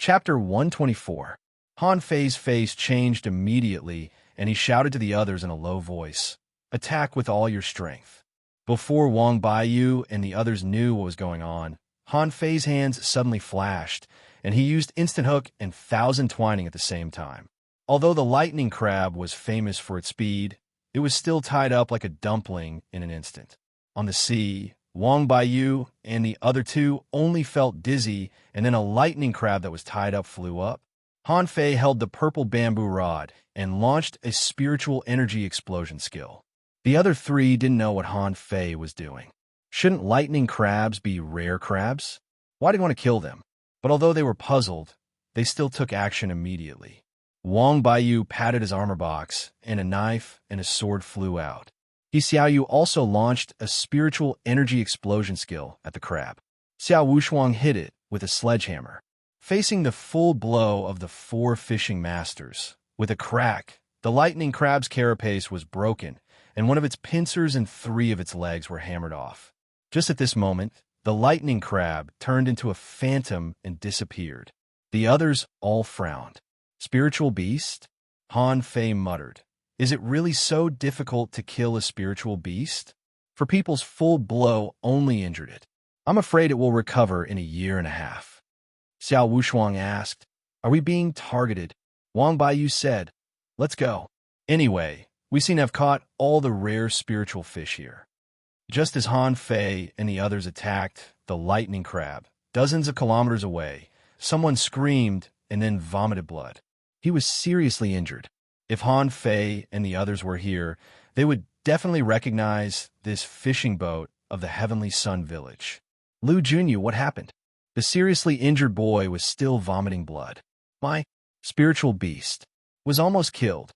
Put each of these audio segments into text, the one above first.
Chapter 124. Han Fei's face changed immediately, and he shouted to the others in a low voice, "Attack with all your strength." Before Wang Baiyu and the others knew what was going on, Han Fei's hands suddenly flashed, and he used Instant Hook and Thousand Twining at the same time. Although the lightning crab was famous for its speed, it was still tied up like a dumpling in an instant. On the sea, Wang Baiyu and the other two only felt dizzy, and then a lightning crab that was tied up flew up. Han Fei held the purple bamboo rod and launched a spiritual energy explosion skill. The other three didn't know what Han Fei was doing. Shouldn't lightning crabs be rare crabs? Why did he want to kill them? But although they were puzzled, they still took action immediately. Wang Baiyu patted his armor box, and a knife and a sword flew out. Xiaoyu also launched a spiritual energy explosion skill at the crab. Xiao Wushuang hit it with a sledgehammer. Facing the full blow of the four fishing masters, with a crack, the lightning crab's carapace was broken, and one of its pincers and three of its legs were hammered off. Just at this moment, the lightning crab turned into a phantom and disappeared. The others all frowned. Spiritual beast? Han Fei muttered. Is it really so difficult to kill a spiritual beast? For people's full blow only injured it. I'm afraid it will recover in a year and a half. Xiao Wushuang asked, "Are we being targeted?" Wang Baiyu said, "Let's go. Anyway, we seem to have caught all the rare spiritual fish here." Just as Han Fei and the others attacked the lightning crab, dozens of kilometers away, someone screamed and then vomited blood. He was seriously injured. If Han Fei and the others were here, they would definitely recognize this fishing boat of the Heavenly Sun Village. Lu Junyu, what happened? The seriously injured boy was still vomiting blood. My spiritual beast was almost killed.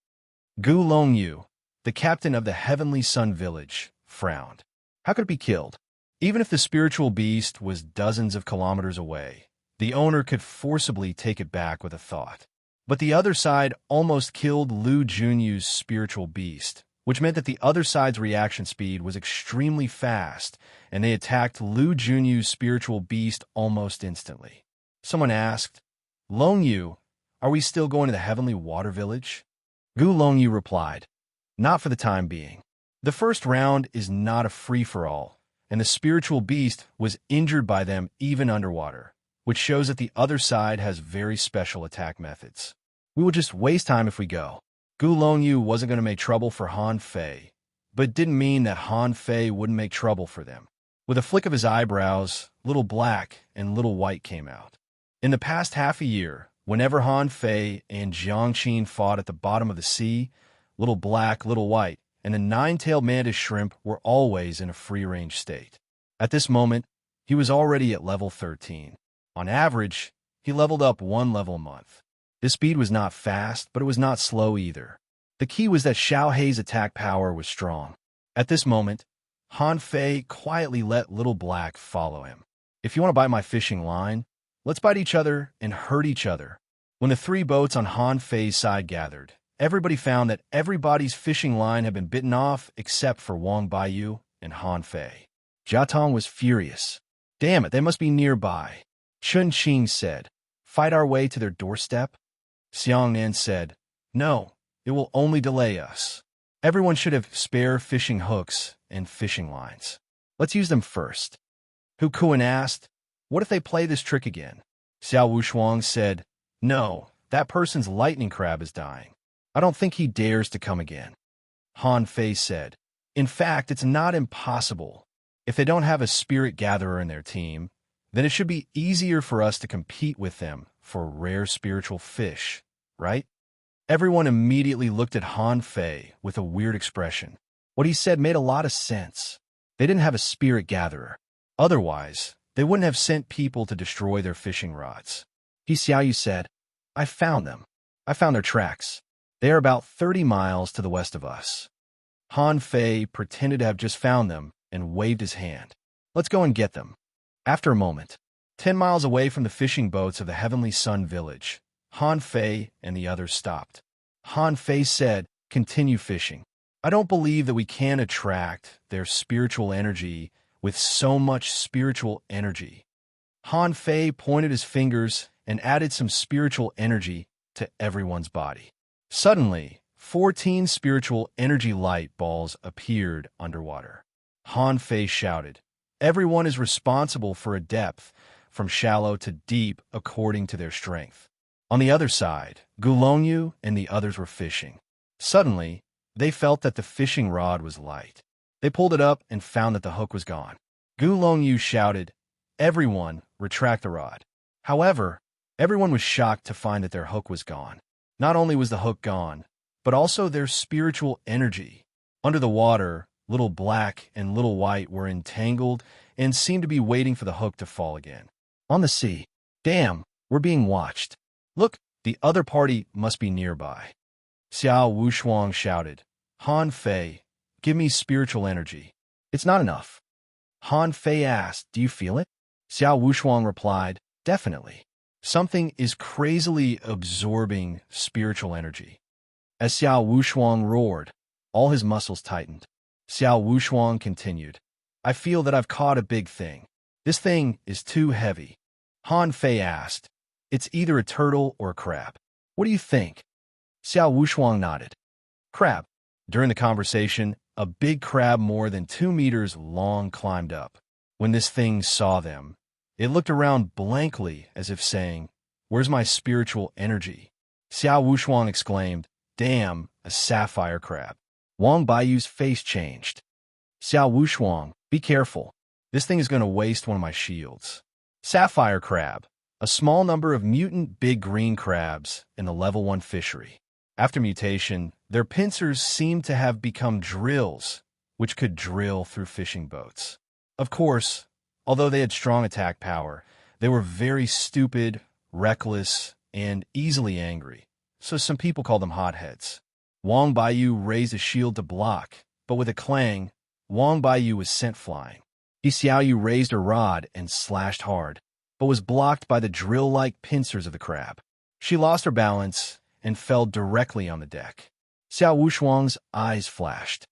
Gu Longyu, the captain of the Heavenly Sun Village, frowned. How could it be killed? Even if the spiritual beast was dozens of kilometers away, the owner could forcibly take it back with a thought. But the other side almost killed Lu Junyu's spiritual beast, which meant that the other side's reaction speed was extremely fast, and they attacked Lu Junyu's spiritual beast almost instantly. Someone asked, "Longyu, are we still going to the Heavenly Water Village?" Gu Longyu replied, "Not for the time being. The first round is not a free-for-all, and the spiritual beast was injured by them even underwater, which shows that the other side has very special attack methods. We will just waste time if we go." Gu Longyu wasn't going to make trouble for Han Fei, but it didn't mean that Han Fei wouldn't make trouble for them. With a flick of his eyebrows, Little Black and Little White came out. In the past half a year, whenever Han Fei and Jiang Qin fought at the bottom of the sea, Little Black, Little White, and the nine-tailed mantis shrimp were always in a free-range state. At this moment, he was already at level 13. On average, he leveled up 1 level a month. His speed was not fast, but it was not slow either. The key was that Xiao Hei's attack power was strong. At this moment, Han Fei quietly let Little Black follow him. "If you want to bite my fishing line, let's bite each other and hurt each other." When the three boats on Han Fei's side gathered, everybody found that everybody's fishing line had been bitten off except for Wang Baiyu and Han Fei. Jia Tong was furious. "Damn it, they must be nearby." Chun Qing said, "Fight our way to their doorstep?" Xiang Nan said, "No, it will only delay us. Everyone should have spare fishing hooks and fishing lines. Let's use them first." Hu Kuan asked, "What if they play this trick again?" Xiao Wushuang said, "No, that person's lightning crab is dying. I don't think he dares to come again." Han Fei said, "In fact, it's not impossible. If they don't have a spirit gatherer in their team, then it should be easier for us to compete with them for rare spiritual fish, right?" Everyone immediately looked at Han Fei with a weird expression. What he said made a lot of sense. They didn't have a spirit gatherer. Otherwise, they wouldn't have sent people to destroy their fishing rods. Xiaoyu said, "I found them. I found their tracks. They are about 30 miles to the west of us." Han Fei pretended to have just found them and waved his hand. "Let's go and get them." After a moment, 10 miles away from the fishing boats of the Heavenly Sun Village, Han Fei and the others stopped. Han Fei said, "Continue fishing. I don't believe that we can attract their spiritual energy with so much spiritual energy." Han Fei pointed his fingers and added some spiritual energy to everyone's body. Suddenly, 14 spiritual energy light balls appeared underwater. Han Fei shouted, "Everyone is responsible for a depth, from shallow to deep according to their strength." On the other side, Gulongyu and the others were fishing. Suddenly, they felt that the fishing rod was light. They pulled it up and found that the hook was gone. Gulongyu shouted, "Everyone, retract the rod." However, everyone was shocked to find that their hook was gone. Not only was the hook gone, but also their spiritual energy. Under the water, little black and little white were entangled and seemed to be waiting for the hook to fall again. On the sea. "Damn, we're being watched. Look, the other party must be nearby." Xiao Wushuang shouted, "Han Fei, give me spiritual energy." "It's not enough." Han Fei asked, "Do you feel it?" Xiao Wushuang replied, "Definitely. Something is crazily absorbing spiritual energy." As Xiao Wushuang roared, all his muscles tightened. Xiao Wushuang continued, "I feel that I've caught a big thing. This thing is too heavy." Han Fei asked, "It's either a turtle or a crab. What do you think?" Xiao Wushuang nodded. "Crab." During the conversation, a big crab more than 2 meters long climbed up. When this thing saw them, it looked around blankly as if saying, "Where's my spiritual energy?" Xiao Wushuang exclaimed, "Damn, a sapphire crab." Wang Baiyu's face changed. "Xiao Wushuang, be careful. This thing is going to waste one of my shields." Sapphire crab, a small number of mutant big green crabs in the level 1 fishery. After mutation, their pincers seemed to have become drills, which could drill through fishing boats. Of course, although they had strong attack power, they were very stupid, reckless, and easily angry, so some people call them hotheads. Wang Baiyu raised a shield to block, but with a clang, Wang Baiyu was sent flying. He Xiaoyu raised a rod and slashed hard, but was blocked by the drill-like pincers of the crab. She lost her balance and fell directly on the deck. Xiao Wushuang's eyes flashed.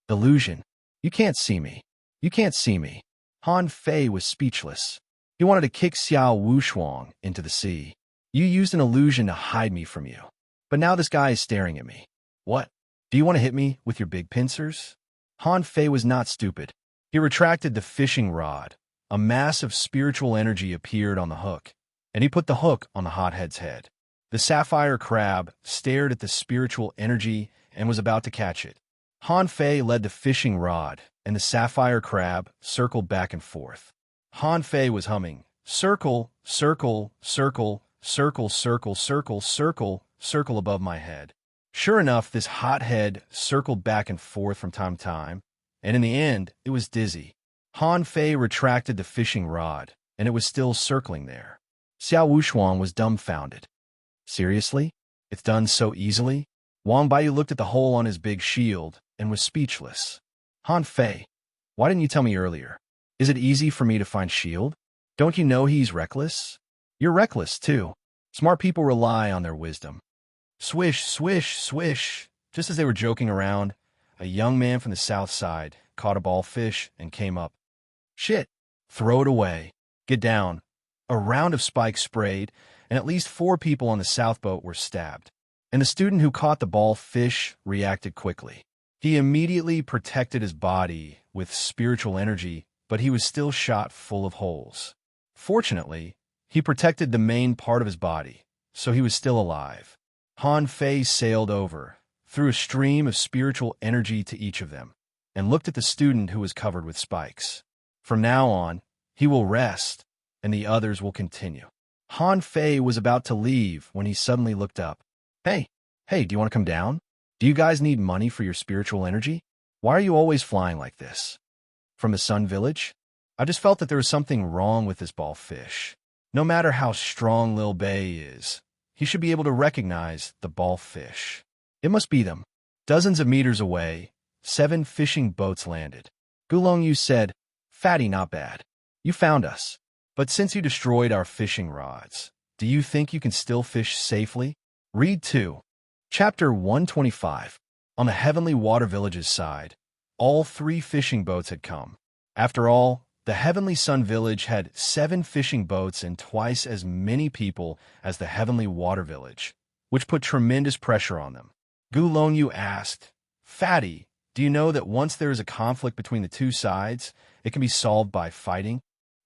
"Illusion. You can't see me. You can't see me." Han Fei was speechless. He wanted to kick Xiao Wushuang into the sea. "You used an illusion to hide me from you. But now this guy is staring at me. What? Do you want to hit me with your big pincers?" Han Fei was not stupid. He retracted the fishing rod. A mass of spiritual energy appeared on the hook, and he put the hook on the hothead's head. The sapphire crab stared at the spiritual energy and was about to catch it. Han Fei led the fishing rod, and the sapphire crab circled back and forth. Han Fei was humming, "Circle, circle, circle, circle, circle, circle, circle, circle above my head." Sure enough, this hothead circled back and forth from time to time, and in the end, it was dizzy. Han Fei retracted the fishing rod, and it was still circling there. Xiao Wushuang was dumbfounded. "Seriously? It's done so easily?" Wang Baiyu looked at the hole on his big shield and was speechless. "Han Fei, why didn't you tell me earlier? Is it easy for me to find shield? Don't you know he's reckless? You're reckless, too. Smart people rely on their wisdom." Swish, swish, swish. Just as they were joking around, a young man from the south side caught a ball fish and came up. "Shit! Throw it away. Get down." A round of spikes sprayed, and at least 4 people on the south boat were stabbed. And the student who caught the ball fish reacted quickly. He immediately protected his body with spiritual energy, but he was still shot full of holes. Fortunately, he protected the main part of his body, so he was still alive. Han Fei sailed over, threw a stream of spiritual energy to each of them, and looked at the student who was covered with spikes. From now on, he will rest, and the others will continue. Han Fei was about to leave when he suddenly looked up. Hey, do you want to come down? Do you guys need money for your spiritual energy? Why are you always flying like this?" From the Sun Village? I just felt that there was something wrong with this ball fish. No matter how strong Lil Bei is, he should be able to recognize the ball fish. It must be them. Dozens of meters away, 7 fishing boats landed. Gulongyu said, "Fatty, not bad. You found us. But since you destroyed our fishing rods, do you think you can still fish safely?" Read 2. Chapter 125. On the Heavenly Water Village's side, all 3 fishing boats had come. After all, The Heavenly Sun Village had 7 fishing boats and twice as many people as the Heavenly Water Village, which put tremendous pressure on them. Gulongyu asked, Fatty, do you know that once there is a conflict between the two sides, it can be solved by fighting?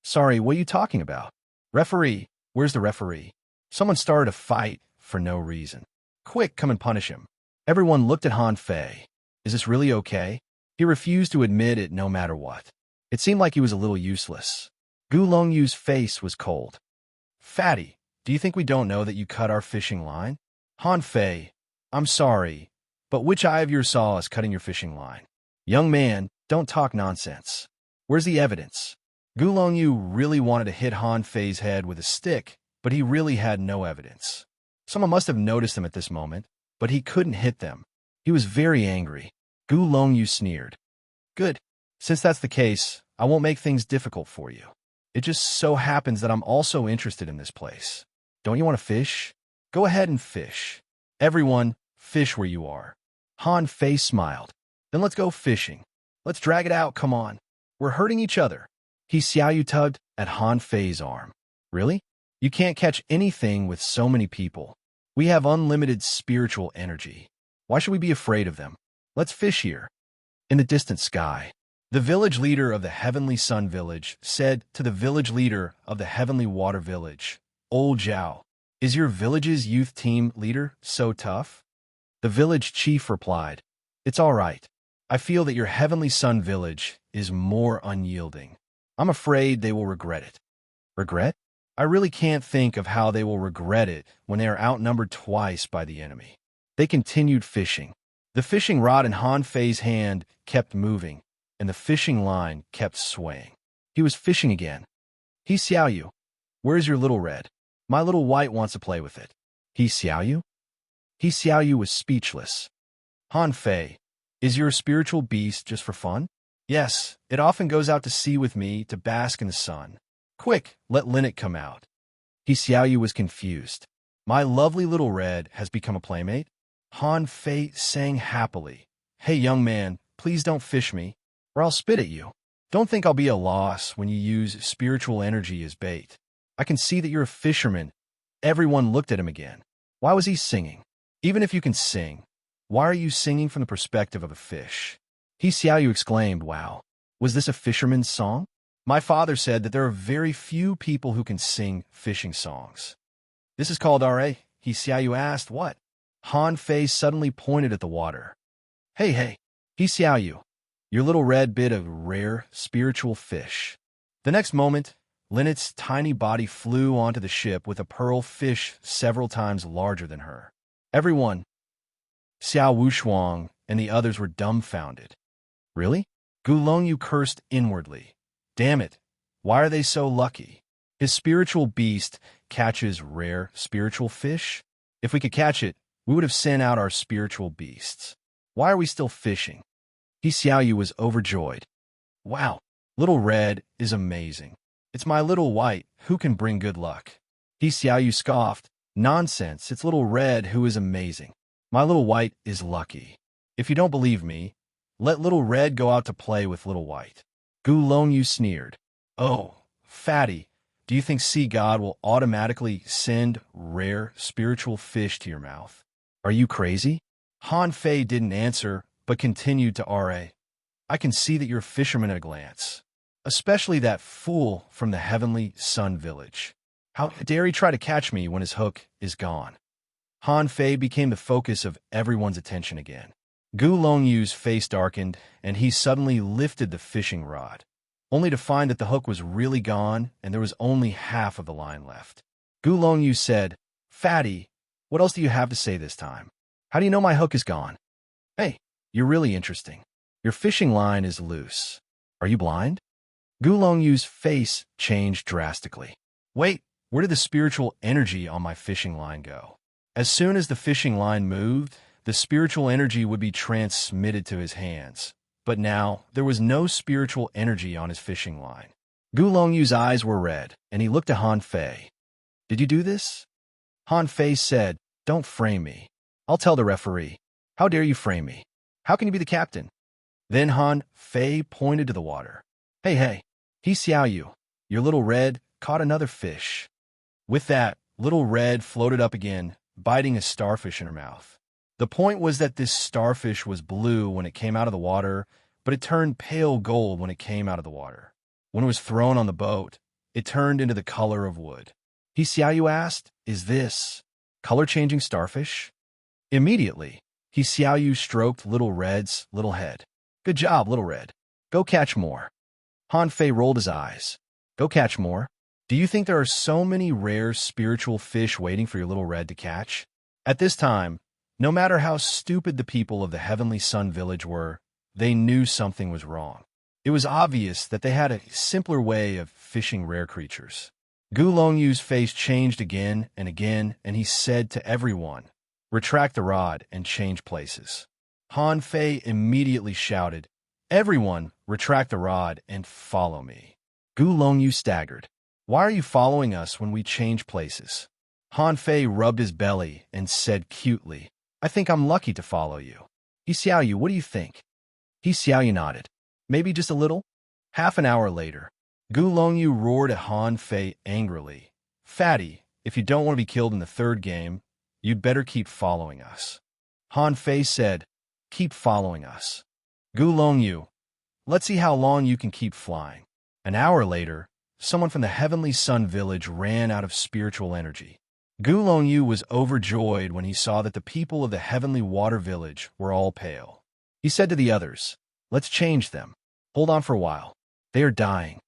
Sorry, what are you talking about? Referee, where's the referee? Someone started a fight for no reason. Quick, come and punish him. Everyone looked at Han Fei. Is this really okay? He refused to admit it no matter what. It seemed like he was a little useless. Gulongyu's face was cold. Fatty, do you think we don't know that you cut our fishing line? Han Fei, I'm sorry, but which eye of yours saw us cutting your fishing line? Young man, don't talk nonsense. Where's the evidence? Gulongyu really wanted to hit Han Fei's head with a stick, but he really had no evidence. Someone must have noticed him at this moment, but he couldn't hit them. He was very angry. Gulongyu sneered. Good. Since that's the case, I won't make things difficult for you. It just so happens that I'm also interested in this place. Don't you want to fish? Go ahead and fish. Everyone, fish where you are. Han Fei smiled. Then let's go fishing. Let's drag it out, come on. We're hurting each other. Xiaoyu tugged at Han Fei's arm. Really? You can't catch anything with so many people. We have unlimited spiritual energy. Why should we be afraid of them? Let's fish here. In the distant sky, the village leader of the Heavenly Sun Village said to the village leader of the Heavenly Water Village, Old Zhao, is your village's youth team leader so tough? The village chief replied, It's all right. I feel that your Heavenly Sun Village is more unyielding. I'm afraid they will regret it. Regret? I really can't think of how they will regret it when they are outnumbered twice by the enemy. They continued fishing. The fishing rod in Han Fei's hand kept moving, and the fishing line kept swaying. He was fishing again. Xiaoyu, where's your little red? My little white wants to play with it. Xiaoyu? Xiaoyu was speechless. Han Fei, is your spiritual beast just for fun? Yes, it often goes out to sea with me to bask in the sun. Quick, let Linnet come out. Xiaoyu was confused. My lovely little red has become a playmate? Han Fei sang happily. Hey, young man, please don't fish me, or I'll spit at you. Don't think I'll be a loss when you use spiritual energy as bait. I can see that you're a fisherman. Everyone looked at him again. Why was he singing? Even if you can sing, why are you singing from the perspective of a fish? Xiaoyu exclaimed, Wow, was this a fisherman's song? My father said that there are very few people who can sing fishing songs. This is called RA. Xiaoyu asked, What? Han Fei suddenly pointed at the water. Hey, Xiaoyu, your little red bit of rare spiritual fish. The next moment, Linnet's tiny body flew onto the ship with a pearl fish several times larger than her. Everyone, Xiao Wushuang and the others were dumbfounded. Really? Gulongyu cursed inwardly. Damn it, why are they so lucky? His spiritual beast catches rare spiritual fish? If we could catch it, we would have sent out our spiritual beasts. Why are we still fishing? Xiaoyu was overjoyed. Wow, little red is amazing. It's my little white who can bring good luck. Xiaoyu scoffed. Nonsense, it's little red who is amazing. My little white is lucky. If you don't believe me, let little red go out to play with little white. Gulongyu sneered. Oh, Fatty, do you think Sea God will automatically send rare spiritual fish to your mouth? Are you crazy? Han Fei didn't answer, but continued to RA. I can see that you're a fisherman at a glance. Especially that fool from the Heavenly Sun Village. How dare he try to catch me when his hook is gone? Han Fei became the focus of everyone's attention again. Gulongyu's face darkened, and he suddenly lifted the fishing rod, only to find that the hook was really gone and there was only half of the line left. Gulongyu said, Fatty, what else do you have to say this time? How do you know my hook is gone? Hey, you're really interesting. Your fishing line is loose. Are you blind? Gulongyu's face changed drastically. Wait, where did the spiritual energy on my fishing line go? As soon as the fishing line moved, the spiritual energy would be transmitted to his hands. But now, there was no spiritual energy on his fishing line. Gulongyu's eyes were red, and he looked at Han Fei. Did you do this? Han Fei said, Don't frame me. I'll tell the referee. How dare you frame me? How can you be the captain? Then Han Fei pointed to the water. Hey, He Xiaoyu, your little red, caught another fish. With that, little red floated up again, biting a starfish in her mouth. The point was that this starfish was blue when it came out of the water, but it turned pale gold when it came out of the water. When it was thrown on the boat, it turned into the color of wood. He Xiaoyu asked, "Is this color-changing starfish?" Immediately, He Xiaoyu stroked Little Red's little head. "Good job, Little Red. Go catch more." Han Fei rolled his eyes. "Go catch more? Do you think there are so many rare spiritual fish waiting for your Little Red to catch?" At this time, no matter how stupid the people of the Heavenly Sun Village were, they knew something was wrong. It was obvious that they had a simpler way of fishing rare creatures. Gu Longyu's face changed again, and he said to everyone, "Retract the rod and change places." Han Fei immediately shouted, "Everyone, retract the rod and follow me." Gu Longyu staggered. "Why are you following us when we change places?" Han Fei rubbed his belly and said cutely, "I think I'm lucky to follow you." He Xiaoyu, what do you think? He Xiaoyu nodded. "Maybe just a little?" Half an hour later, Gu Longyu roared at Han Fei angrily, "Fatty, if you don't want to be killed in the third game, you'd better keep following us." Han Fei said, "Keep following us." Gu Longyu, "Let's see how long you can keep flying." An hour later, someone from the Heavenly Sun Village ran out of spiritual energy. Gu Longyu was overjoyed when he saw that the people of the Heavenly Water Village were all pale. He said to the others, "Let's change them. Hold on for a while. They are dying."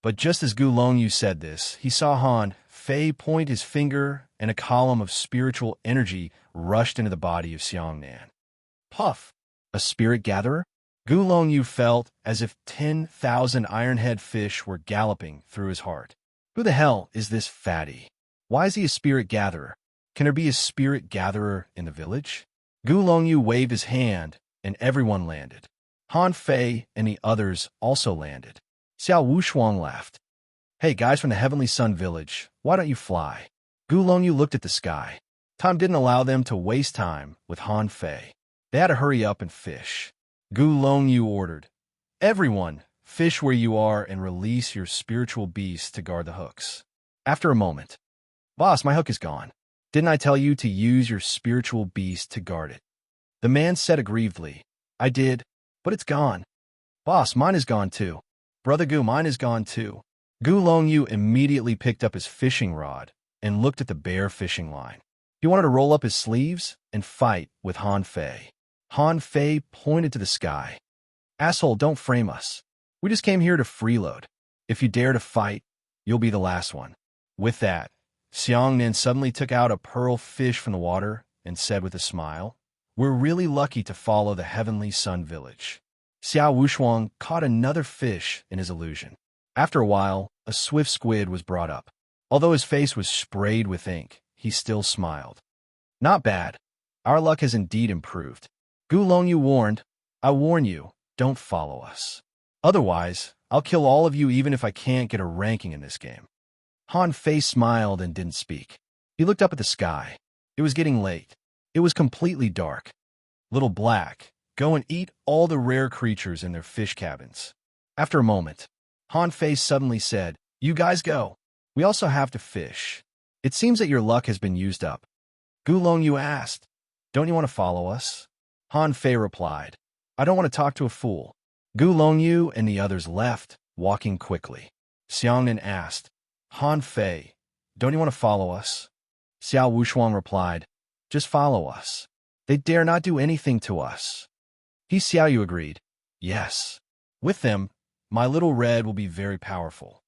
But just as Gu Longyu said this, he saw Han Fei point his finger, and a column of spiritual energy rushed into the body of Xiangnan. Puff! A spirit gatherer? Gu Longyu felt as if 10,000 ironhead fish were galloping through his heart. Who the hell is this fatty? Why is he a spirit gatherer? Can there be a spirit gatherer in the village? Gu Longyu waved his hand, and everyone landed. Han Fei and the others also landed. Xiao Wushuang laughed. "Hey, guys from the Heavenly Sun Village, why don't you fly?" Gu Longyu looked at the sky. Time didn't allow them to waste time with Han Fei. They had to hurry up and fish. Gu Longyu ordered, "Everyone, fish where you are and release your spiritual beasts to guard the hooks." After a moment, "Boss, my hook is gone. Didn't I tell you to use your spiritual beast to guard it?" The man said aggrievedly, "I did, but it's gone." "Boss, mine is gone too." "Brother Gu, mine is gone too." Gu Longyu immediately picked up his fishing rod and looked at the bare fishing line. He wanted to roll up his sleeves and fight with Han Fei. Han Fei pointed to the sky. "Asshole, don't frame us. We just came here to freeload. If you dare to fight, you'll be the last one." With that, Xiangnan suddenly took out a pearl fish from the water and said with a smile, "We're really lucky to follow the Heavenly Sun Village." Xiao Wushuang caught another fish in his illusion. After a while, a swift squid was brought up. Although his face was sprayed with ink, he still smiled. "Not bad. Our luck has indeed improved." Gu Longyu warned, "I warn you, don't follow us. Otherwise, I'll kill all of you even if I can't get a ranking in this game." Han Fei smiled and didn't speak. He looked up at the sky. It was getting late. It was completely dark. "Little Black, go and eat all the rare creatures in their fish cabins." After a moment, Han Fei suddenly said, "You guys go. We also have to fish. It seems that your luck has been used up." Gu Longyu asked, "Don't you want to follow us?" Han Fei replied, "I don't want to talk to a fool." Gu Longyu and the others left, walking quickly. Xiangnan asked, "Han Fei, don't you want to follow us?" Xiao Wushuang replied, "Just follow us. They dare not do anything to us." He Xiaoyu agreed, "Yes. With them, my little red will be very powerful."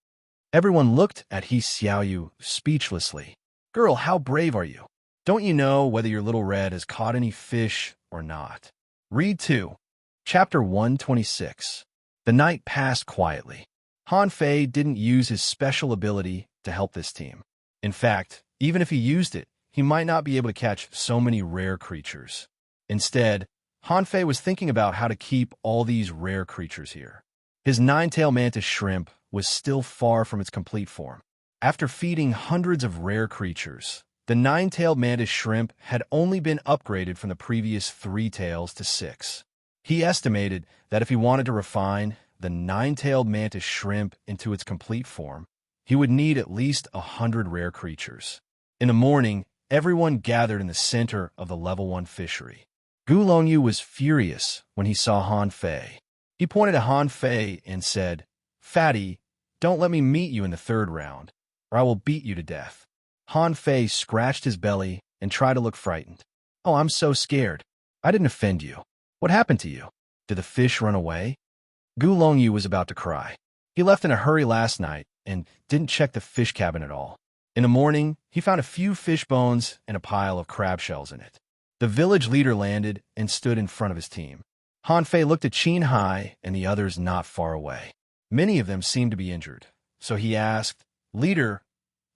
Everyone looked at He Xiaoyu speechlessly. "Girl, how brave are you? Don't you know whether your little red has caught any fish or not?" Read 2. Chapter 126. The night passed quietly. Han Fei didn't use his special ability to help this team. In fact, even if he used it, he might not be able to catch so many rare creatures. Instead, Han Fei was thinking about how to keep all these rare creatures here. His nine-tailed mantis shrimp was still far from its complete form. After feeding hundreds of rare creatures, the nine-tailed mantis shrimp had only been upgraded from the previous 3 tails to 6. He estimated that if he wanted to refine the nine-tailed mantis shrimp into its complete form, he would need at least 100 rare creatures. In the morning, everyone gathered in the center of the level 1 fishery. Gu Longyu was furious when he saw Han Fei. He pointed at Han Fei and said, "Fatty, don't let me meet you in the third round, or I will beat you to death." Han Fei scratched his belly and tried to look frightened. "Oh, I'm so scared. I didn't offend you. What happened to you? Did the fish run away?" Gu Longyu was about to cry. He left in a hurry last night and didn't check the fish cabin at all. In the morning, he found a few fish bones and a pile of crab shells in it. The village leader landed and stood in front of his team. Han Fei looked at Qin Hai and the others not far away. Many of them seemed to be injured, so he asked, "Leader,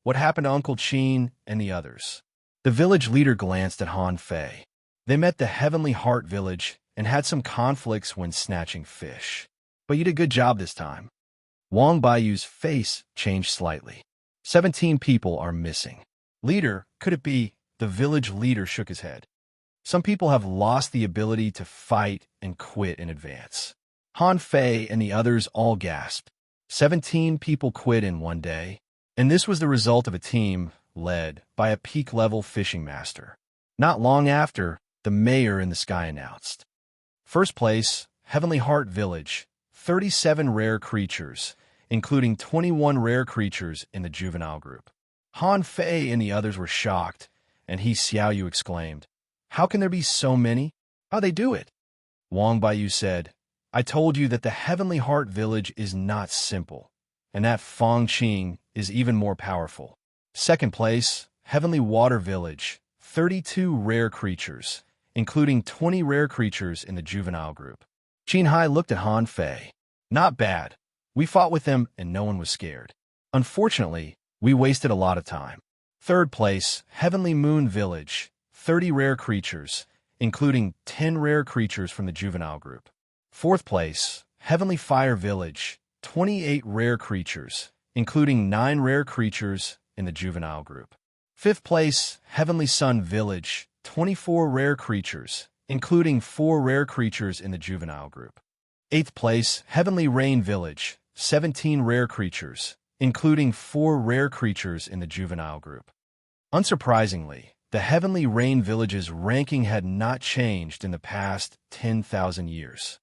what happened to Uncle Qin and the others?" The village leader glanced at Han Fei. They met the Heavenly Heart village and had some conflicts when snatching fish. "But you did a good job this time." Wang Baiyu's face changed slightly. 17 people are missing. "Leader, could it be?" The village leader shook his head. "Some people have lost the ability to fight and quit in advance." Han Fei and the others all gasped. 17 people quit in one day, and this was the result of a team led by a peak-level fishing master. Not long after, the mayor in the sky announced, "First place, Heavenly Heart Village, 37 rare creatures, including 21 rare creatures in the juvenile group." Han Fei and the others were shocked, and He Xiaoyu exclaimed, "How can there be so many? How'd they do it?" Wang Baiyu said, "I told you that the Heavenly Heart Village is not simple, and that Fong Qing is even more powerful." Second place, Heavenly Water Village, 32 rare creatures, including 20 rare creatures in the juvenile group. Qin Hai looked at Han Fei. "Not bad. We fought with them and no one was scared. Unfortunately, we wasted a lot of time." Third place, Heavenly Moon Village, 30 rare creatures, including 10 rare creatures from the juvenile group. Fourth place, Heavenly Fire Village, 28 rare creatures, including 9 rare creatures in the juvenile group. Fifth place, Heavenly Sun Village, 24 rare creatures, including 4 rare creatures in the juvenile group. Eighth place, Heavenly Rain Village, 17 rare creatures, including 4 rare creatures in the juvenile group. Unsurprisingly, the Heavenly Rain Village's ranking had not changed in the past 10,000 years.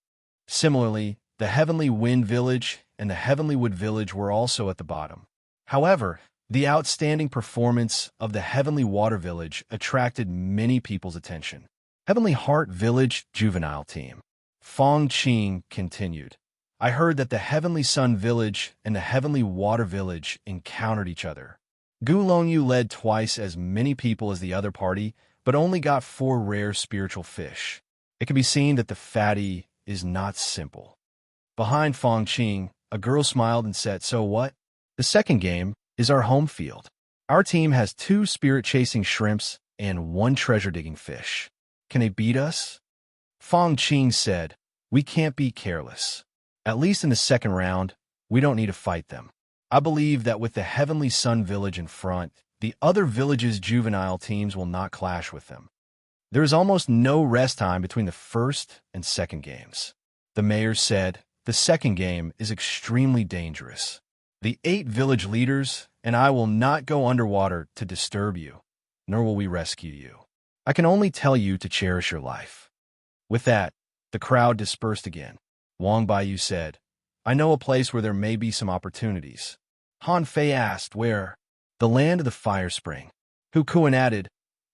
Similarly, the Heavenly Wind Village and the Heavenly Wood Village were also at the bottom. However, the outstanding performance of the Heavenly Water Village attracted many people's attention. Heavenly Heart Village Juvenile Team. Fong Qing continued, "I heard that the Heavenly Sun Village and the Heavenly Water Village encountered each other. Gu Longyu led twice as many people as the other party, but only got 4 rare spiritual fish. It can be seen that the fatty is not simple." Behind Fong Qing, a girl smiled and said, "So what? The second game is our home field. Our team has 2 spirit-chasing shrimps and 1 treasure-digging fish. Can they beat us?" Fong Qing said, "We can't be careless. At least in the second round, we don't need to fight them. I believe that with the Heavenly Sun Village in front, the other villages' juvenile teams will not clash with them. There is almost no rest time between the first and second games." The mayor said, "The second game is extremely dangerous. The 8 village leaders and I will not go underwater to disturb you, nor will we rescue you. I can only tell you to cherish your life." With that, the crowd dispersed again. Wang Baiyu said, "I know a place where there may be some opportunities." Han Fei asked, "Where?" "The land of the fire spring." Hu Kuan added,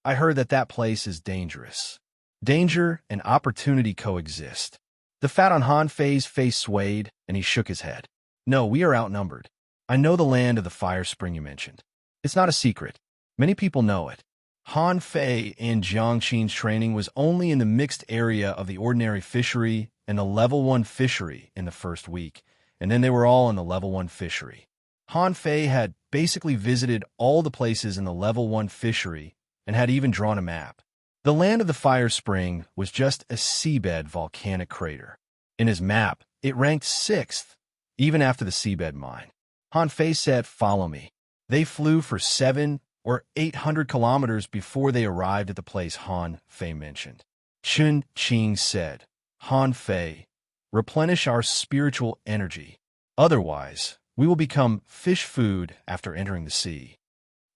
"I heard that that place is dangerous." Danger and opportunity coexist. The fat on Han Fei's face swayed, and he shook his head. "No, we are outnumbered. I know the land of the fire spring you mentioned. It's not a secret. Many people know it." Han Fei and Jiang Qin's training was only in the mixed area of the ordinary fishery and the level 1 fishery in the first week, and then they were all in the level 1 fishery. Han Fei had basically visited all the places in the level 1 fishery and had even drawn a map. The land of the fire spring was just a seabed volcanic crater. In his map, it ranked 6th, even after the seabed mine. Han Fei said, "Follow me." They flew for 700 or 800 kilometers before they arrived at the place Han Fei mentioned. Chun Qing said, "Han Fei, replenish our spiritual energy. Otherwise, we will become fish food after entering the sea.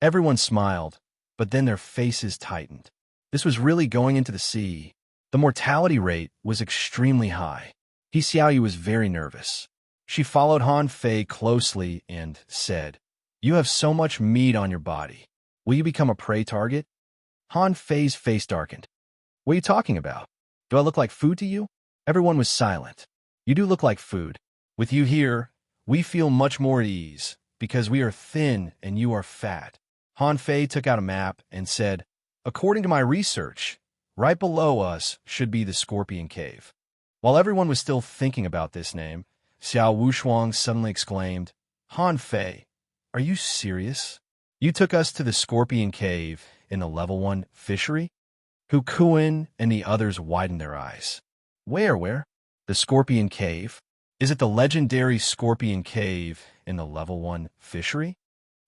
Everyone smiled, but then their faces tightened. This was really going into the sea. The mortality rate was extremely high. Xiaoyu was very nervous. She followed Han Fei closely and said, "You have so much meat on your body. Will you become a prey target?" Han Fei's face darkened. "What are you talking about? Do I look like food to you?" Everyone was silent. "You do look like food. With you here, we feel much more at ease, because we are thin and you are fat." Han Fei took out a map and said, "According to my research, right below us should be the Scorpion Cave." While everyone was still thinking about this name, Xiao Wushuang suddenly exclaimed, "Han Fei, are you serious? You took us to the Scorpion Cave in the level 1 fishery?" Hu Kuan and the others widened their eyes. Where? The Scorpion Cave? Is it the legendary Scorpion Cave in the level 1 fishery?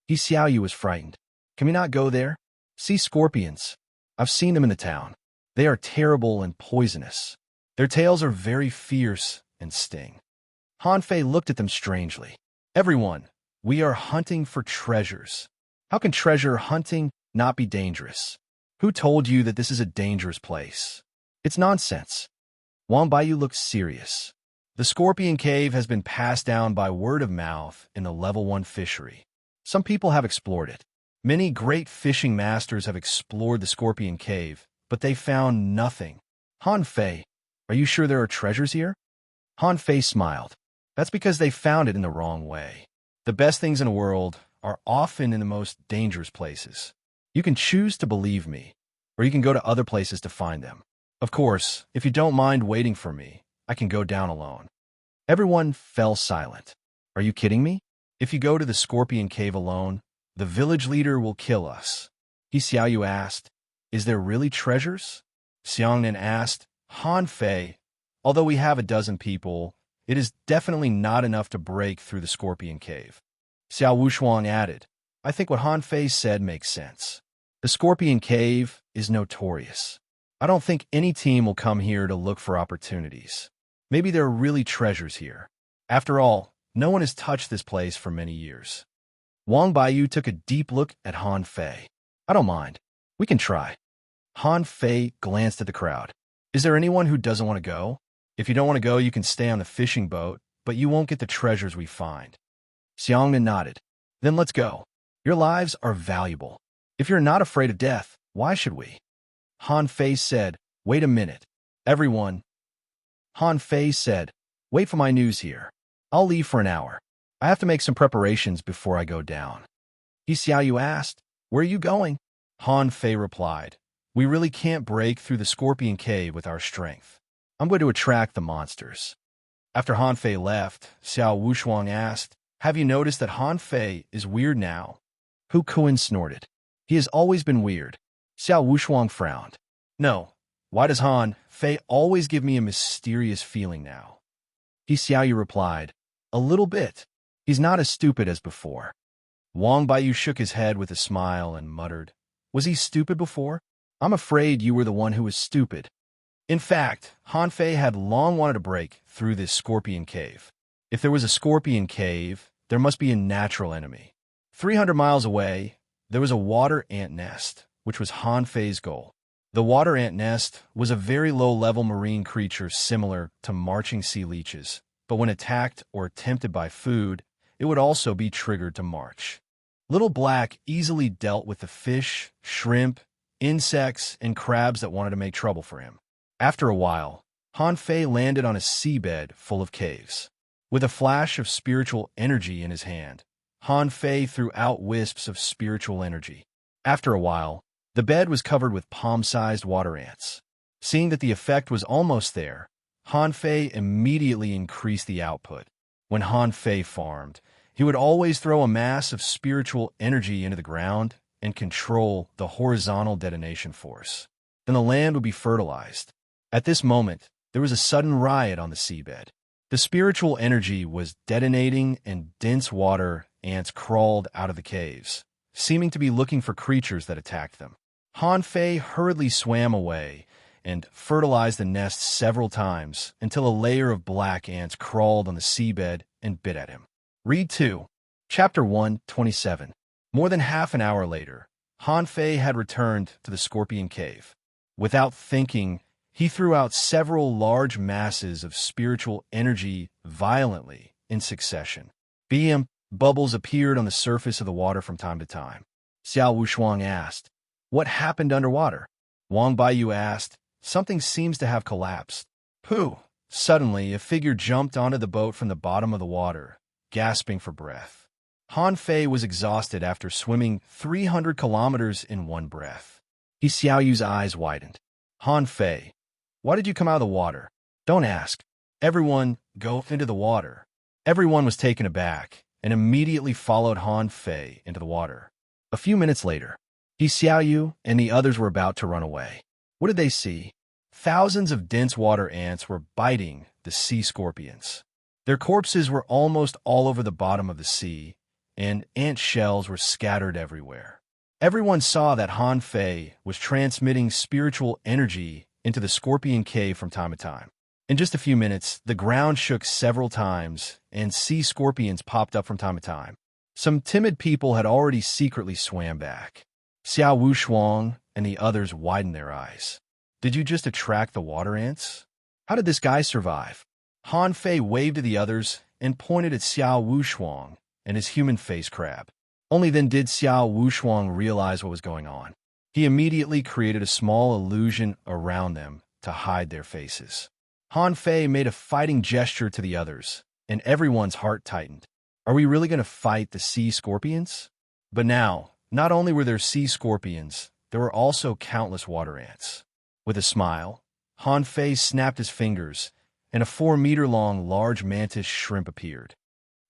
Xiaoyu was frightened. "Can we not go there? Sea scorpions. I've seen them in the town. They are terrible and poisonous. Their tails are very fierce and sting." Han Fei looked at them strangely. "Everyone, we are hunting for treasures. How can treasure hunting not be dangerous? Who told you that this is a dangerous place? It's nonsense." Wang Baiyu looked serious. "The Scorpion Cave has been passed down by word of mouth in the level 1 fishery. Some people have explored it. Many great fishing masters have explored the Scorpion Cave, but they found nothing. Han Fei, are you sure there are treasures here?" Han Fei smiled. "That's because they found it in the wrong way. The best things in the world are often in the most dangerous places. You can choose to believe me, or you can go to other places to find them. Of course, if you don't mind waiting for me, I can go down alone." Everyone fell silent. "Are you kidding me? If you go to the Scorpion Cave alone, the village leader will kill us." Xiaoyu asked, "Is there really treasures?" Xiangnan asked, "Han Fei, although we have a dozen people, it is definitely not enough to break through the Scorpion Cave." Xiao Wushuang added, "I think what Han Fei said makes sense. The Scorpion Cave is notorious. I don't think any team will come here to look for opportunities. Maybe there are really treasures here. After all, no one has touched this place for many years." Wang Baiyu took a deep look at Han Fei. "I don't mind. We can try." Han Fei glanced at the crowd. "Is there anyone who doesn't want to go? If you don't want to go, you can stay on the fishing boat, but you won't get the treasures we find." Xiangnan nodded. "Then let's go. Your lives are valuable. If you're not afraid of death, why should we?" Han Fei said, "Wait a minute. Everyone." Han Fei said, "Wait for my news here. I'll leave for an hour. I have to make some preparations before I go down." Xiaoyu asked, "Where are you going?" Han Fei replied, "We really can't break through the Scorpion Cave with our strength. I'm going to attract the monsters." After Han Fei left, Xiao Wushuang asked, "Have you noticed that Han Fei is weird now?" Hu Kuan snorted. "He has always been weird." Xiao Wushuang frowned. "No. Why does Han Fei always give me a mysterious feeling now?" Xiaoyu replied, "A little bit. He's not as stupid as before." Wang Baiyu shook his head with a smile and muttered, "Was he stupid before? I'm afraid you were the one who was stupid." In fact, Han Fei had long wanted to break through this Scorpion Cave. If there was a Scorpion Cave, there must be a natural enemy. 300 miles away, there was a water ant nest, which was Han Fei's goal. The water ant nest was a very low-level marine creature similar to marching sea leeches, but when attacked or tempted by food, it would also be triggered to march. Little Black easily dealt with the fish, shrimp, insects, and crabs that wanted to make trouble for him. After a while, Han Fei landed on a seabed full of caves. With a flash of spiritual energy in his hand, Han Fei threw out wisps of spiritual energy. After a while, the bed was covered with palm-sized water ants. Seeing that the effect was almost there, Han Fei immediately increased the output. When Han Fei farmed, he would always throw a mass of spiritual energy into the ground and control the horizontal detonation force. Then the land would be fertilized. At this moment, there was a sudden riot on the seabed. The spiritual energy was detonating and dense water ants crawled out of the caves, seeming to be looking for creatures that attacked them. Han Fei hurriedly swam away and fertilized the nest several times until a layer of black ants crawled on the seabed and bit at him. Read 2. Chapter 127. More than half an hour later, Han Fei had returned to the Scorpion Cave. Without thinking, he threw out several large masses of spiritual energy violently in succession. BM bubbles appeared on the surface of the water from time to time. Xiao Wushuang asked, "What happened underwater?" Wang Baiyu asked, "Something seems to have collapsed." Pooh! Suddenly, a figure jumped onto the boat from the bottom of the water, gasping for breath. Han Fei was exhausted after swimming 300 kilometers in one breath. Xiao Yu's eyes widened. "Han Fei, why did you come out of the water?" "Don't ask." "Everyone, go into the water." Everyone was taken aback and immediately followed Han Fei into the water. A few minutes later, Xiao Yu and the others were about to run away. What did they see? Thousands of dense water ants were biting the sea scorpions. Their corpses were almost all over the bottom of the sea, and ant shells were scattered everywhere. Everyone saw that Han Fei was transmitting spiritual energy into the Scorpion Cave from time to time. In just a few minutes, the ground shook several times, and sea scorpions popped up from time to time. Some timid people had already secretly swam back. Xiao Wushuang and the others widened their eyes. "Did you just attract the water ants? How did this guy survive?" Han Fei waved to the others and pointed at Xiao Wushuang and his human face crab. Only then did Xiao Wushuang realize what was going on. He immediately created a small illusion around them to hide their faces. Han Fei made a fighting gesture to the others, and everyone's heart tightened. Are we really going to fight the sea scorpions? But now, not only were there sea scorpions, there were also countless water ants. With a smile, Han Fei snapped his fingers, and a 4-meter-long large mantis shrimp appeared.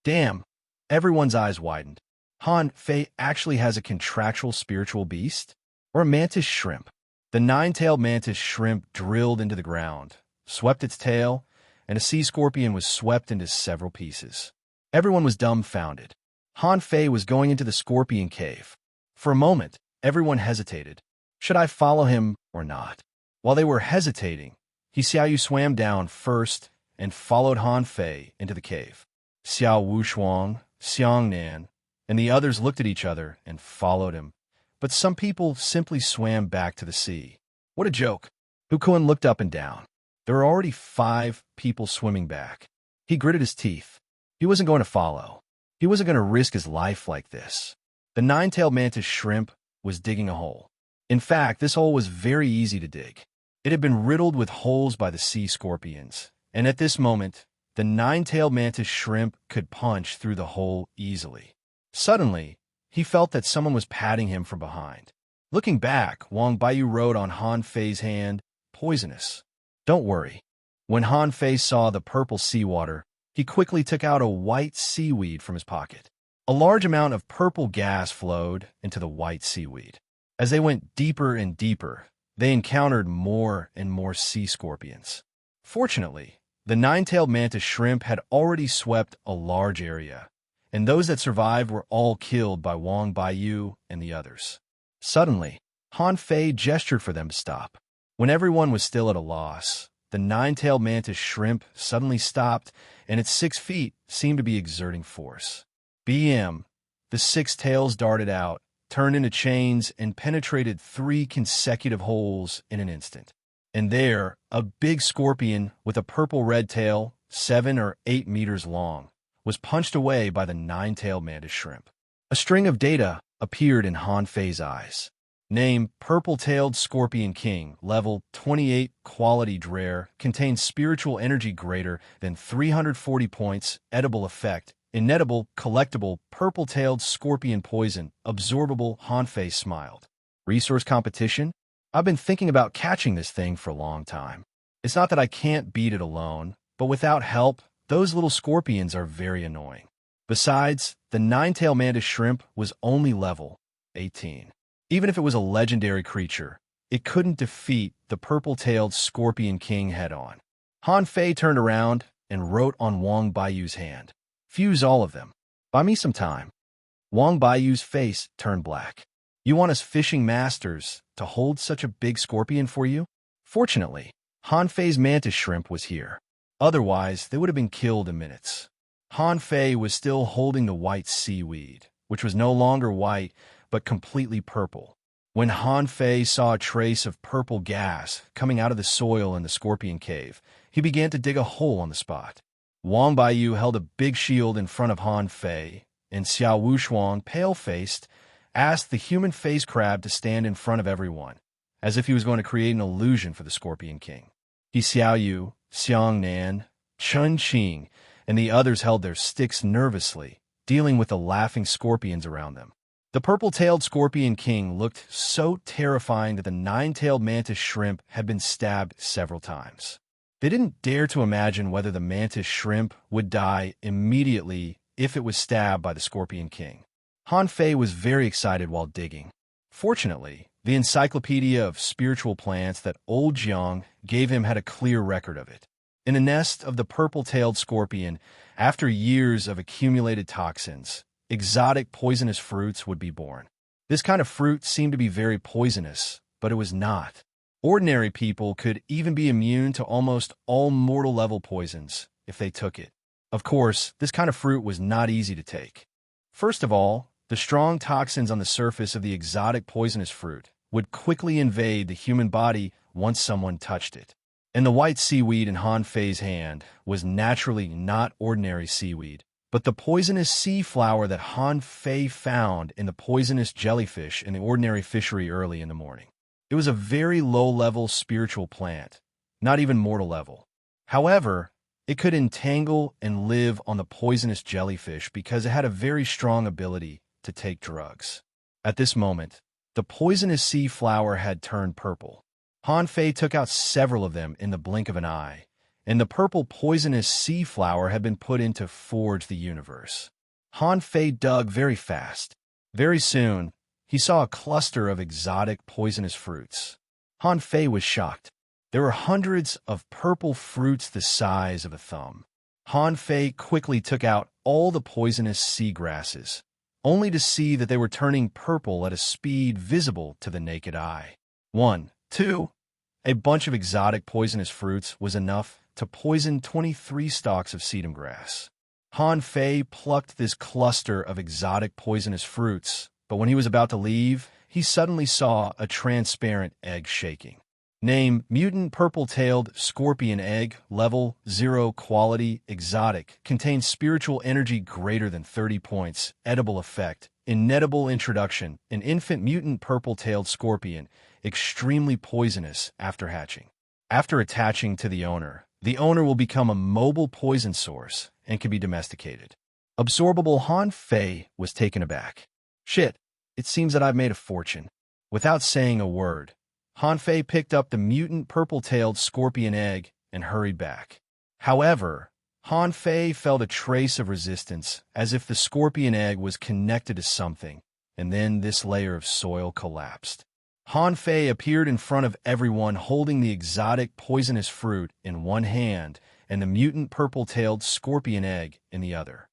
Damn! Everyone's eyes widened. Han Fei actually has a contractual spiritual beast? Or a mantis shrimp? The 9-tailed mantis shrimp drilled into the ground, swept its tail, and a sea scorpion was swept into several pieces. Everyone was dumbfounded. Han Fei was going into the Scorpion Cave. For a moment, everyone hesitated. Should I follow him or not? While they were hesitating, Xiao Yu swam down first and followed Han Fei into the cave. Xiao Wushuang, Xiangnan, and the others looked at each other and followed him, but some people simply swam back to the sea. What a joke! Hukuan looked up and down. There were already 5 people swimming back. He gritted his teeth. He wasn't going to follow. He wasn't going to risk his life like this. The 9-tailed mantis shrimp was digging a hole. In fact, this hole was very easy to dig. It had been riddled with holes by the sea scorpions, and at this moment, the 9-tailed mantis shrimp could punch through the hole easily. Suddenly, he felt that someone was patting him from behind. Looking back, Wang Baiyu wrote on Han Fei's hand, "Poisonous." Don't worry. When Han Fei saw the purple seawater, he quickly took out a white seaweed from his pocket. A large amount of purple gas flowed into the white seaweed. As they went deeper and deeper, they encountered more and more sea scorpions. Fortunately, the 9-tailed mantis shrimp had already swept a large area, and those that survived were all killed by Wang Baiyu and the others. Suddenly, Han Fei gestured for them to stop. When everyone was still at a loss, the 9-tailed mantis shrimp suddenly stopped, and its 6 feet seemed to be exerting force. BM, the 6 tails darted out, turned into chains, and penetrated 3 consecutive holes in an instant. And there, a big scorpion with a purple-red tail, 7 or 8 meters long, was punched away by the 9-tailed mantis shrimp. A string of data appeared in Han Fei's eyes. Name, Purple-Tailed Scorpion King, level 28, quality rare, contains spiritual energy greater than 340 points, edible effect, inedible, collectible, purple-tailed scorpion poison, absorbable. Han Fei smiled. Resource competition? I've been thinking about catching this thing for a long time. It's not that I can't beat it alone, but without help, those little scorpions are very annoying. Besides, the 9-tailed mantis shrimp was only level 18. Even if it was a legendary creature, it couldn't defeat the purple-tailed Scorpion King head-on. Han Fei turned around and wrote on Wang Baiyu's hand. Fuse all of them. Buy me some time. Wang Baiyu's face turned black. You want us fishing masters to hold such a big scorpion for you? Fortunately, Han Fei's mantis shrimp was here. Otherwise, they would have been killed in minutes. Han Fei was still holding the white seaweed, which was no longer white, but completely purple. When Han Fei saw a trace of purple gas coming out of the soil in the scorpion cave, he began to dig a hole on the spot. Wang Baiyu held a big shield in front of Han Fei, and Xiao Wushuang, pale-faced, asked the human face crab to stand in front of everyone, as if he was going to create an illusion for the Scorpion King. He Xiaoyu, Xiang Nan, Chun Qing, and the others held their sticks nervously, dealing with the laughing scorpions around them. The purple-tailed Scorpion King looked so terrifying that the nine-tailed mantis shrimp had been stabbed several times. They didn't dare to imagine whether the mantis shrimp would die immediately if it was stabbed by the Scorpion King. Han Fei was very excited while digging. Fortunately, the encyclopedia of spiritual plants that old Jiang gave him had a clear record of it. In a nest of the purple-tailed scorpion, after years of accumulated toxins, exotic poisonous fruits would be born. This kind of fruit seemed to be very poisonous, but it was not. Ordinary people could even be immune to almost all mortal-level poisons if they took it. Of course, this kind of fruit was not easy to take. First of all, the strong toxins on the surface of the exotic poisonous fruit would quickly invade the human body once someone touched it. And the white seaweed in Han Fei's hand was naturally not ordinary seaweed, but the poisonous sea flower that Han Fei found in the poisonous jellyfish in the ordinary fishery early in the morning. It was a very low-level spiritual plant, not even mortal level. However, it could entangle and live on the poisonous jellyfish because it had a very strong ability to take drugs. At this moment, the poisonous sea flower had turned purple. Han Fei took out several of them in the blink of an eye, and the purple poisonous sea flower had been put in to forge the universe. Han Fei dug very fast. Very soon, he saw a cluster of exotic poisonous fruits. Han Fei was shocked. There were hundreds of purple fruits the size of a thumb. Han Fei quickly took out all the poisonous sea grasses, only to see that they were turning purple at a speed visible to the naked eye. 1, 2. A bunch of exotic poisonous fruits was enough to poison 23 stalks of sedum grass. Han Fei plucked this cluster of exotic poisonous fruits, but when he was about to leave, he suddenly saw a transparent egg shaking. Name: Mutant Purple-Tailed Scorpion Egg, Level 0, Quality, Exotic, contains spiritual energy greater than 30 points, edible effect, inedible introduction, an infant mutant purple-tailed scorpion, extremely poisonous after hatching. After attaching to the owner will become a mobile poison source and can be domesticated. Absorbable. Han Fei was taken aback. Shit, it seems that I've made a fortune. Without saying a word, Han Fei picked up the mutant purple-tailed scorpion egg and hurried back. However, Han Fei felt a trace of resistance, as if the scorpion egg was connected to something, and then this layer of soil collapsed. Han Fei appeared in front of everyone holding the exotic poisonous fruit in one hand and the mutant purple-tailed scorpion egg in the other.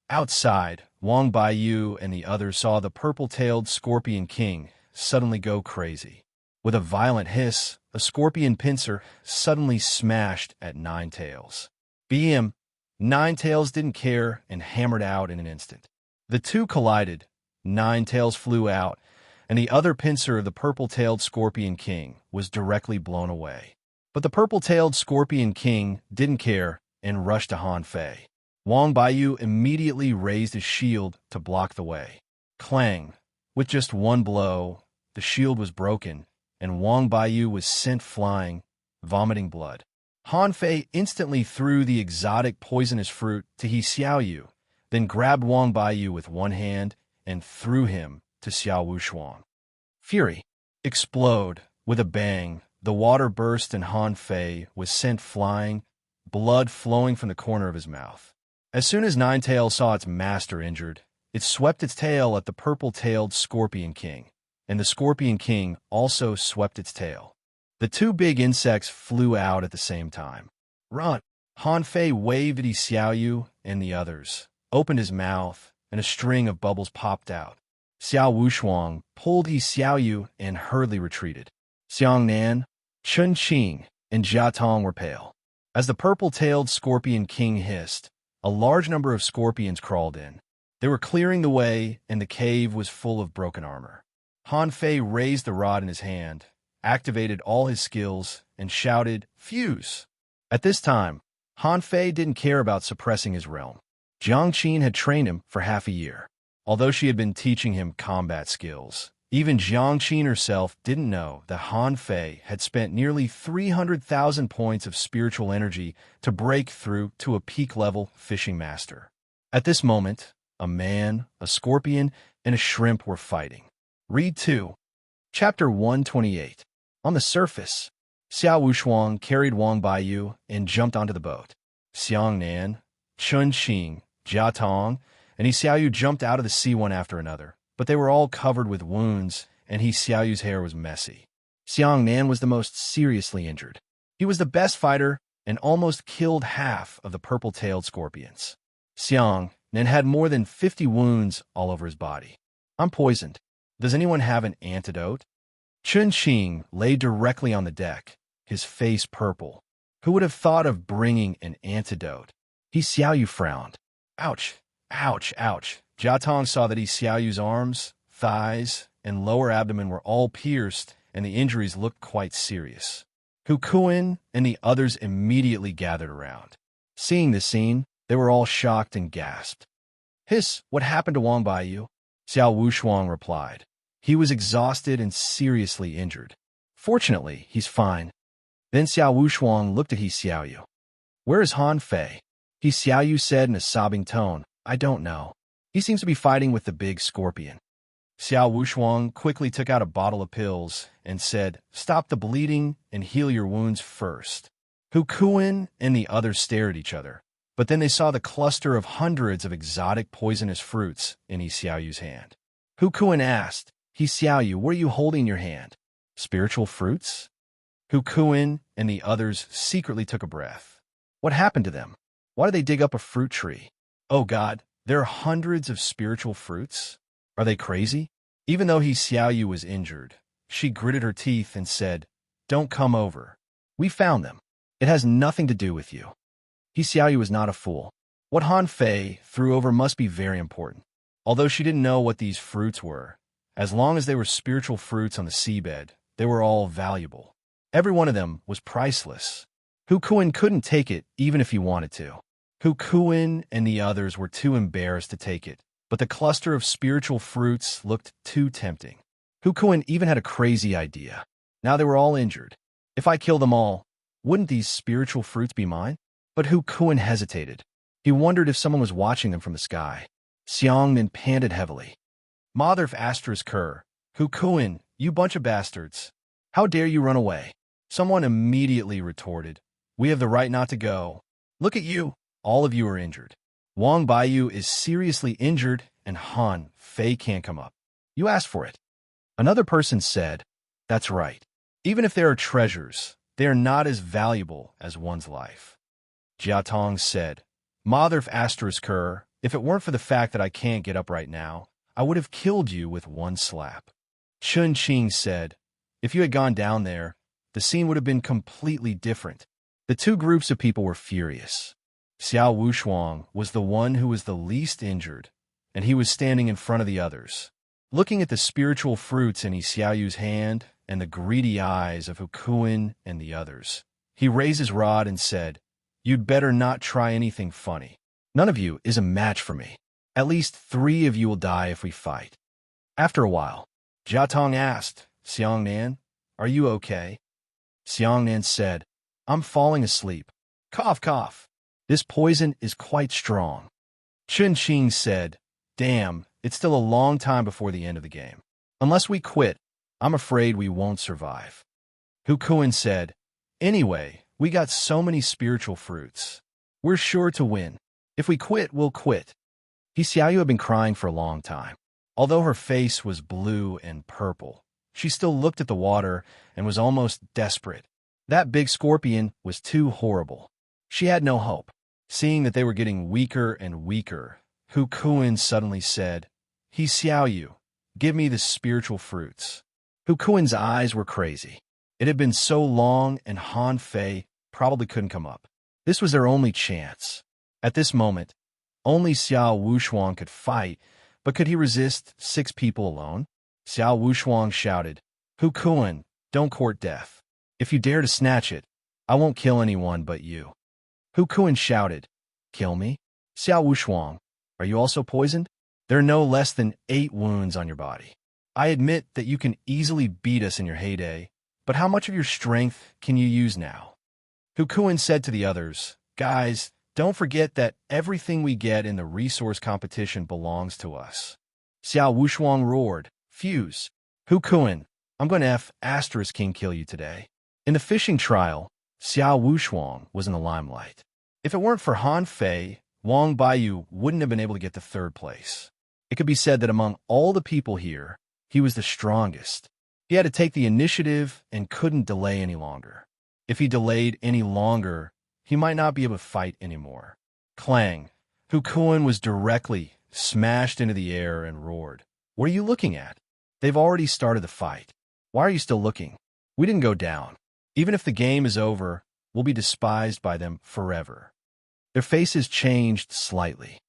Outside, Wang Baiyu and the others saw the purple-tailed Scorpion King suddenly go crazy. With a violent hiss, a scorpion pincer suddenly smashed at Nine Tails. BM! Nine Tails didn't care and hammered out in an instant. The two collided. Nine Tails flew out, and the other pincer of the purple-tailed Scorpion King was directly blown away. But the purple-tailed Scorpion King didn't care and rushed to Han Fei. Wang Baiyu immediately raised his shield to block the way. Clang! With just one blow, the shield was broken, and Wang Baiyu was sent flying, vomiting blood. Han Fei instantly threw the exotic poisonous fruit to He Xiaoyu, then grabbed Wang Baiyu with one hand and threw him to Xiao Wushuang. Fury! Explode! With a bang, the water burst and Han Fei was sent flying, blood flowing from the corner of his mouth. As soon as Nine Tails saw its master injured, it swept its tail at the purple-tailed Scorpion King, and the Scorpion King also swept its tail. The two big insects flew out at the same time. Run! Han Fei waved at He Xiaoyu and the others, opened his mouth, and a string of bubbles popped out. Xiao Wushuang pulled He Xiaoyu and hurriedly retreated. Xiang Nan, Chun Qing and Jia Tong were pale. As the purple-tailed scorpion king hissed, a large number of scorpions crawled in. They were clearing the way, and the cave was full of broken armor. Han Fei raised the rod in his hand, activated all his skills, and shouted, "Fuse!" At this time, Han Fei didn't care about suppressing his realm. Jiang Qin had trained him for half a year. Although she had been teaching him combat skills, even Jiang Qin herself didn't know that Han Fei had spent nearly 300,000 points of spiritual energy to break through to a peak-level fishing master. At this moment, a man, a scorpion, and a shrimp were fighting. Read 2. Chapter 128. On the surface, Xiao Wushuang carried Wang Baiyu and jumped onto the boat. Xiang Nan, Chun Qing, Jia Tong, and He Xiaoyu jumped out of the sea one after another, but they were all covered with wounds, and He Xiaoyu's hair was messy. Xiang Nan was the most seriously injured. He was the best fighter and almost killed half of the purple-tailed scorpions. Xiang Nan had more than 50 wounds all over his body. "I'm poisoned. Does anyone have an antidote?" Chun Qing lay directly on the deck, his face purple. Who would have thought of bringing an antidote? He Xiaoyu frowned. "Ouch, ouch, ouch." Jia Tong saw that He Xiaoyu's arms, thighs, and lower abdomen were all pierced, and the injuries looked quite serious. Hu Kuan and the others immediately gathered around. Seeing this scene, they were all shocked and gasped. "Hiss, what happened to Wang Baiyu?" Xiao Wushuang replied. "He was exhausted and seriously injured. Fortunately, he's fine." Then Xiao Wushuang looked at He Xiaoyu. "Where is Han Fei?" He Xiaoyu said in a sobbing tone, "I don't know. He seems to be fighting with the big scorpion." Xiao Wushuang quickly took out a bottle of pills and said, "Stop the bleeding and heal your wounds first." Hu Kuan and the others stared at each other, but then they saw the cluster of hundreds of exotic poisonous fruits in He Xiaoyu's hand. Hu Kuan asked, "He Xiaoyu, what are you holding in your hand? Spiritual fruits?" Hu Kuan and the others secretly took a breath. What happened to them? Why did they dig up a fruit tree? Oh God, there are hundreds of spiritual fruits? Are they crazy? Even though He Xiaoyu was injured, she gritted her teeth and said, "Don't come over. We found them. It has nothing to do with you." He Xiaoyu was not a fool. What Han Fei threw over must be very important. Although she didn't know what these fruits were, as long as they were spiritual fruits on the seabed, they were all valuable. Every one of them was priceless. Hu Kuan couldn't take it even if he wanted to. Hu Kuan and the others were too embarrassed to take it, but the cluster of spiritual fruits looked too tempting. Hu Kuan even had a crazy idea. Now they were all injured. If I kill them all, wouldn't these spiritual fruits be mine? But Hu Kuan hesitated. He wondered if someone was watching them from the sky. Xiang Nan panted heavily. "Mother of Astra's cur, Hu Kuan, you bunch of bastards. How dare you run away?" Someone immediately retorted, "We have the right not to go. Look at you. All of you are injured. Wang Baiyu is seriously injured, and Han Fei can't come up. You asked for it." Another person said, "That's right. Even if there are treasures, they are not as valuable as one's life." Jia Tong said, "Mother of Astra's cur, if it weren't for the fact that I can't get up right now, I would have killed you with one slap." Chun Qing said, "If you had gone down there, the scene would have been completely different." The two groups of people were furious. Xiao Wushuang was the one who was the least injured, and he was standing in front of the others. Looking at the spiritual fruits in He Xiaoyu's hand and the greedy eyes of Hu Kuan and the others, he raised his rod and said, "You'd better not try anything funny. None of you is a match for me. At least 3 of you will die if we fight." After a while, Jia Tong asked, "Xiang Nan, are you okay?" Xiang Nan said, "I'm falling asleep. Cough, cough. This poison is quite strong." Chun Qing said, "Damn, it's still a long time before the end of the game. Unless we quit, I'm afraid we won't survive." Hu Kuan said, "Anyway, we got so many spiritual fruits. We're sure to win. If we quit, we'll quit." He Xiaoyu had been crying for a long time. Although her face was blue and purple, she still looked at the water and was almost desperate. That big scorpion was too horrible. She had no hope. Seeing that they were getting weaker and weaker, Hu Kuan suddenly said, "He Xiaoyu, give me the spiritual fruits." Hu Kuan's eyes were crazy. It had been so long, and Han Fei probably couldn't come up. This was their only chance. At this moment, only Xiao Wushuang could fight, but could he resist 6 people alone? Xiao Wushuang shouted, "Hu Kuan, don't court death. If you dare to snatch it, I won't kill anyone but you." Hu Kuan shouted, "Kill me? Xiao Wushuang, are you also poisoned? There are no less than 8 wounds on your body. I admit that you can easily beat us in your heyday, but how much of your strength can you use now?" Hu Kuan said to the others, "Guys, don't forget that everything we get in the resource competition belongs to us." Xiao Wushuang roared, "Fuse! Hu Kuan, I'm going to King kill you today." In the fishing trial, Xiao Wushuang was in the limelight. If it weren't for Han Fei, Wang Baiyu wouldn't have been able to get to 3rd place. It could be said that among all the people here, he was the strongest. He had to take the initiative and couldn't delay any longer. If he delayed any longer, he might not be able to fight anymore. Clang! Hu Kuan was directly smashed into the air and roared, "What are you looking at? They've already started the fight. Why are you still looking? We didn't go down. Even if the game is over, we'll be despised by them forever." Their faces changed slightly.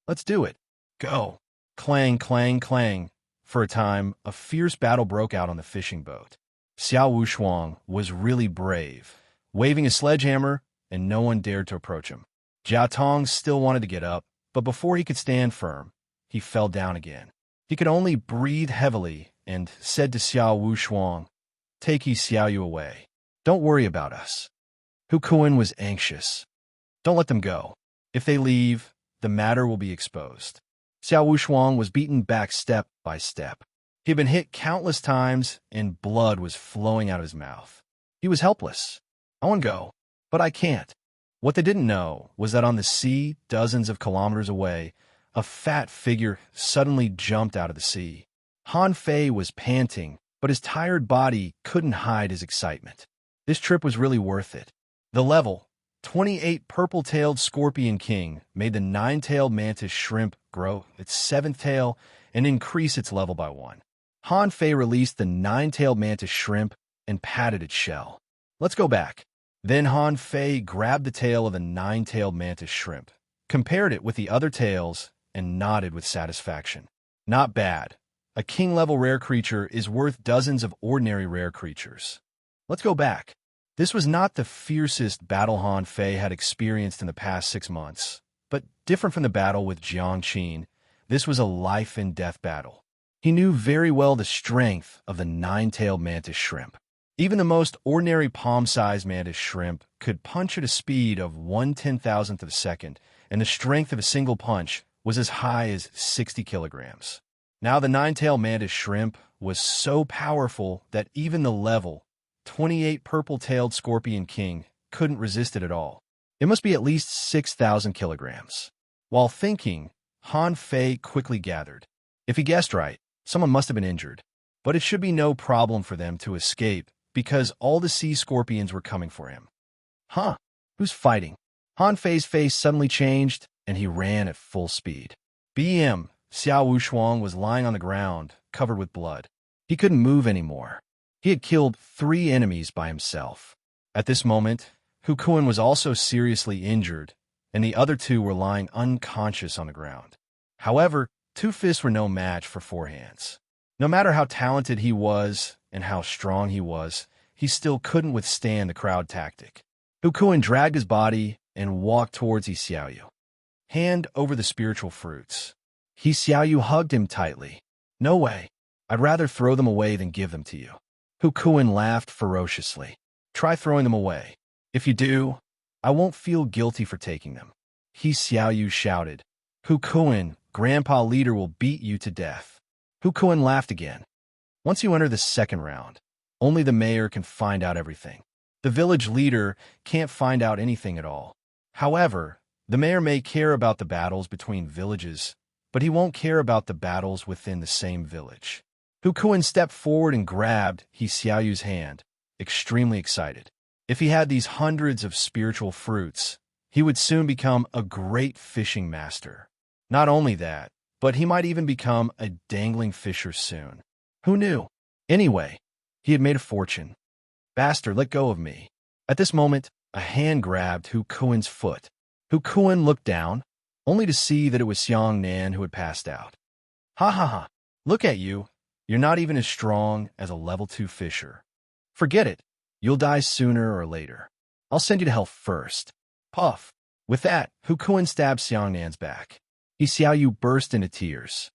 "Let's do it. Go." Clang, clang, clang. For a time, a fierce battle broke out on the fishing boat. Xiao Wushuang was really brave, waving a sledgehammer, and no one dared to approach him. Jia Tong still wanted to get up, but before he could stand firm, he fell down again. He could only breathe heavily and said to Xiao Wushuang, "Take He Xiao Yu away. Don't worry about us." Hu Kuan was anxious. "Don't let them go. If they leave, the matter will be exposed." Xiao Wushuang was beaten back step by step. He had been hit countless times, and blood was flowing out of his mouth. He was helpless. "I want to go, but I can't." What they didn't know was that on the sea, dozens of kilometers away, a fat figure suddenly jumped out of the sea. Han Fei was panting, but his tired body couldn't hide his excitement. This trip was really worth it. The level, 28 purple-tailed scorpion king, made the 9-tailed mantis shrimp grow its 7th tail and increase its level by 1. Han Fei released the 9-tailed mantis shrimp and patted its shell. "Let's go back." Then Han Fei grabbed the tail of the 9-tailed mantis shrimp, compared it with the other tails, and nodded with satisfaction. "Not bad. A king-level rare creature is worth dozens of ordinary rare creatures. Let's go back." This was not the fiercest battle Han Fei had experienced in the past 6 months, but different from the battle with Jiang Qin, this was a life-and-death battle. He knew very well the strength of the 9-tailed mantis shrimp. Even the most ordinary palm-sized mantis shrimp could punch at a speed of 1/10,000th of a second, and the strength of a single punch was as high as 60 kilograms. Now the 9-tailed mantis shrimp was so powerful that even the level 28 purple-tailed scorpion king couldn't resist it at all. It must be at least 6,000 kilograms. While thinking, Han Fei quickly gathered. If he guessed right, someone must have been injured. But it should be no problem for them to escape, because all the sea scorpions were coming for him. "Huh? Who's fighting?" Han Fei's face suddenly changed, and he ran at full speed. BM, Xiao Wushuang was lying on the ground, covered with blood. He couldn't move anymore. He had killed 3 enemies by himself. At this moment, Hu Kuan was also seriously injured, and the other 2 were lying unconscious on the ground. However, 2 fists were no match for 4 hands. No matter how talented he was and how strong he was, he still couldn't withstand the crowd tactic. Hu Kuan dragged his body and walked towards He Xiao Yu. "Hand over the spiritual fruits." He Xiao Yu hugged him tightly. "No way. I'd rather throw them away than give them to you." Hu Kuan laughed ferociously. "Try throwing them away. If you do, I won't feel guilty for taking them." He Xiao Yu shouted, "Hu Kuan, Grandpa Leader will beat you to death." Hu Kuan laughed again. "Once you enter the 2nd round, only the mayor can find out everything. The village leader can't find out anything at all. However, the mayor may care about the battles between villages, but he won't care about the battles within the same village." Hu Kuan stepped forward and grabbed He Xiao Yu's hand, extremely excited. If he had these hundreds of spiritual fruits, he would soon become a great fishing master. Not only that, but he might even become a dangling fisher soon. Who knew? Anyway, he had made a fortune. Bastard, let go of me. At this moment, a hand grabbed Hu Kuan's foot. Hu Kuan looked down, only to see that it was Xiang Nan who had passed out. Ha ha ha. Look at you. You're not even as strong as a level 2 fisher. Forget it. You'll die sooner or later. I'll send you to hell first. Puff. With that, Hu Kuan stabbed Xiang Nan's back. Xiao Yu burst into tears.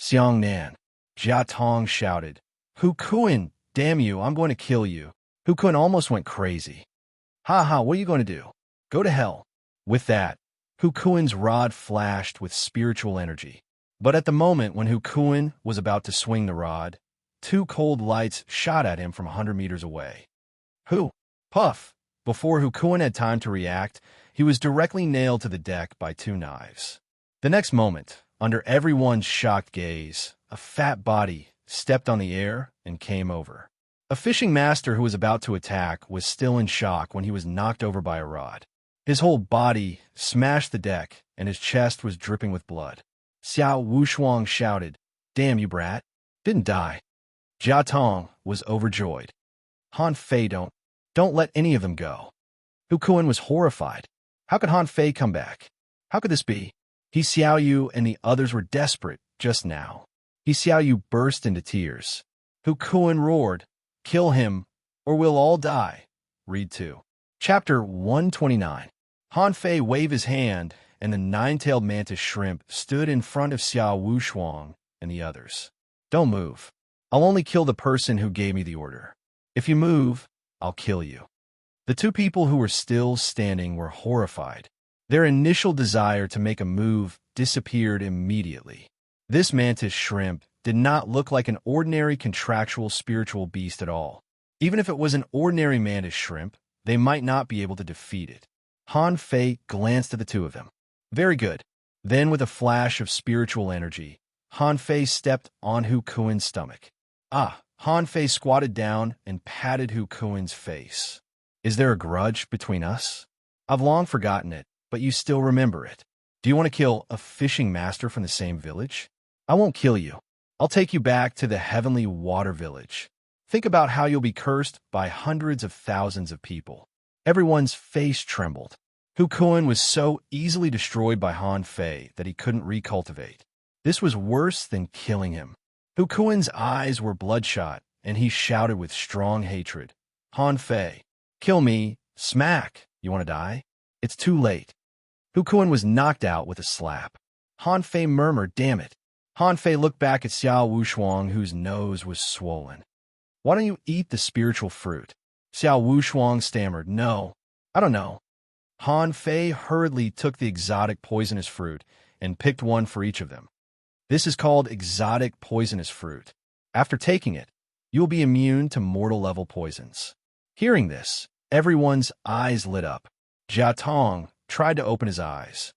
Xiang Nan. Jia Tong shouted. Hu Kuan, damn you, I'm going to kill you. Hu Kuan almost went crazy. Ha ha, what are you going to do? Go to hell. With that, Hu Kuan's rod flashed with spiritual energy. But at the moment when Hu Kuan was about to swing the rod, 2 cold lights shot at him from 100 meters away. Hu! Puff! Before Hu Kuan had time to react, he was directly nailed to the deck by 2 knives. The next moment, under everyone's shocked gaze, a fat body stepped on the air and came over. A fishing master who was about to attack was still in shock when he was knocked over by a rod. His whole body smashed the deck, and his chest was dripping with blood. Xiao Wushuang shouted, Damn you, brat. Didn't die. Jia Tong was overjoyed. Han Fei, don't let any of them go. Hu Kuan was horrified. How could Han Fei come back? How could this be? Xiao Yu and the others were desperate just now. Xiao Yu burst into tears. Hu Kuan roared, Kill him, or we'll all die. Read 2. Chapter 129. Han Fei waved his hand, and the 9-tailed mantis shrimp stood in front of Xiao Wushuang and the others. Don't move. I'll only kill the person who gave me the order. If you move, I'll kill you. The 2 people who were still standing were horrified. Their initial desire to make a move disappeared immediately. This mantis shrimp did not look like an ordinary contractual spiritual beast at all. Even if it was an ordinary mantis shrimp, they might not be able to defeat it. Han Fei glanced at the 2 of them. Very good. Then, with a flash of spiritual energy, Han Fei stepped on Hu Kuan's stomach. Han Fei squatted down and patted Hu Kuan's face. Is there a grudge between us? I've long forgotten it, but you still remember it. Do you want to kill a fishing master from the same village? I won't kill you. I'll take you back to the heavenly water village. Think about how you'll be cursed by hundreds of thousands of people. Everyone's face trembled. Hu Kuan was so easily destroyed by Han Fei that he couldn't recultivate. This was worse than killing him. Hu Kuan's eyes were bloodshot, and he shouted with strong hatred. Han Fei, kill me, smack. You want to die? It's too late. Hu Kuan was knocked out with a slap. Han Fei murmured, damn it. Han Fei looked back at Xiao Wushuang, whose nose was swollen. Why don't you eat the spiritual fruit? Xiao Wushuang stammered, no, I don't know. Han Fei hurriedly took the exotic poisonous fruit and picked one for each of them. This is called exotic poisonous fruit. After taking it, you will be immune to mortal-level poisons. Hearing this, everyone's eyes lit up. Jia Tong tried to open his eyes.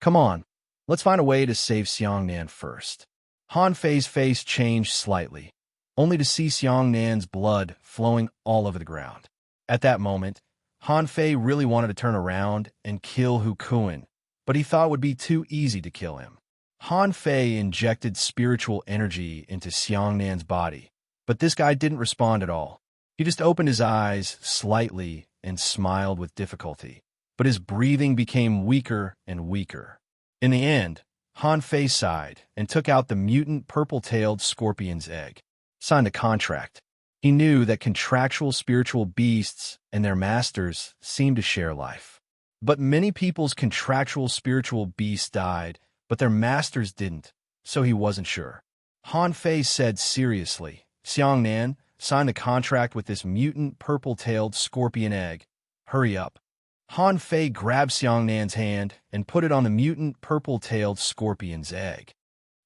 Come on, let's find a way to save Xiang Nan first. Han Fei's face changed slightly, only to see Xiang Nan's blood flowing all over the ground. At that moment, Han Fei really wanted to turn around and kill Hu Kuan, but he thought it would be too easy to kill him. Han Fei injected spiritual energy into Xiang Nan's body, but this guy didn't respond at all. He just opened his eyes slightly and smiled with difficulty, but his breathing became weaker and weaker. In the end, Han Fei sighed and took out the mutant purple-tailed scorpion's egg. Signed a contract. He knew that contractual spiritual beasts and their masters seemed to share life. But many people's contractual spiritual beasts died, but their masters didn't, so he wasn't sure. Han Fei said seriously, Xiang Nan, sign the contract with this mutant purple-tailed scorpion egg. Hurry up. Han Fei grabbed Xiang Nan's hand and put it on the mutant purple-tailed scorpion's egg.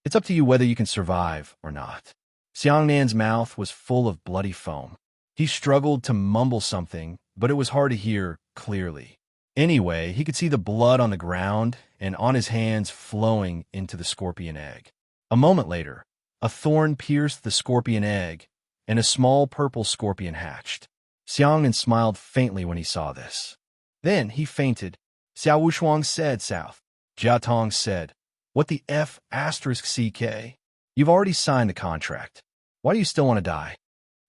It's up to you whether you can survive or not. Xiang Nan's mouth was full of bloody foam. He struggled to mumble something, but it was hard to hear clearly. Anyway, he could see the blood on the ground and on his hands flowing into the scorpion egg. A moment later, a thorn pierced the scorpion egg, and a small purple scorpion hatched. Xiang Nan smiled faintly when he saw this. Then he fainted. Xiao Wushuang said, South. Jia Tong said, What the F *CK? You've already signed the contract. Why do you still want to die?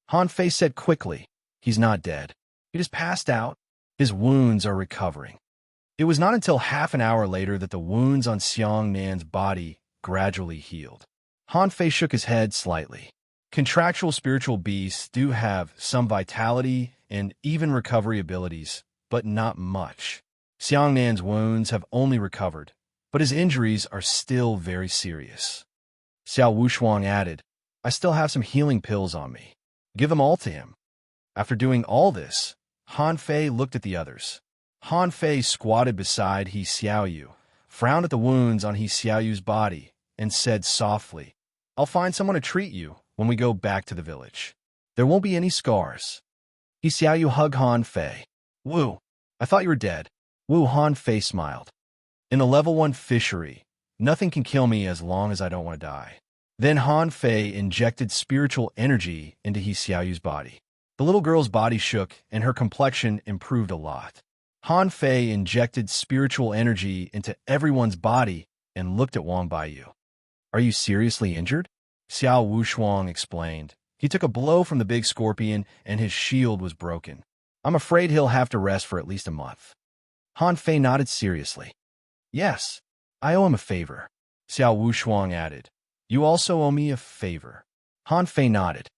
Han Fei said quickly. He's not dead. He just passed out. His wounds are recovering. It was not until half an hour later that the wounds on Xiang Nan's body gradually healed. Han Fei shook his head slightly. Contractual spiritual beasts do have some vitality and even recovery abilities, but not much. Xiang Nan's wounds have only recovered, but his injuries are still very serious. Xiao Wushuang added, I still have some healing pills on me. Give them all to him. After doing all this, Han Fei looked at the others. Han Fei squatted beside He Xiaoyu, frowned at the wounds on He Xiaoyu's body, and said softly, I'll find someone to treat you when we go back to the village. There won't be any scars. He Xiaoyu hugged Han Fei. Wu, I thought you were dead. Wu Han Fei smiled. In the level 1 fishery, nothing can kill me as long as I don't want to die. Then Han Fei injected spiritual energy into He Xiaoyu's body. The little girl's body shook and her complexion improved a lot. Han Fei injected spiritual energy into everyone's body and looked at Wang Baiyu. Are you seriously injured? Xiao Wushuang explained. He took a blow from the big scorpion and his shield was broken. I'm afraid he'll have to rest for at least a month. Han Fei nodded seriously. Yes, I owe him a favor. Xiao Wushuang added. You also owe me a favor. Han Fei nodded.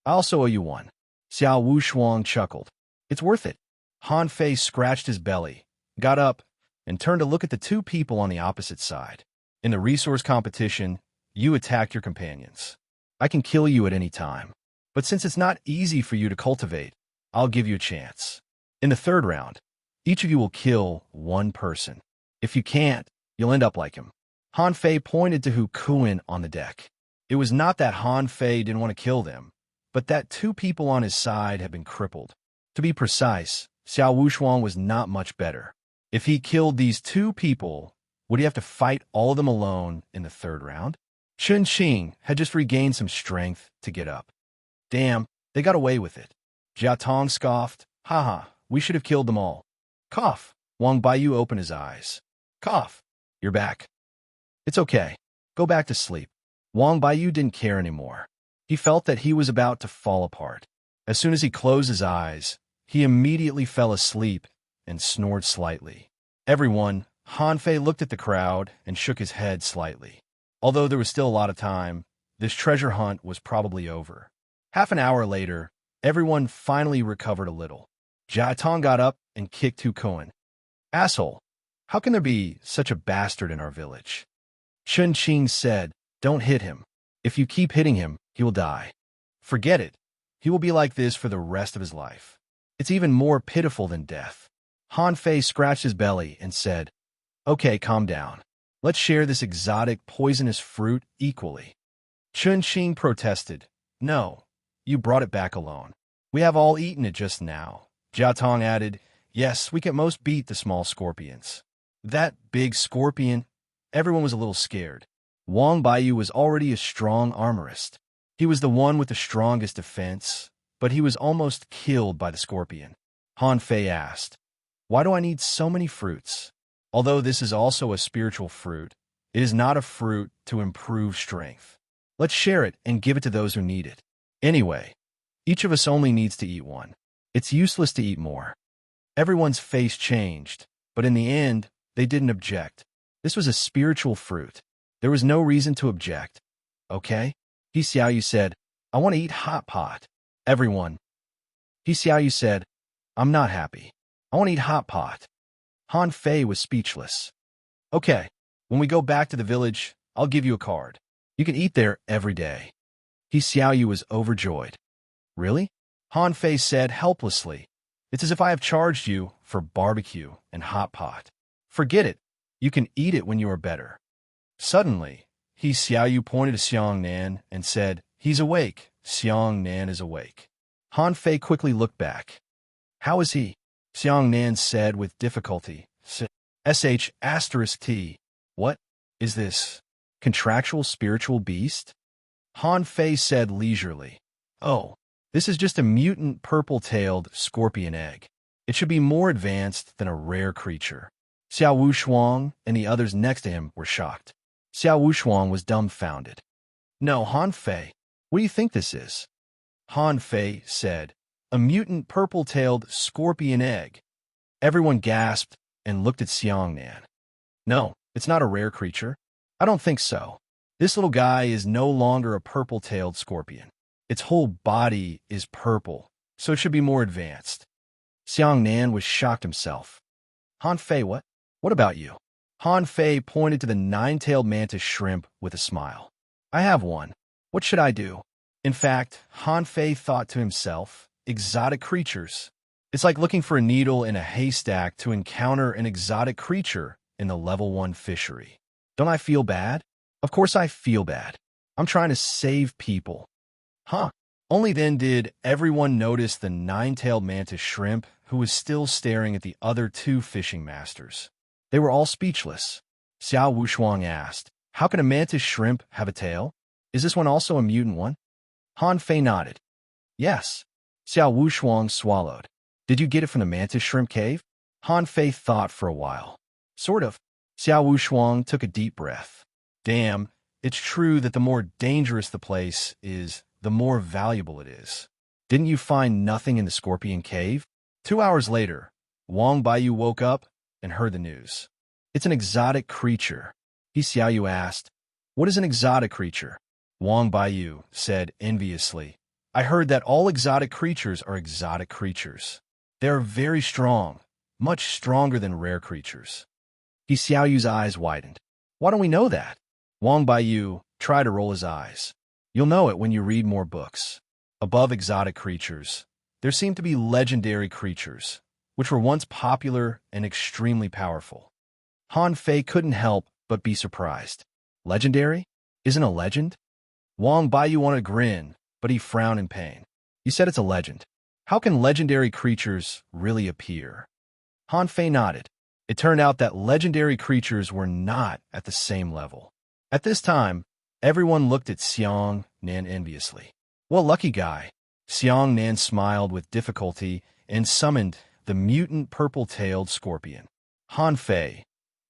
I also owe you one. Xiao Wushuang chuckled. It's worth it. Han Fei scratched his belly, got up, and turned to look at the two people on the opposite side. In the resource competition, you attacked your companions. I can kill you at any time. But since it's not easy for you to cultivate, I'll give you a chance. In the third round, each of you will kill one person. If you can't, you'll end up like him. Han Fei pointed to Hu Kuan on the deck. It was not that Han Fei didn't want to kill them, but that two people on his side had been crippled. To be precise, Xiao Wushuang was not much better. If he killed these two people, would he have to fight all of them alone in the third round? Chun Qing had just regained some strength to get up. Damn, they got away with it. Jia Tong scoffed. Haha, we should have killed them all. Cough. Wang Baiyu opened his eyes. Cough. You're back. It's okay. Go back to sleep. Wang Baiyu didn't care anymore. He felt that he was about to fall apart. As soon as he closed his eyes, he immediately fell asleep and snored slightly. Everyone, Han Fei looked at the crowd and shook his head slightly. Although there was still a lot of time, this treasure hunt was probably over. Half an hour later, everyone finally recovered a little. Jia Tong got up and kicked Hu Kuan. Asshole, how can there be such a bastard in our village? Chun Qing said, don't hit him. If you keep hitting him, he will die. Forget it. He will be like this for the rest of his life. It's even more pitiful than death. Han Fei scratched his belly and said, okay, calm down. Let's share this exotic, poisonous fruit equally. Chun Qing protested. No, you brought it back alone. We have all eaten it just now. Jia Tong added, yes, we can most beat the small scorpions. That big scorpion, everyone was a little scared. Wang Baiyu was already a strong armorist. He was the one with the strongest defense, but he was almost killed by the scorpion. Han Fei asked, why do I need so many fruits? Although this is also a spiritual fruit, it is not a fruit to improve strength. Let's share it and give it to those who need it. Anyway, each of us only needs to eat one. It's useless to eat more. Everyone's face changed, but in the end, they didn't object. This was a spiritual fruit. There was no reason to object. Okay? He Xiaoyu said, I want to eat hot pot. Everyone. He Xiaoyu said, I'm not happy. I want to eat hot pot. Han Fei was speechless. Okay, when we go back to the village, I'll give you a card. You can eat there every day. He Xiaoyu was overjoyed. Really? Han Fei said helplessly. It's as if I have charged you for barbecue and hot pot. Forget it. You can eat it when you are better. Suddenly, He Xiaoyu pointed to Xiang Nan and said, he's awake. Xiang Nan is awake. Han Fei quickly looked back. How is he? Xiang Nan said with difficulty. **T. What is this? Contractual spiritual beast? Han Fei said leisurely. Oh, this is just a mutant purple-tailed scorpion egg. It should be more advanced than a rare creature. Xiao Wushuang and the others next to him were shocked. Xiao Wushuang was dumbfounded. No, Han Fei, what do you think this is? Han Fei said, A mutant purple-tailed scorpion egg. Everyone gasped and looked at Xiangnan. No, it's not a rare creature. I don't think so. This little guy is no longer a purple-tailed scorpion. Its whole body is purple, so it should be more advanced. Xiangnan was shocked himself. Han Fei, what? What about you? Han Fei pointed to the nine-tailed mantis shrimp with a smile. I have one. What should I do? In fact, Han Fei thought to himself, exotic creatures. It's like looking for a needle in a haystack to encounter an exotic creature in the level 1 fishery. Don't I feel bad? Of course I feel bad. I'm trying to save people. Huh. Only then did everyone notice the nine-tailed mantis shrimp, who was still staring at the other two fishing masters. They were all speechless. Xiao Wushuang asked, how can a mantis shrimp have a tail? Is this one also a mutant one? Han Fei nodded. Yes. Xiao Wushuang swallowed. Did you get it from the mantis shrimp cave? Han Fei thought for a while. Sort of. Xiao Wushuang took a deep breath. Damn, it's true that the more dangerous the place is, the more valuable it is. Didn't you find nothing in the scorpion cave? 2 hours later, Wang Baiyu woke up and heard the news. It's an exotic creature. He Xiaoyu asked, what is an exotic creature? Wang Baiyu said enviously, I heard that all exotic creatures are exotic creatures. They are very strong, much stronger than rare creatures. He Xiaoyu's eyes widened. Why don't we know that? Wang Baiyu tried to roll his eyes. You'll know it when you read more books. Above exotic creatures, there seem to be legendary creatures, which were once popular and extremely powerful. Han Fei couldn't help but be surprised. Legendary? Isn't a legend? Wang Baiyu wanted to grin, but he frowned in pain. You said it's a legend. How can legendary creatures really appear? Han Fei nodded. It turned out that legendary creatures were not at the same level. At this time, everyone looked at Xiangnan enviously. Well, lucky guy. Xiangnan smiled with difficulty and summoned the mutant purple-tailed scorpion. Han Fei,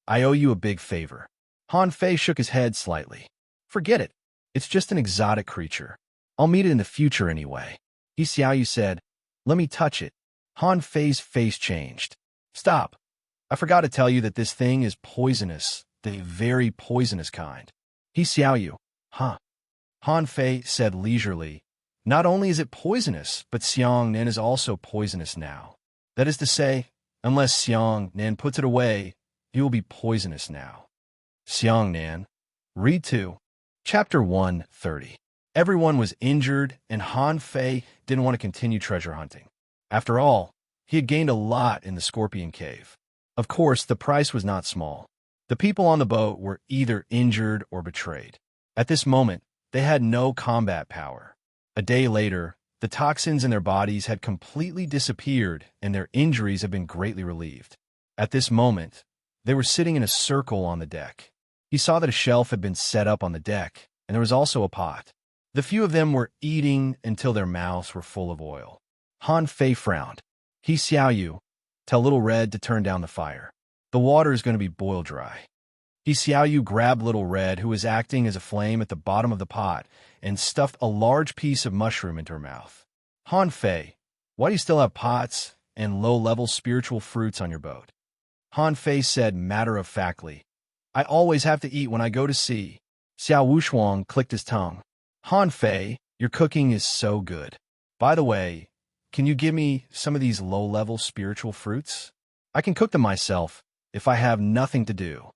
I owe you a big favor. Han Fei shook his head slightly. Forget it. It's just an exotic creature. I'll meet it in the future anyway. He Xiaoyu said, let me touch it. Han Fei's face changed. Stop. I forgot to tell you that this thing is poisonous, the very poisonous kind. He Xiaoyu, huh? Han Fei said leisurely, not only is it poisonous, but Xiangnan is also poisonous now. That is to say, unless Xiangnan puts it away, he will be poisonous now. Xiangnan. Read 2. Chapter 130. Everyone was injured, and Han Fei didn't want to continue treasure hunting. After all, he had gained a lot in the Scorpion Cave. Of course, the price was not small. The people on the boat were either injured or betrayed. At this moment, they had no combat power. A day later, the toxins in their bodies had completely disappeared and their injuries had been greatly relieved. At this moment, they were sitting in a circle on the deck. He saw that a shelf had been set up on the deck, and there was also a pot. The few of them were eating until their mouths were full of oil. Han Fei frowned. He Xiaoyu, tell Little Red to turn down the fire. The water is going to be boil dry. He Xiaoyu grabbed Little Red, who was acting as a flame at the bottom of the pot, and stuffed a large piece of mushroom into her mouth. Han Fei, why do you still have pots and low-level spiritual fruits on your boat? Han Fei said matter-of-factly, I always have to eat when I go to sea. Xiao Wushuang clicked his tongue. Han Fei, your cooking is so good. By the way, can you give me some of these low-level spiritual fruits? I can cook them myself if I have nothing to do.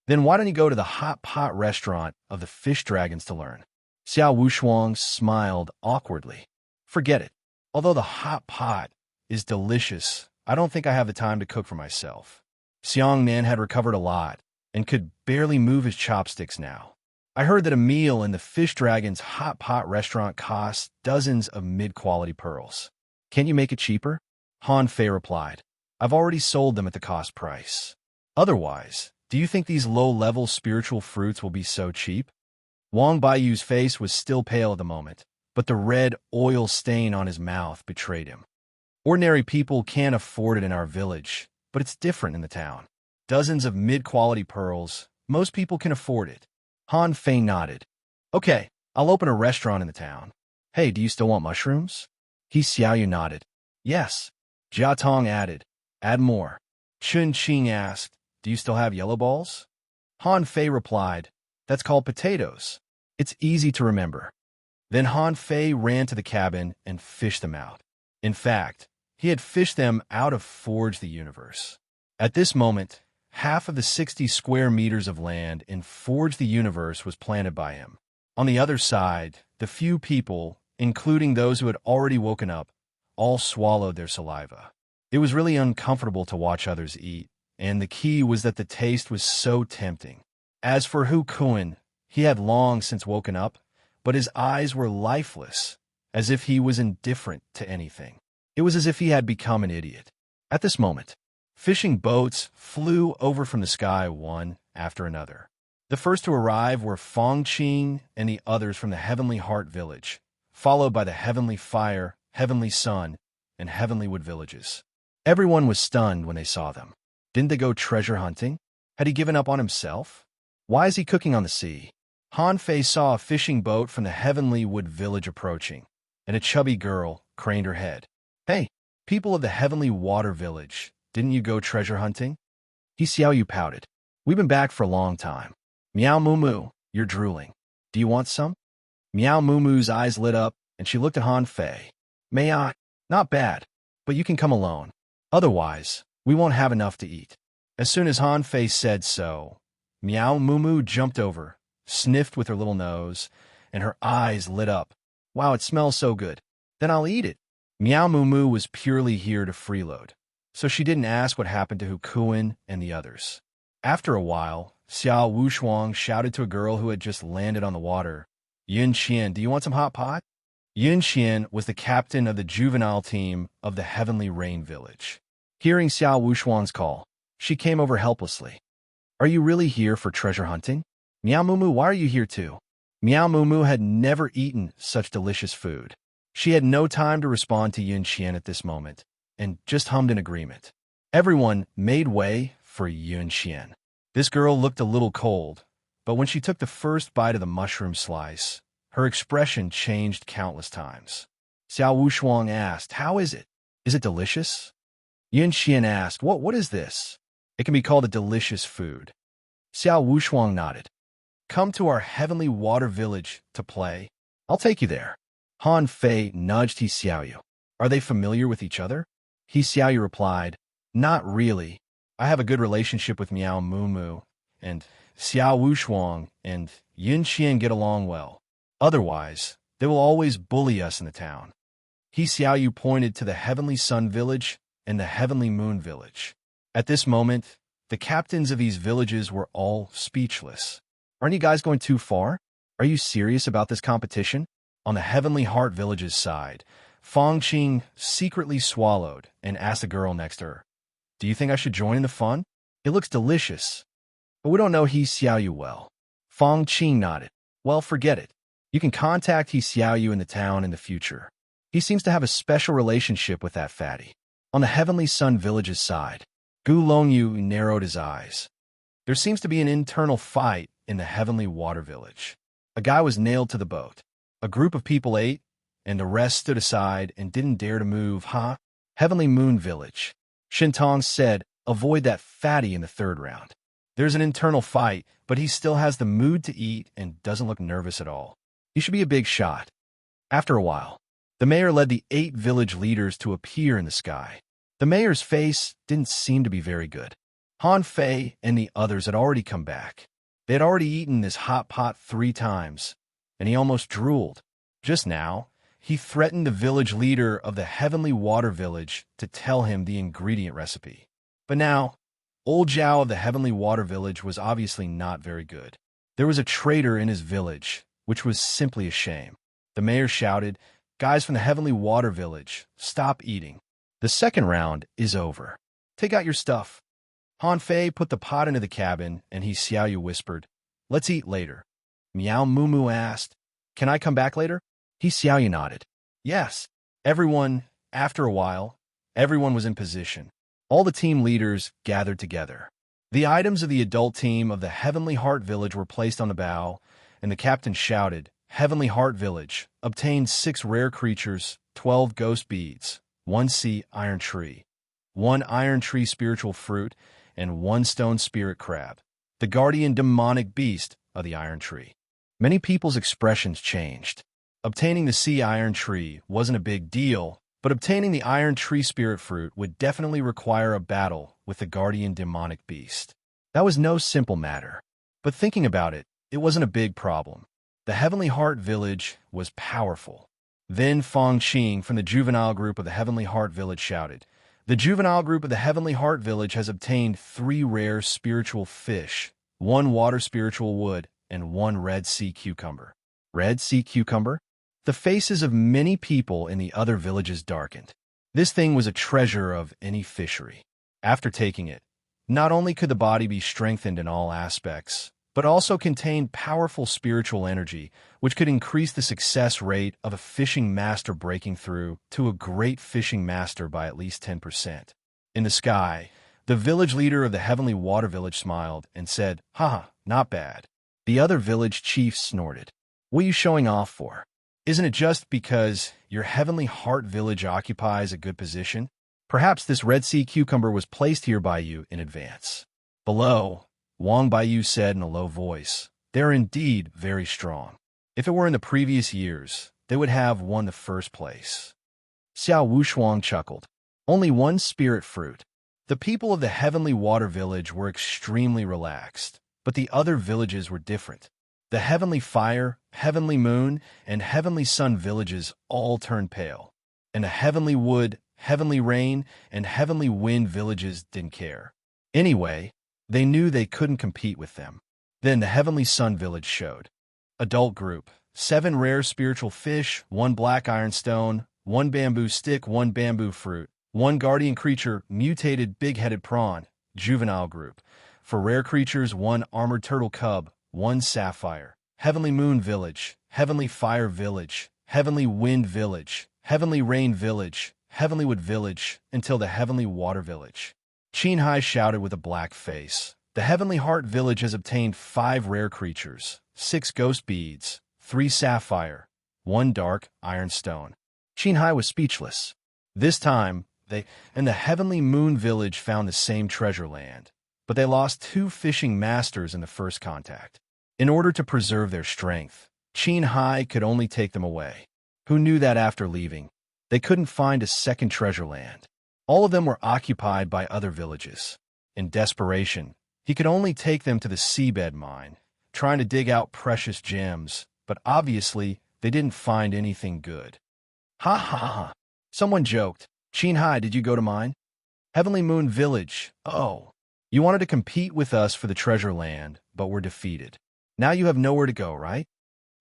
Then why don't you go to the hot pot restaurant of the fish dragons to learn? Xiao Wushuang smiled awkwardly. Forget it. Although the hot pot is delicious, I don't think I have the time to cook for myself. Xiangnan had recovered a lot and could barely move his chopsticks now. I heard that a meal in the fish dragon's hot pot restaurant costs dozens of mid-quality pearls. Can't you make it cheaper? Han Fei replied. I've already sold them at the cost price. Otherwise, do you think these low-level spiritual fruits will be so cheap? Wang Baiyu's face was still pale at the moment, but the red oil stain on his mouth betrayed him. Ordinary people can't afford it in our village, but it's different in the town. Dozens of mid-quality pearls, most people can afford it. Han Fei nodded. Okay, I'll open a restaurant in the town. Hey, do you still want mushrooms? He Xiaoyu nodded. Yes. Jia Tong added. Add more. Chun Qing asked, do you still have yellow balls? Han Fei replied, that's called potatoes. It's easy to remember. Then Han Fei ran to the cabin and fished them out. In fact, he had fished them out of Forge the Universe. At this moment, half of the 60 square meters of land in Forge the Universe was planted by him. On the other side, the few people, including those who had already woken up, all swallowed their saliva. It was really uncomfortable to watch others eat, and the key was that the taste was so tempting. As for Hu Kun, he had long since woken up, but his eyes were lifeless, as if he was indifferent to anything. It was as if he had become an idiot. At this moment, fishing boats flew over from the sky one after another. The first to arrive were Fongqing and the others from the Heavenly Heart Village, followed by the Heavenly Fire, Heavenly Sun, and Heavenly Wood villages. Everyone was stunned when they saw them. Didn't they go treasure hunting? Had he given up on himself? Why is he cooking on the sea? Han Fei saw a fishing boat from the Heavenly Wood village approaching, and a chubby girl craned her head. Hey, people of the Heavenly Water village, didn't you go treasure hunting? He Xiaoyu pouted. We've been back for a long time. Meow Moo Moo, you're drooling. Do you want some? Meow Moo Moo's eyes lit up, and she looked at Han Fei. May I? Not bad, but you can come alone. Otherwise, we won't have enough to eat. As soon as Han Fei said so, Meow Moo Moo jumped over, sniffed with her little nose, and her eyes lit up. Wow, it smells so good. Then I'll eat it. Meow Moo Moo was purely here to freeload, so she didn't ask what happened to Hu Kun and the others. After a while, Xiao Wushuang shouted to a girl who had just landed on the water, Yun Qian, do you want some hot pot? Yun Qian was the captain of the juvenile team of the Heavenly Rain Village. Hearing Xiao Wushuang's call, she came over helplessly. Are you really here for treasure hunting? Meow Moo Moo, why are you here too? Meow Moo Moo had never eaten such delicious food. She had no time to respond to Yun Qian at this moment, and just hummed in agreement. Everyone made way for Yun Qian. This girl looked a little cold, but when she took the first bite of the mushroom slice, her expression changed countless times. Xiao Wushuang asked, how is it? Is it delicious? Yun Qian asked, what is this? It can be called a delicious food. Xiao Wushuang nodded. Come to our Heavenly Water Village to play. I'll take you there. Han Fei nudged He Xiaoyu. Are they familiar with each other? He Xiaoyu replied, not really. I have a good relationship with Meow Moo Moo, and Xiao Wushuang and Yun Qian get along well. Otherwise, they will always bully us in the town. He Xiaoyu pointed to the Heavenly Sun Village and the Heavenly Moon Village. At this moment, the captains of these villages were all speechless. Aren't you guys going too far? Are you serious about this competition? On the Heavenly Heart Village's side, Fongqing secretly swallowed and asked the girl next to her, do you think I should join in the fun? It looks delicious. But we don't know He Xiaoyu well. Fongqing nodded. Well, forget it. You can contact He Xiaoyu in the town in the future. He seems to have a special relationship with that fatty. On the Heavenly Sun Village's side, Gu Longyu narrowed his eyes. There seems to be an internal fight in the Heavenly Water Village. A guy was nailed to the boat. A group of people ate, and the rest stood aside and didn't dare to move, huh? Heavenly Moon Village. Shintong said, avoid that fatty in the third round. There's an internal fight, but he still has the mood to eat and doesn't look nervous at all. He should be a big shot. After a while, the mayor led the 8 village leaders to appear in the sky. The mayor's face didn't seem to be very good. Han Fei and the others had already come back. They had already eaten this hot pot 3 times, and he almost drooled. Just now, he threatened the village leader of the Heavenly Water Village to tell him the ingredient recipe. But now, old Zhao of the Heavenly Water Village was obviously not very good. There was a traitor in his village, which was simply a shame. The mayor shouted, guys from the Heavenly Water Village, stop eating. The second round is over. Take out your stuff. Han Fei put the pot into the cabin, and He Xiaoyu whispered, let's eat later. Meow Moo Moo asked, can I come back later? He Xiaoyu nodded. Yes. After a while, everyone was in position. All the team leaders gathered together. The items of the adult team of the Heavenly Heart Village were placed on the bow, and the captain shouted, Heavenly Heart Village, obtained 6 rare creatures, 12 ghost beads, 1 sea iron tree, 1 iron tree spiritual fruit, and 1 stone spirit crab, the guardian demonic beast of the iron tree. Many people's expressions changed. Obtaining the sea iron tree wasn't a big deal, but obtaining the iron tree spirit fruit would definitely require a battle with the guardian demonic beast. That was no simple matter. But thinking about it, it wasn't a big problem. The Heavenly Heart Village was powerful. Then Fong Qing from the juvenile group of the Heavenly Heart Village shouted, "The juvenile group of the Heavenly Heart Village has obtained 3 rare spiritual fish, 1 water spiritual wood, and 1 red sea cucumber." Red sea cucumber? The faces of many people in the other villages darkened. This thing was a treasure of any fishery. After taking it, not only could the body be strengthened in all aspects, but also contained powerful spiritual energy, which could increase the success rate of a fishing master breaking through to a great fishing master by at least 10%. In the sky, the village leader of the Heavenly Water Village smiled and said, "Haha, not bad." The other village chiefs snorted. "What are you showing off for? Isn't it just because your Heavenly Heart Village occupies a good position? Perhaps this red sea cucumber was placed here by you in advance." Below, Wang Baiyu said in a low voice, "They're indeed very strong. If it were in the previous years, they would have won the first place." Xiao Wushuang chuckled. "Only 1 spirit fruit." The people of the Heavenly Water Village were extremely relaxed, but the other villages were different. The Heavenly Fire, Heavenly Moon, and Heavenly Sun villages all turned pale, and the Heavenly Wood, Heavenly Rain, and Heavenly Wind villages didn't care. Anyway, they knew they couldn't compete with them. Then the Heavenly Sun village showed. Adult group, 7 rare spiritual fish, 1 black iron stone, 1 bamboo stick, 1 bamboo fruit, 1 guardian creature, mutated big-headed prawn. Juvenile group, for rare creatures, 1 armored turtle cub, 1 sapphire. Heavenly Moon Village, Heavenly Fire Village, Heavenly Wind Village, Heavenly Rain Village, Heavenly Wood Village, until the Heavenly Water Village. Qin Hai shouted with a black face, "The Heavenly Heart Village has obtained 5 rare creatures, 6 ghost beads, 3 sapphire, 1 dark iron stone." Qin Hai was speechless. This time, they and the Heavenly Moon Village found the same treasure land, but they lost 2 fishing masters in the first contact. In order to preserve their strength, Qin Hai could only take them away. Who knew that after leaving, they couldn't find a second treasure land? All of them were occupied by other villages. In desperation, he could only take them to the seabed mine, trying to dig out precious gems, but obviously they didn't find anything good. "Ha ha ha," someone joked. "Qin Hai, did you go to mine? Heavenly Moon Village, oh. You wanted to compete with us for the treasure land, but were defeated. Now you have nowhere to go, right?"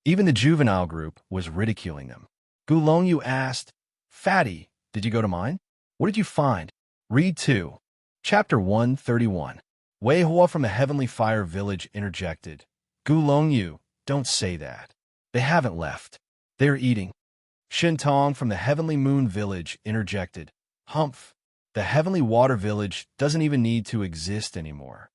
Even the juvenile group was ridiculing them. Gulongyu asked, "Fatty, did you go to mine? What did you find?" Read 2. Chapter 131. Wei Hua from the Heavenly Fire Village interjected, "Gulongyu, don't say that. They haven't left. They're eating." Shin Tong from the Heavenly Moon Village interjected, "Humph. The Heavenly Water Village doesn't even need to exist anymore."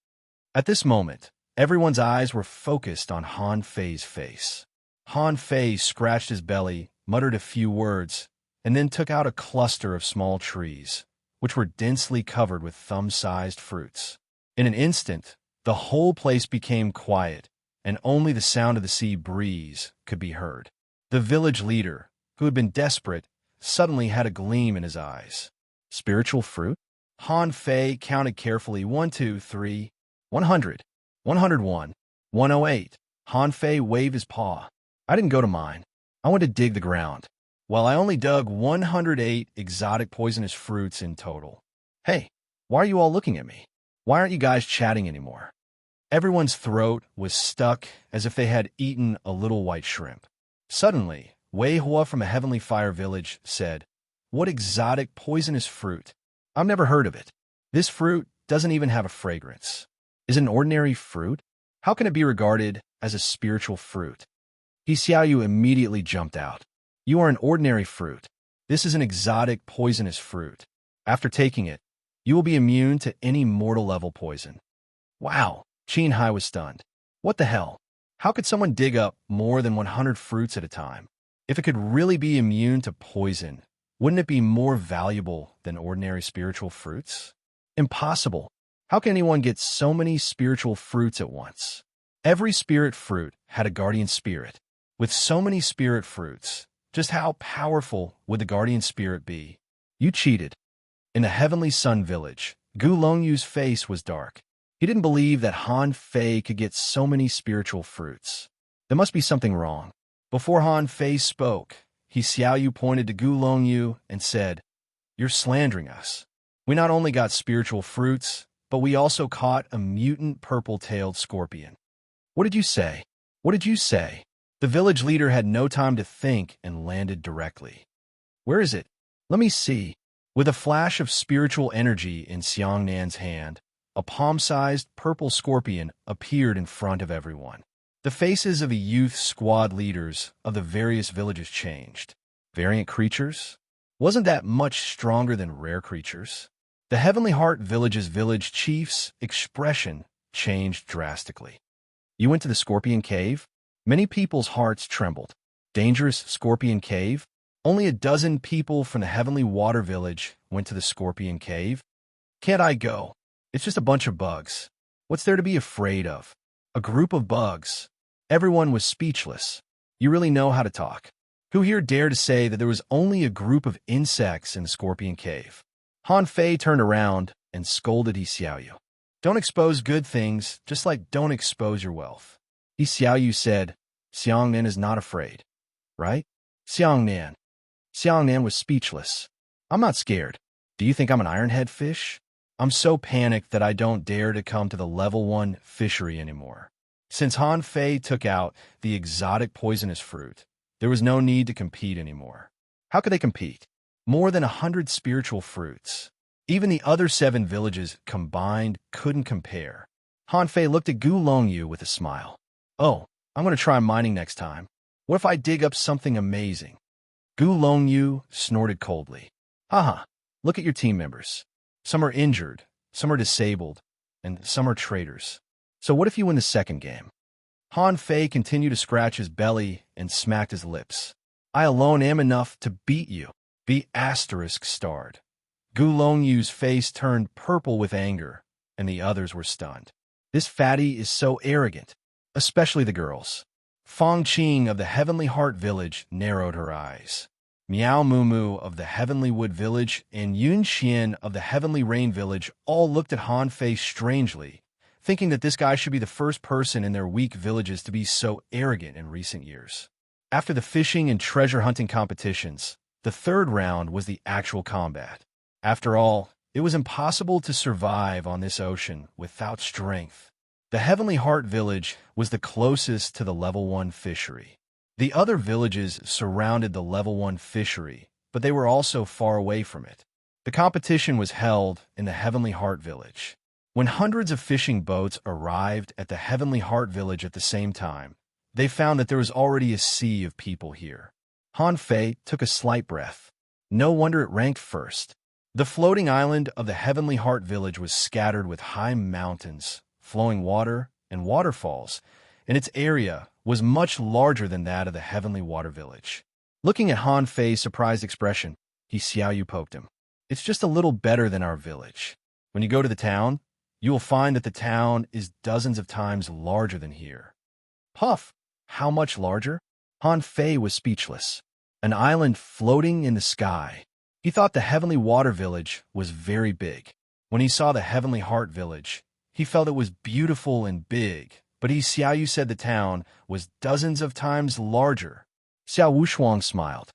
At this moment, everyone's eyes were focused on Han Fei's face. Han Fei scratched his belly, muttered a few words, and then took out a cluster of small trees, which were densely covered with thumb-sized fruits. In an instant, the whole place became quiet, and only the sound of the sea breeze could be heard. The village leader, who had been desperate, suddenly had a gleam in his eyes. Spiritual fruit? Han Fei counted carefully. 1, 2, 3, 100, 101, 108. Han Fei waved his paw. "I didn't go to mine. I went to dig the ground. Well, I only dug 108 exotic poisonous fruits in total." "Hey, why are you all looking at me? Why aren't you guys chatting anymore?" Everyone's throat was stuck as if they had eaten a little white shrimp. Suddenly, Wei Hua from a Heavenly Fire Village said, "What exotic poisonous fruit? I've never heard of it. This fruit doesn't even have a fragrance. Is it an ordinary fruit? How can it be regarded as a spiritual fruit?" He Xiaoyu immediately jumped out. "You are an ordinary fruit. This is an exotic poisonous fruit. After taking it, you will be immune to any mortal level poison." Wow, Qin Hai was stunned. "What the hell? How could someone dig up more than 100 fruits at a time? If it could really be immune to poison, wouldn't it be more valuable than ordinary spiritual fruits? Impossible. How can anyone get so many spiritual fruits at once? Every spirit fruit had a guardian spirit. With so many spirit fruits, just how powerful would the guardian spirit be? You cheated. In the Heavenly Sun Village, Gu Longyu's face was dark. He didn't believe that Han Fei could get so many spiritual fruits. There must be something wrong. Before Han Fei spoke, Xiaoyu pointed to Gu Longyu and said, "You're slandering us. We not only got spiritual fruits, but we also caught a mutant purple-tailed scorpion." "What did you say? What did you say?" The village leader had no time to think and landed directly. "Where is it? Let me see." With a flash of spiritual energy in Xiangnan's hand, a palm-sized purple scorpion appeared in front of everyone. The faces of the youth squad leaders of the various villages changed. Variant creatures? Wasn't that much stronger than rare creatures? The Heavenly Heart Village's village chief's expression changed drastically. "You went to the Scorpion Cave?" Many people's hearts trembled. Dangerous Scorpion Cave? Only a dozen people from the Heavenly Water Village went to the Scorpion Cave. "Can't I go? It's just a bunch of bugs. What's there to be afraid of? A group of bugs." Everyone was speechless. You really know how to talk. Who here dare to say that there was only a group of insects in the Scorpion Cave? Han Fei turned around and scolded Xiaoyu. "Don't expose good things, just like don't expose your wealth." Xiaoyu said, "Xiangnan is not afraid, right? Xiangnan." Xiangnan was speechless. "I'm not scared. Do you think I'm an ironhead fish? I'm so panicked that I don't dare to come to the level 1 fishery anymore." Since Han Fei took out the exotic poisonous fruit, there was no need to compete anymore. How could they compete? More than 100 spiritual fruits. Even the other 7 villages combined couldn't compare. Han Fei looked at Gu Longyu with a smile. "Oh, I'm going to try mining next time. What if I dig up something amazing?" Gu Longyu snorted coldly. "Haha, look at your team members. Some are injured, some are disabled, and some are traitors. So what if you win the second game?" Han Fei continued to scratch his belly and smacked his lips. "I alone am enough to beat you." The asterisk starred. Gu Longyu's face turned purple with anger, and the others were stunned. This fatty is so arrogant, especially the girls. Fong Qing of the Heavenly Heart Village narrowed her eyes. Miao Mumu of the Heavenly Wood Village and Yun Xian of the Heavenly Rain Village all looked at Han Fei strangely, thinking that this guy should be the first person in their weak villages to be so arrogant in recent years. After the fishing and treasure hunting competitions, the third round was the actual combat. After all, it was impossible to survive on this ocean without strength. The Heavenly Heart Village was the closest to the level 1 fishery. The other villages surrounded the level 1 fishery, but they were also far away from it. The competition was held in the Heavenly Heart Village. When hundreds of fishing boats arrived at the Heavenly Heart Village at the same time, they found that there was already a sea of people here. Han Fei took a slight breath. No wonder it ranked first. The floating island of the Heavenly Heart Village was scattered with high mountains, flowing water, and waterfalls, and its area was much larger than that of the Heavenly Water Village. Looking at Han Fei's surprised expression, Xiaoyu poked him. "It's just a little better than our village. When you go to the town, you will find that the town is dozens of times larger than here." "Puff! How much larger?" Han Fei was speechless. An island floating in the sky. He thought the Heavenly Water Village was very big. When he saw the Heavenly Heart Village, he felt it was beautiful and big, but Xiaoyu said the town was dozens of times larger. Xiao Wushuang smiled.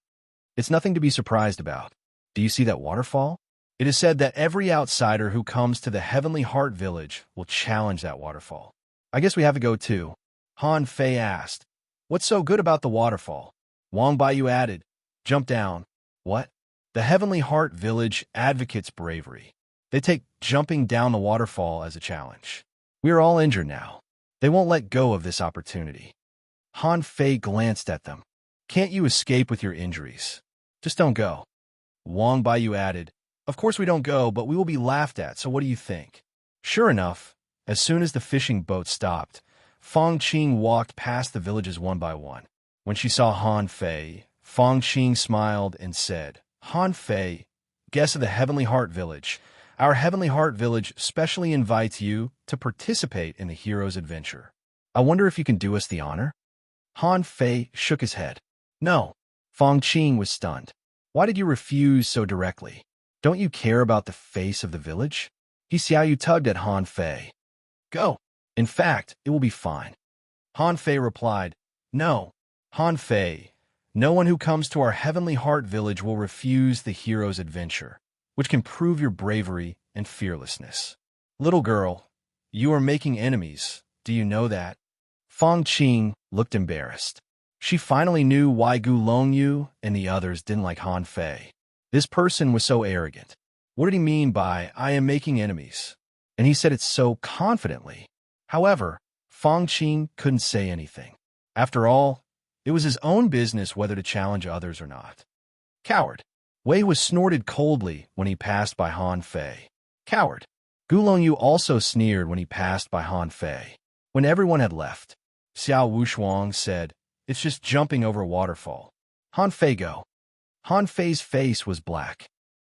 "It's nothing to be surprised about. Do you see that waterfall? It is said that every outsider who comes to the Heavenly Heart Village will challenge that waterfall. I guess we have to go too." Han Fei asked, "What's so good about the waterfall?" Wang Baiyu added, "Jump down." "What?" The Heavenly Heart Village advocates bravery. They take jumping down the waterfall as a challenge. We are all injured now. They won't let go of this opportunity. Han Fei glanced at them. "Can't you escape with your injuries? Just don't go." Wang Baiyu added, "Of course we don't go, but we will be laughed at, so what do you think?" Sure enough, as soon as the fishing boat stopped, Fong Qing walked past the villages one by one. When she saw Han Fei, Fong Qing smiled and said, Han Fei, guest of the Heavenly Heart Village, our Heavenly Heart Village specially invites you to participate in the hero's adventure. I wonder if you can do us the honor? Han Fei shook his head. No. Fong Qing was stunned. Why did you refuse so directly? Don't you care about the face of the village? He Xiaoyu tugged at Han Fei. Go. In fact, it will be fine. Han Fei replied, No. Han Fei, no one who comes to our Heavenly Heart Village will refuse the hero's adventure, which can prove your bravery and fearlessness. Little girl, you are making enemies. Do you know that? Fong Qing looked embarrassed. She finally knew why Gu Longyu and the others didn't like Han Fei. This person was so arrogant. What did he mean by, I am making enemies? And he said it so confidently. However, Fong Qing couldn't say anything. After all, it was his own business whether to challenge others or not. Coward. Wei was snorted coldly when he passed by Han Fei. Coward. Gu Longyu also sneered when he passed by Han Fei. When everyone had left, Xiao Wushuang said, It's just jumping over a waterfall. Han Fei go. Han Fei's face was black.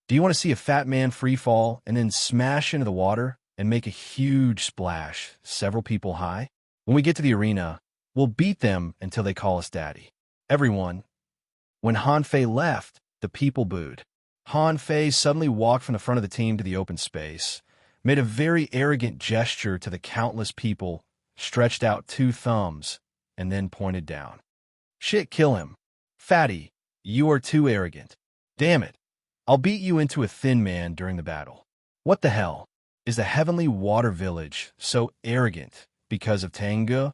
Do you want to see a fat man free fall and then smash into the water and make a huge splash, several people high? When we get to the arena, we'll beat them until they call us daddy. Everyone. When Han Fei left, the people booed. Han Fei suddenly walked from the front of the team to the open space, made a very arrogant gesture to the countless people, stretched out 2 thumbs, and then pointed down. Shit, kill him. Fatty, you are too arrogant. Damn it. I'll beat you into a thin man during the battle. What the hell? Is the Heavenly Water Village so arrogant because of Tengu?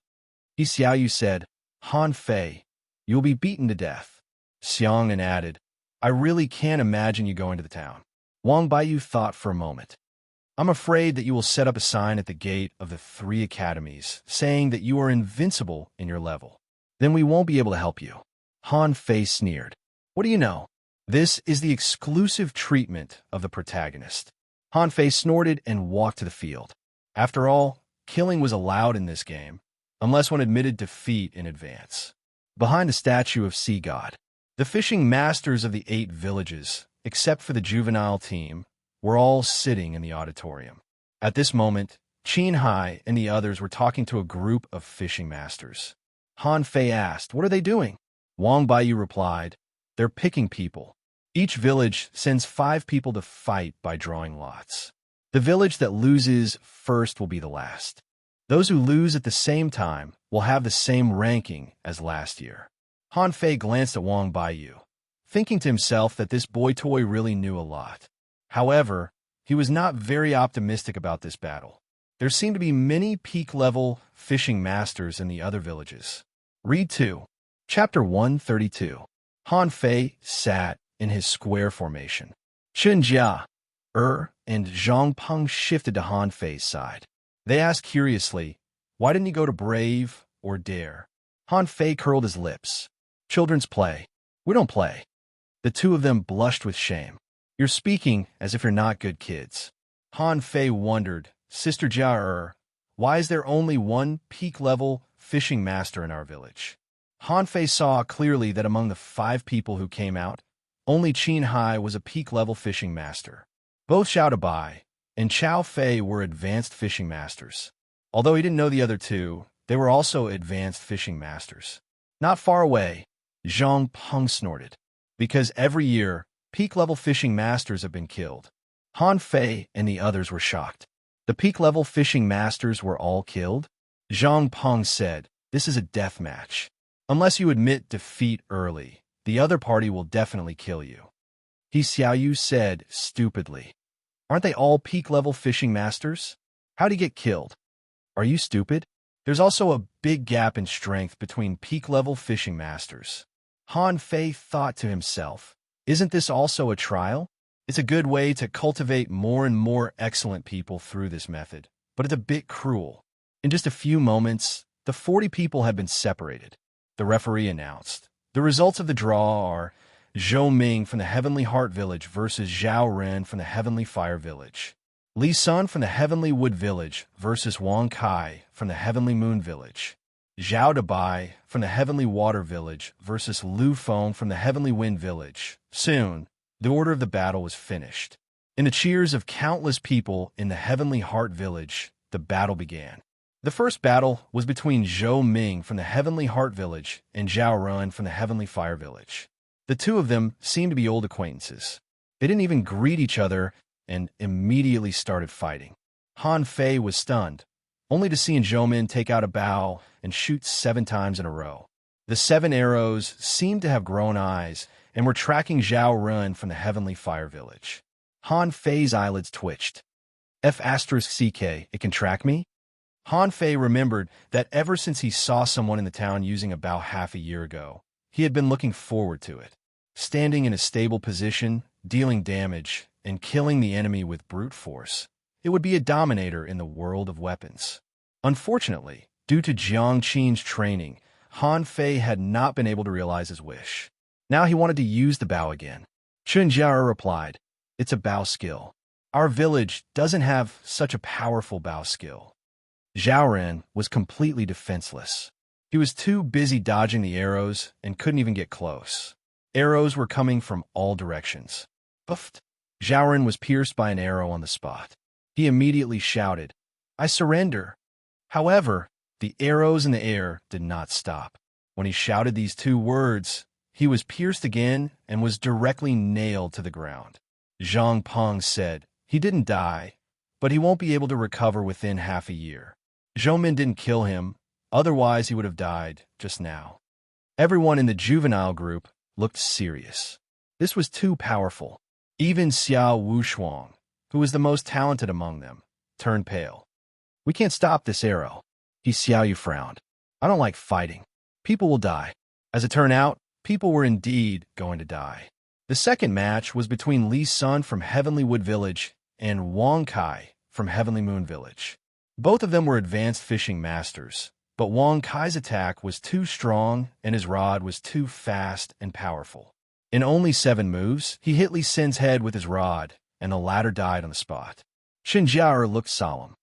He Xiaoyu said, Han Fei, you will be beaten to death. Xiang and added, I really can't imagine you going to the town. Wang Baiyu thought for a moment. I'm afraid that you will set up a sign at the gate of the 3 academies saying that you are invincible in your level. Then we won't be able to help you. Han Fei sneered. What do you know? This is the exclusive treatment of the protagonist. Han Fei snorted and walked to the field. After all, killing was allowed in this game, unless one admitted defeat in advance. Behind a statue of Sea God, the fishing masters of the 8 villages, except for the juvenile team, were all sitting in the auditorium. At this moment, Qin Hai and the others were talking to a group of fishing masters. Han Fei asked, What are they doing? Wang Baiyu replied, They're picking people. Each village sends 5 people to fight by drawing lots. The village that loses first will be the last. Those who lose at the same time will have the same ranking as last year. Han Fei glanced at Wang Baiyu, thinking to himself that this boy toy really knew a lot. However, he was not very optimistic about this battle. There seemed to be many peak-level fishing masters in the other villages. Read 2. Chapter 132. Han Fei sat in his square formation. Chen Jia, and Zhang Peng shifted to Han Fei's side. They asked curiously, Why didn't you go to Brave or Dare? Han Fei curled his lips. Children's play. We don't play. The 2 of them blushed with shame. You're speaking as if you're not good kids. Han Fei wondered, Sister Jia, why is there only 1 peak-level fishing master in our village? Han Fei saw clearly that among the 5 people who came out, only Qin Hai was a peak-level fishing master. Both Xiao Dabai and Chao Fei were advanced fishing masters. Although he didn't know the other 2, they were also advanced fishing masters. Not far away, Zhang Peng snorted. Because every year, peak-level fishing masters have been killed. Han Fei and the others were shocked. The peak-level fishing masters were all killed? Zhang Peng said, This is a death match. Unless you admit defeat early, the other party will definitely kill you. He Xiaoyu said stupidly, Aren't they all peak-level fishing masters? How'd he get killed? Are you stupid? There's also a big gap in strength between peak-level fishing masters. Han Fei thought to himself, Isn't this also a trial? It's a good way to cultivate more and more excellent people through this method, but it's a bit cruel. In just a few moments, the 40 people had been separated. The referee announced, The results of the draw are Zhou Ming from the Heavenly Heart Village versus Zhao Ren from the Heavenly Fire Village. Li Sun from the Heavenly Wood Village versus Wang Kai from the Heavenly Moon Village. Zhao Dabai from the Heavenly Water Village versus Lu Feng from the Heavenly Wind Village. Soon, the order of the battle was finished. In the cheers of countless people in the Heavenly Heart Village, the battle began. The first battle was between Zhou Ming from the Heavenly Heart Village and Zhao Run from the Heavenly Fire Village. The two of them seemed to be old acquaintances. They didn't even greet each other and immediately started fighting. Han Fei was stunned, only to see Zhou Min take out a bow and shoot 7 times in a row. The 7 arrows seemed to have grown eyes and were tracking Zhao Run from the Heavenly Fire Village. Han Fei's eyelids twitched. F***CK, it can track me? Han Fei remembered that ever since he saw someone in the town using a bow half a year ago, he had been looking forward to it. Standing in a stable position, dealing damage, and killing the enemy with brute force. It would be a dominator in the world of weapons. Unfortunately, due to Jiang Qin's training, Han Fei had not been able to realize his wish. Now he wanted to use the bow again. Chun Jiao replied, "It's a bow skill. Our village doesn't have such a powerful bow skill." Zhao Ren was completely defenseless. He was too busy dodging the arrows and couldn't even get close. Arrows were coming from all directions. Buffed. Zhao Ren was pierced by an arrow on the spot. He immediately shouted, "I surrender." However, the arrows in the air did not stop. When he shouted these 2 words, he was pierced again and was directly nailed to the ground. Zhang Peng said, "He didn't die, but he won't be able to recover within half a year." Zhou Min didn't kill him, otherwise he would have died just now. Everyone in the juvenile group looked serious. This was too powerful. Even Xiao Wushuang, who was the most talented among them, turned pale. "We can't stop this arrow." Xiao Yu frowned. "I don't like fighting. People will die." As it turned out, people were indeed going to die. The second match was between Li Sun from Heavenly Wood Village and Wang Kai from Heavenly Moon Village. Both of them were advanced fishing masters, but Wang Kai's attack was too strong and his rod was too fast and powerful. In only 7 moves, he hit Li Sun's head with his rod, and the latter died on the spot. Shen Jiao looked solemn.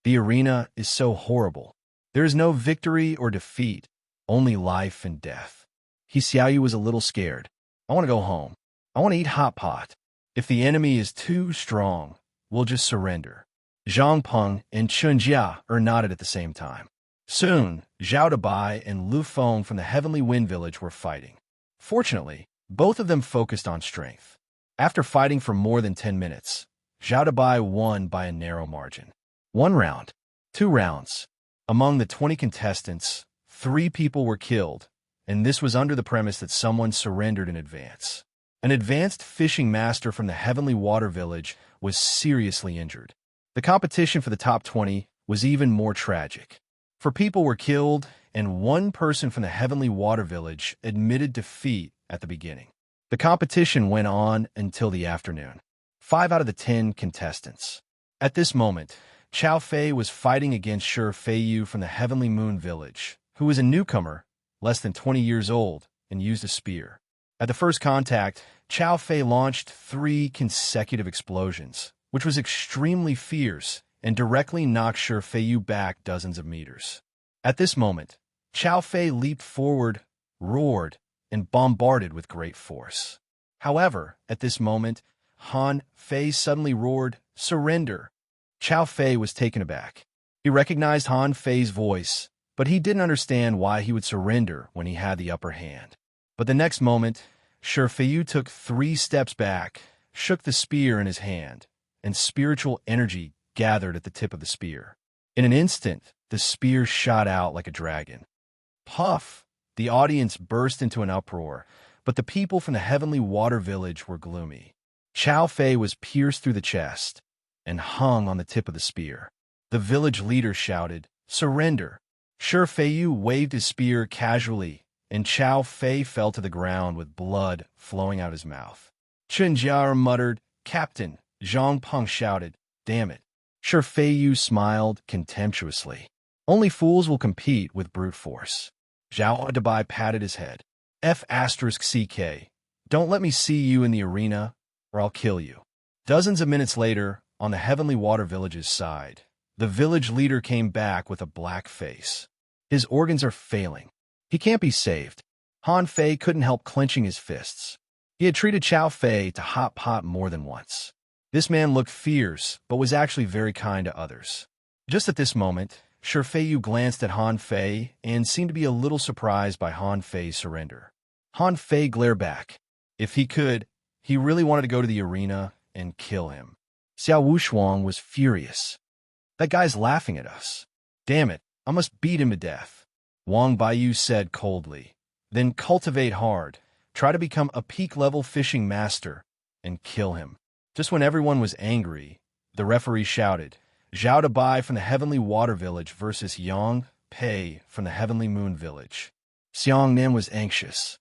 The arena is so horrible. There is no victory or defeat, only life and death. Xiaoyu was a little scared. "I want to go home. I want to eat hot pot. If the enemy is too strong, we'll just surrender." Zhang Peng and Chun Jia nodded at the same time. Soon, Zhao Dabai and Lu Feng from the Heavenly Wind Village were fighting. Fortunately, both of them focused on strength. After fighting for more than 10 minutes, Zhao Dabai won by a narrow margin. 1 round. 2 rounds. Among the 20 contestants, 3 people were killed, and this was under the premise that someone surrendered in advance. An advanced fishing master from the Heavenly Water Village was seriously injured. The competition for the top 20 was even more tragic. 4 people were killed, and 1 person from the Heavenly Water Village admitted defeat at the beginning. The competition went on until the afternoon. 5 out of the 10 contestants. At this moment, Chao Fei was fighting against Shi Feiyu from the Heavenly Moon Village, who was a newcomer, less than 20 years old, and used a spear. At the first contact, Chao Fei launched 3 consecutive explosions, which was extremely fierce and directly knocked Shi Feiyu back dozens of meters. At this moment, Chao Fei leaped forward, roared, and bombarded with great force. However, at this moment, Han Fei suddenly roared, "Surrender!" Chao Fei was taken aback. He recognized Han Fei's voice, but he didn't understand why he would surrender when he had the upper hand. But the next moment, Shi Feiyu took 3 steps back, shook the spear in his hand, and spiritual energy gathered at the tip of the spear. In an instant, the spear shot out like a dragon. Puff! The audience burst into an uproar, but the people from the Heavenly Water Village were gloomy. Chao Fei was pierced through the chest and hung on the tip of the spear. The village leader shouted, "Surrender!" Shi Feiyu waved his spear casually, and Chao Fei fell to the ground with blood flowing out his mouth. Chun Jiao muttered, "Captain!" Zhang Peng shouted, "Damn it!" Shi Feiyu smiled contemptuously. "Only fools will compete with brute force." Zhao Dabai patted his head. F***CK, don't let me see you in the arena, or I'll kill you. Dozens of minutes later, on the Heavenly Water Village's side, the village leader came back with a black face. His organs are failing. He can't be saved. Han Fei couldn't help clenching his fists. He had treated Xiao Fei to hot pot more than once. This man looked fierce, but was actually very kind to others. Just at this moment, Shi Feiyu glanced at Han Fei and seemed to be a little surprised by Han Fei's surrender. Han Fei glared back. If he could, he really wanted to go to the arena and kill him. Xiao Wushuang was furious. That guy's laughing at us. Damn it, I must beat him to death. Wang Baiyu said coldly. Then cultivate hard, try to become a peak-level fishing master, and kill him. Just when everyone was angry, the referee shouted, Zhao Dabai from the Heavenly Water Village versus Yang Pei from the Heavenly Moon Village. Xiang Nim was anxious.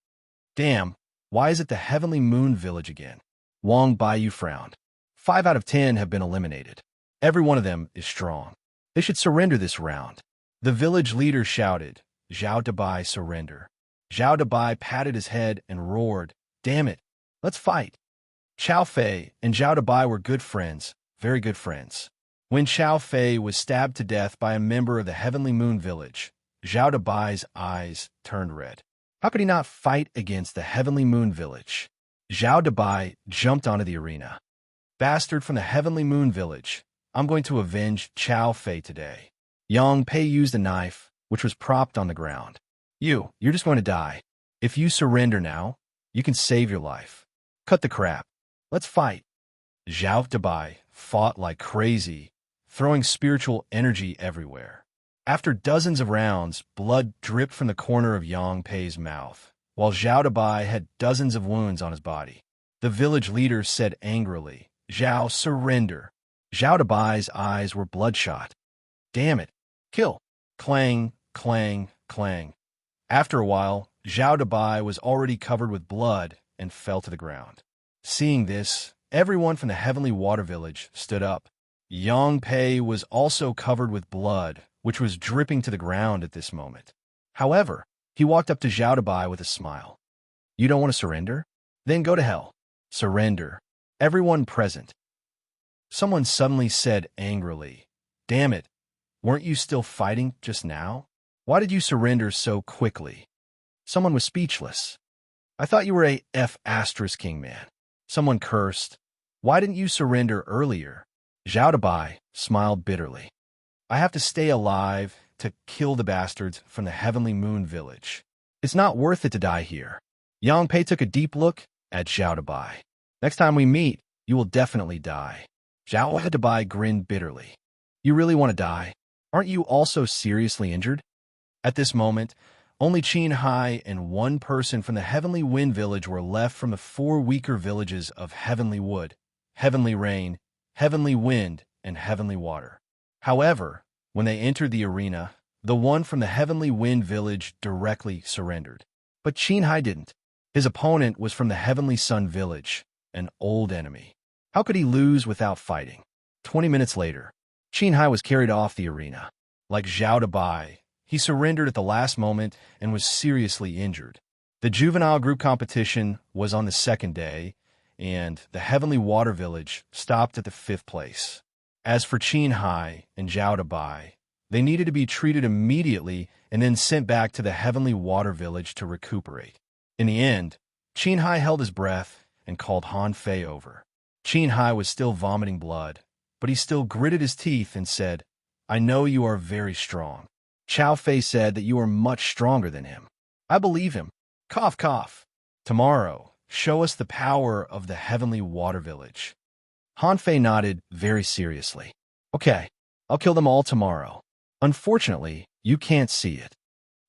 Damn, why is it the Heavenly Moon Village again? Wang Baiyu frowned. 5 out of 10 have been eliminated. Every one of them is strong. They should surrender this round. The village leader shouted, Zhao Dabai surrender. Zhao Dabai patted his head and roared, Damn it, let's fight. Xiao Fei and Zhao Dabai were good friends, very good friends. When Xiao Fei was stabbed to death by a member of the Heavenly Moon Village, Zhao Dabai's eyes turned red. How could he not fight against the Heavenly Moon Village? Zhao Dabai jumped onto the arena. Bastard from the Heavenly Moon Village, I'm going to avenge Xiao Fei today. Yang Pei used a knife, which was propped on the ground. You're just going to die. If you surrender now, you can save your life. Cut the crap. Let's fight. Zhao Dabai fought like crazy, throwing spiritual energy everywhere. After dozens of rounds, blood dripped from the corner of Yang Pei's mouth, while Zhao Dabai had dozens of wounds on his body. The village leader said angrily, Zhao, surrender. Zhao Dabai's eyes were bloodshot. Damn it. Kill. Clang, clang, clang. After a while, Zhao Dabai was already covered with blood and fell to the ground. Seeing this, everyone from the Heavenly Water Village stood up. Yang Pei was also covered with blood, which was dripping to the ground at this moment. However, he walked up to Zhao Dabai with a smile. You don't want to surrender? Then go to hell. Surrender. Everyone present. Someone suddenly said angrily, Damn it, weren't you still fighting just now? Why did you surrender so quickly? Someone was speechless. I thought you were a King man. Someone cursed. Why didn't you surrender earlier? Zhao Dabai smiled bitterly. I have to stay alive to kill the bastards from the Heavenly Moon Village. It's not worth it to die here. Yang Pei took a deep look at Zhao Dabai. Next time we meet, you will definitely die. Zhao Dabai grinned bitterly. You really want to die? Aren't you also seriously injured? At this moment, only Qin Hai and one person from the Heavenly Wind Village were left from the 4 weaker villages of Heavenly Wood, Heavenly Rain, Heavenly Wind, and Heavenly Water. However, when they entered the arena, the one from the Heavenly Wind Village directly surrendered. But Qin Hai didn't. His opponent was from the Heavenly Sun Village, an old enemy. How could he lose without fighting? 20 minutes later, Qin Hai was carried off the arena. Like Zhao Dabai, he surrendered at the last moment and was seriously injured. The juvenile group competition was on the 2nd day, and the Heavenly Water Village stopped at the 5th place. As for Qin Hai and Zhao Dabai, they needed to be treated immediately and then sent back to the Heavenly Water Village to recuperate. In the end, Qin Hai held his breath and called Han Fei over. Qin Hai was still vomiting blood, but he still gritted his teeth and said, I know you are very strong. Xiao Fei said that you are much stronger than him. I believe him. Cough, cough. Tomorrow, show us the power of the Heavenly Water Village. Han Fei nodded very seriously. Okay, I'll kill them all tomorrow. Unfortunately, you can't see it.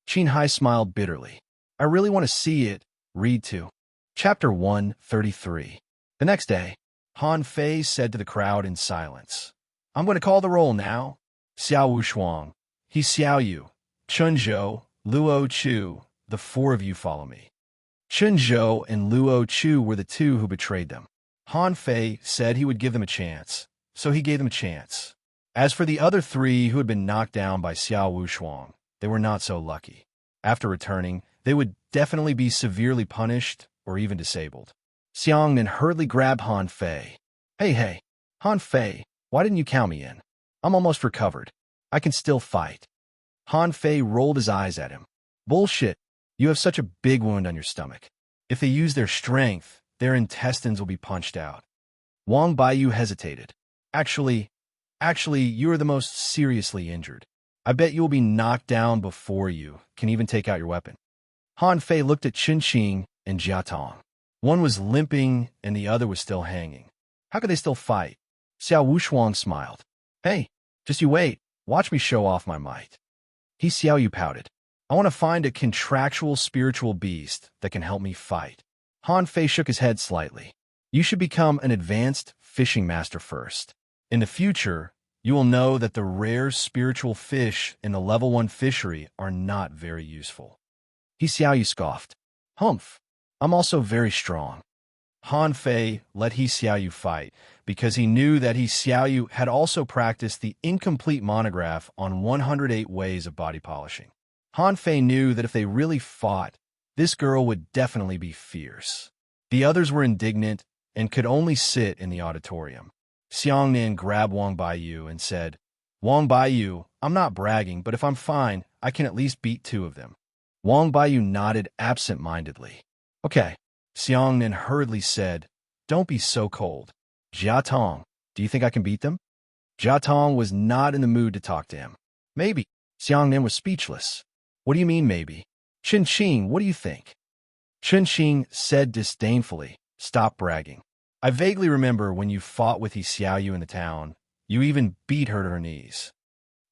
Qin Hai smiled bitterly. I really want to see it. Read to. Chapter 133. The next day, Han Fei said to the crowd in silence, I'm going to call the roll now. Xiao Wushuang, He Xiao Yu, Chun Zhou, Luo Chu, the 4 of you follow me. Chun Zhou and Luo Chu were the 2 who betrayed them. Han Fei said he would give them a chance, so he gave them a chance. As for the other 3 who had been knocked down by Xiao Wushuang, they were not so lucky. After returning, they would definitely be severely punished or even disabled. Xiang then hurriedly grabbed Han Fei. Hey, Han Fei, Why didn't you count me in? I'm almost recovered. I can still fight. Han Fei rolled his eyes at him. Bullshit. You have such a big wound on your stomach. If they use their strength, their intestines will be punched out. Wang Baiyu hesitated. Actually, you are the most seriously injured. I bet you will be knocked down before you can even take out your weapon. Han Fei looked at Qin Qing and Jia Tong. One was limping and the other was still hanging. How could they still fight? Xiao Wushuang smiled. Hey, just you wait. Watch me show off my might. He Xiao Yu pouted. I want to find a contractual spiritual beast that can help me fight. Han Fei shook his head slightly. You should become an advanced fishing master first. In the future, you will know that the rare spiritual fish in the level 1 fishery are not very useful. He Xiao Yu scoffed. Humph. I'm also very strong. Han Fei let He Xiao Yu fight because he knew that He Xiao Yu had also practiced the incomplete monograph on 108 ways of body polishing. Han Fei knew that if they really fought, this girl would definitely be fierce. The others were indignant and could only sit in the auditorium. Xiangnan grabbed Wang Baiyu and said, Wang Baiyu, I'm not bragging, but if I'm fine, I can at least beat 2 of them. Wang Baiyu nodded absent-mindedly. Okay. Xiangnan hurriedly said, Don't be so cold. Jia Tong, do you think I can beat them? Jia Tong was not in the mood to talk to him. Maybe. Xiangnan was speechless. What do you mean, maybe? Qin Qing, what do you think? Qin Qing said disdainfully, Stop bragging. I vaguely remember when you fought with He Xiao Yu in the town. You even beat her to her knees.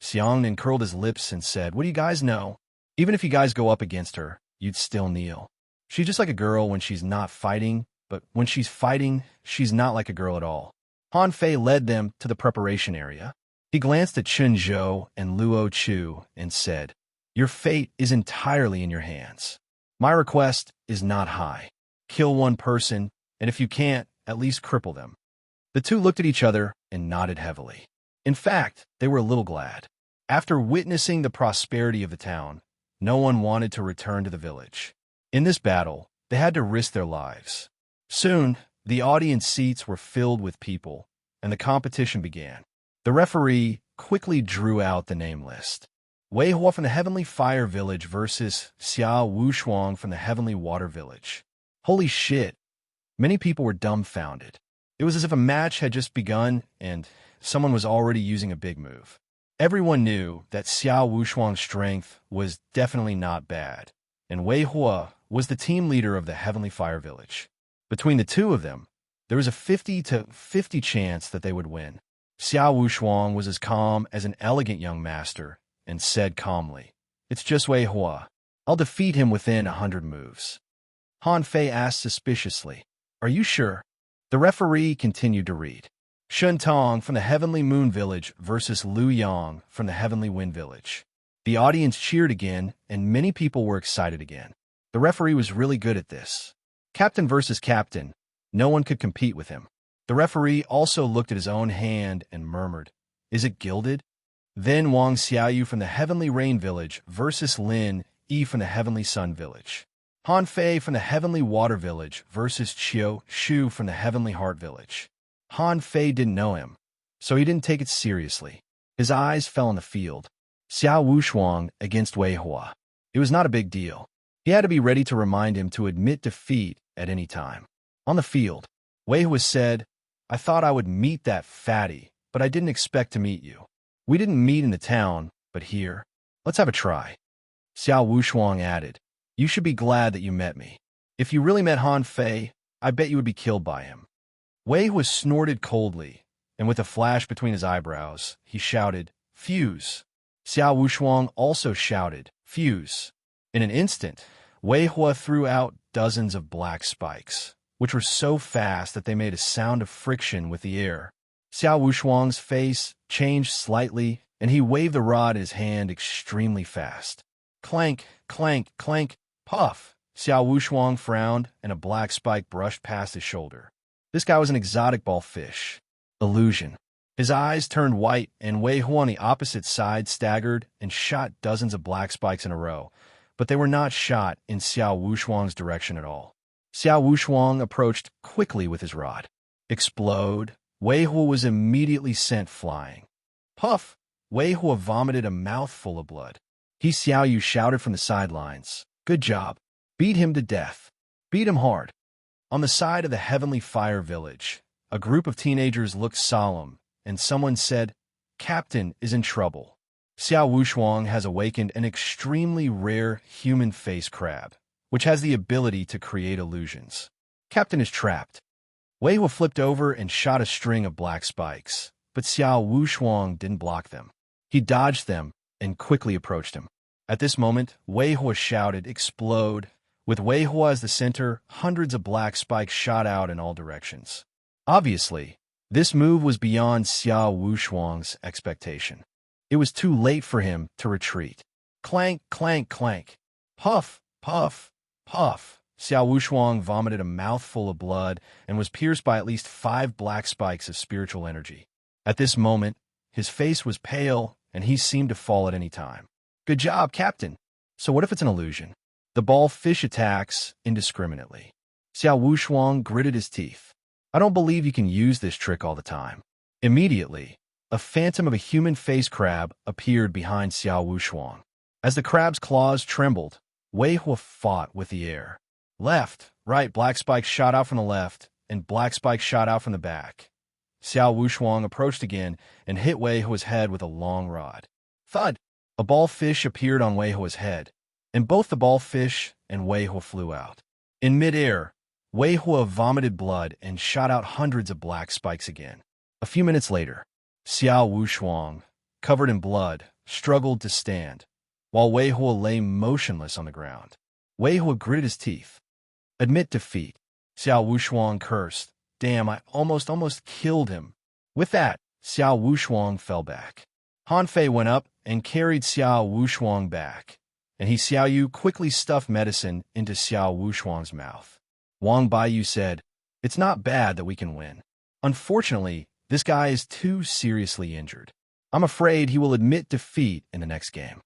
Xiangnan curled his lips and said, What do you guys know? Even if you guys go up against her, you'd still kneel. She's just like a girl when she's not fighting, but when she's fighting, she's not like a girl at all. Han Fei led them to the preparation area. He glanced at Chun Zhou and Luo Chu and said, Your fate is entirely in your hands. My request is not high. Kill 1 person, and if you can't, at least cripple them. The 2 looked at each other and nodded heavily. In fact, they were a little glad. After witnessing the prosperity of the town, no one wanted to return to the village. In this battle, they had to risk their lives. Soon, the audience seats were filled with people, and the competition began. The referee quickly drew out the name list. Wei Hua from the Heavenly Fire Village versus Xiao Wushuang from the Heavenly Water Village. Holy shit! Many people were dumbfounded. It was as if a match had just begun and someone was already using a big move. Everyone knew that Xiao Wushuang's strength was definitely not bad, and Wei Hua was the team leader of the Heavenly Fire Village. Between the 2 of them, there was a 50-50 chance that they would win. Xiao Wushuang was as calm as an elegant young master and said calmly, It's just Wei Hua. I'll defeat him within 100 moves. Han Fei asked suspiciously, Are you sure? The referee continued to read. Shun Tong from the Heavenly Moon Village versus Lu Yang from the Heavenly Wind Village. The audience cheered again, and many people were excited again. The referee was really good at this. Captain versus captain. No one could compete with him. The referee also looked at his own hand and murmured, Is it gilded? Then Wang Xiaoyu from the Heavenly Rain Village versus Lin Yi from the Heavenly Sun Village. Han Fei from the Heavenly Water Village versus Qiu Shu from the Heavenly Heart Village. Han Fei didn't know him, so he didn't take it seriously. His eyes fell on the field. Xiao Wushuang against Wei Hua. It was not a big deal. He had to be ready to remind him to admit defeat at any time. On the field, Wei Hua said, I thought I would meet that fatty, but I didn't expect to meet you. We didn't meet in the town, but here. Let's have a try. Xiao Wushuang added, You should be glad that you met me. If you really met Han Fei, I bet you would be killed by him. Wei Hua snorted coldly, and with a flash between his eyebrows, he shouted, Fuse. Xiao Wushuang also shouted, Fuse. In an instant, Wei Hua threw out dozens of black spikes, which were so fast that they made a sound of friction with the air. Xiao Wushuang's face changed slightly, and he waved the rod in his hand extremely fast. Clank, clank, clank, puff. Xiao Wushuang frowned, and a black spike brushed past his shoulder. This guy was an exotic ball fish. Illusion. His eyes turned white, and Wei Hua on the opposite side staggered and shot dozens of black spikes in a row, but they were not shot in Xiao Wushuang's direction at all. Xiao Wushuang approached quickly with his rod. Explode, Wei Hua was immediately sent flying. Puff! Wei Hua vomited a mouthful of blood. He Xiao Yu shouted from the sidelines. Good job. Beat him to death. Beat him hard. On the side of the Heavenly Fire Village, a group of teenagers looked solemn, and someone said, Captain is in trouble. Xiao Wushuang has awakened an extremely rare human face crab, which has the ability to create illusions. Captain is trapped. Wei Hua flipped over and shot a string of black spikes, but Xiao Wushuang didn't block them. He dodged them and quickly approached him. At this moment, Wei Hua shouted, Explode! With Wei Hua as the center, hundreds of black spikes shot out in all directions. Obviously, this move was beyond Xiao Wushuang's expectation. It was too late for him to retreat. Clank, clank, clank. Puff, puff, puff. Xiao Wushuang vomited a mouthful of blood and was pierced by at least 5 black spikes of spiritual energy. At this moment, his face was pale and he seemed to fall at any time. Good job, Captain. So what if it's an illusion? The ball fish attacks indiscriminately. Xiao Wushuang gritted his teeth. I don't believe you can use this trick all the time. Immediately, a phantom of a human face crab appeared behind Xiao Wushuang. As the crab's claws trembled, Wei Hua fought with the air. Left, right, black spikes shot out from the left, and black spikes shot out from the back. Xiao Wushuang approached again and hit Wei Hua's head with a long rod. Thud! A ball fish appeared on Wei Hua's head, and both the ball fish and Wei Hua flew out. In midair, Wei Hua vomited blood and shot out hundreds of black spikes again. A few minutes later, Xiao Wushuang, covered in blood, struggled to stand, while Wei Hua lay motionless on the ground. Wei Hua gritted his teeth. Admit defeat. Xiao Wushuang cursed. Damn, I almost killed him. With that, Xiao Wushuang fell back. Han Fei went up and carried Xiao Wushuang back, and he Xiao Yu quickly stuffed medicine into Xiao Wushuang's mouth. Wang Baiyu said, It's not bad that we can win. Unfortunately, this guy is too seriously injured. I'm afraid he will admit defeat in the next game.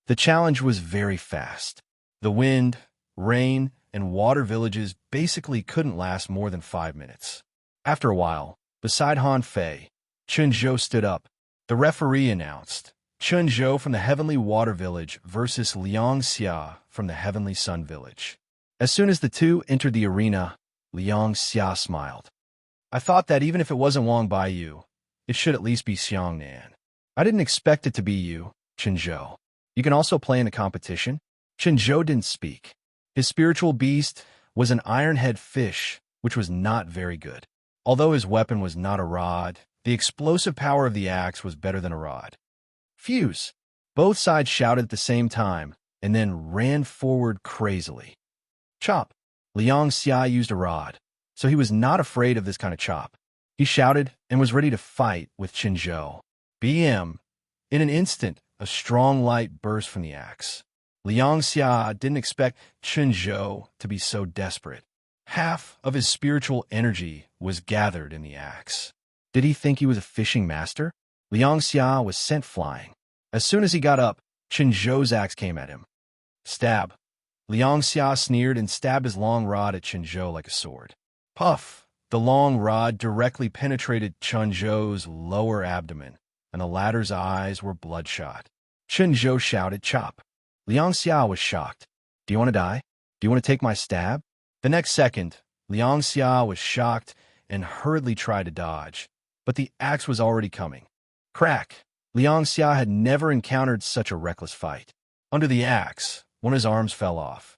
The challenge was very fast. The wind, rain, and water villages basically couldn't last more than 5 minutes. After a while, beside Han Fei, Chun Zhou stood up. The referee announced, Chun Zhou from the Heavenly Water Village versus Liang Xia from the Heavenly Sun Village. As soon as the two entered the arena, Liang Xia smiled. I thought that even if it wasn't Wang Baiyu, it should at least be Xiang Nan. I didn't expect it to be you, Chun Zhou. You can also play in the competition? Chun Zhou didn't speak. His spiritual beast was an iron-head fish, which was not very good. Although his weapon was not a rod, the explosive power of the axe was better than a rod. Fuse! Both sides shouted at the same time, and then ran forward crazily. Chop! Liang Xia used a rod, so he was not afraid of this kind of chop. He shouted and was ready to fight with Chun Zhou. BM! In an instant, a strong light burst from the axe. Liang Xia didn't expect Chun Zhou to be so desperate. Half of his spiritual energy was gathered in the axe. Did he think he was a fishing master? Liang Xia was sent flying. As soon as he got up, Chun Zhou's axe came at him. Stab. Liang Xia sneered and stabbed his long rod at Chun Zhou like a sword. Puff! The long rod directly penetrated Chun Zhou's lower abdomen, and the latter's eyes were bloodshot. Chun Zhou shouted, Chop! Liang Xia was shocked. Do you want to die? Do you want to take my stab? The next second, Liang Xia was shocked and hurriedly tried to dodge, but the axe was already coming. Crack! Liang Xia had never encountered such a reckless fight. Under the axe, one of his arms fell off.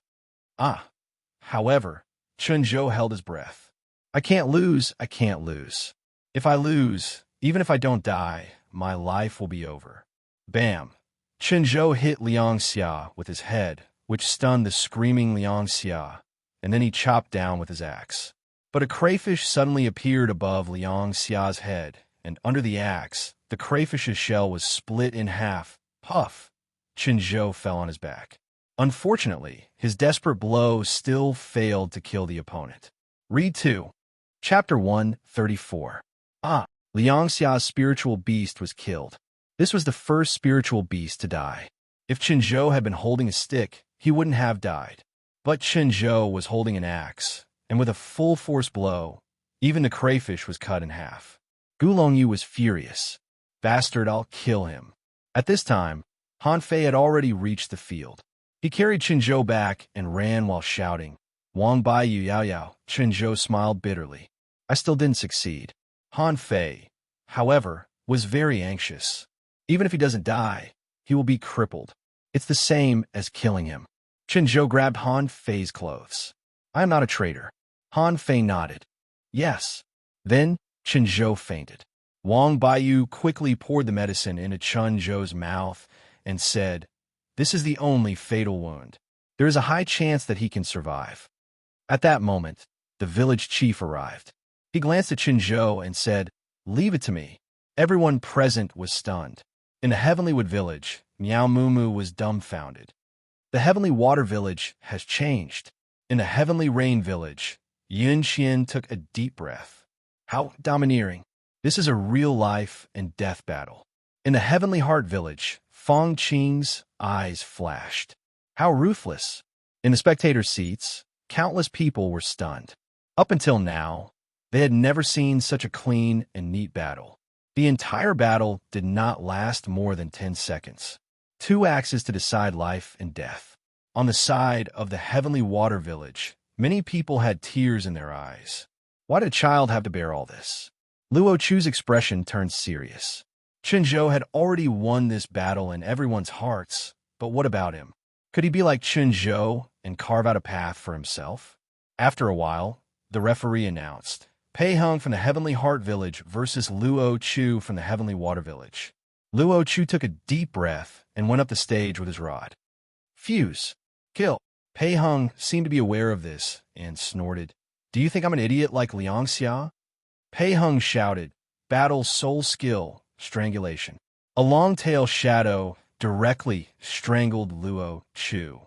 However, Chun Zhou held his breath. I can't lose, I can't lose. If I lose, even if I don't die, my life will be over. Bam! Chun Zhou hit Liang Xia with his head, which stunned the screaming Liang Xia, and then he chopped down with his axe. But a crayfish suddenly appeared above Liang Xia's head, and under the axe, the crayfish's shell was split in half. Puff! Chun Zhou fell on his back. Unfortunately, his desperate blow still failed to kill the opponent. Read 2. Chapter 134. Liang Xia's spiritual beast was killed. This was the first spiritual beast to die. If Chun Zhou had been holding a stick, he wouldn't have died. But Chun Zhou was holding an axe, and with a full-force blow, even the crayfish was cut in half. Gulong Yu was furious. Bastard, I'll kill him. At this time, Han Fei had already reached the field. He carried Qinzhou back and ran while shouting, Wang Bai Yu Yao Yao. Qinzhou smiled bitterly. I still didn't succeed. Han Fei, however, was very anxious. Even if he doesn't die, he will be crippled. It's the same as killing him. Qinzhou grabbed Han Fei's clothes. I am not a traitor. Han Fei nodded. Yes. Then, Qinzhou fainted. Wang Baiyu quickly poured the medicine into Qinzhou's mouth and said, This is the only fatal wound. There is a high chance that he can survive. At that moment, the village chief arrived. He glanced at Qinzhou and said, Leave it to me. Everyone present was stunned. In the Heavenly Wood Village, Miao Mumu was dumbfounded. The Heavenly Water Village has changed. In the Heavenly Rain Village, Yun Qian took a deep breath. How domineering. This is a real-life and death battle. In the Heavenly Heart Village, Fong Qing's eyes flashed. How ruthless. In the spectator seats, countless people were stunned. Up until now, they had never seen such a clean and neat battle. The entire battle did not last more than 10 seconds. 2 axes to decide life and death. On the side of the Heavenly Water Village, many people had tears in their eyes. Why did a child have to bear all this? Luo Chu's expression turned serious. Qinzhou had already won this battle in everyone's hearts, but what about him? Could he be like Qinzhou and carve out a path for himself? After a while, the referee announced, Pei Hung from the Heavenly Heart Village versus Luo Chu from the Heavenly Water Village. Luo Chu took a deep breath and went up the stage with his rod. Fuse. Kill. Pei Hung seemed to be aware of this and snorted. Do you think I'm an idiot like Liang Xia? Pei Hung shouted, Battle Soul Skill, Strangulation. A long-tail shadow directly strangled Luo Chu.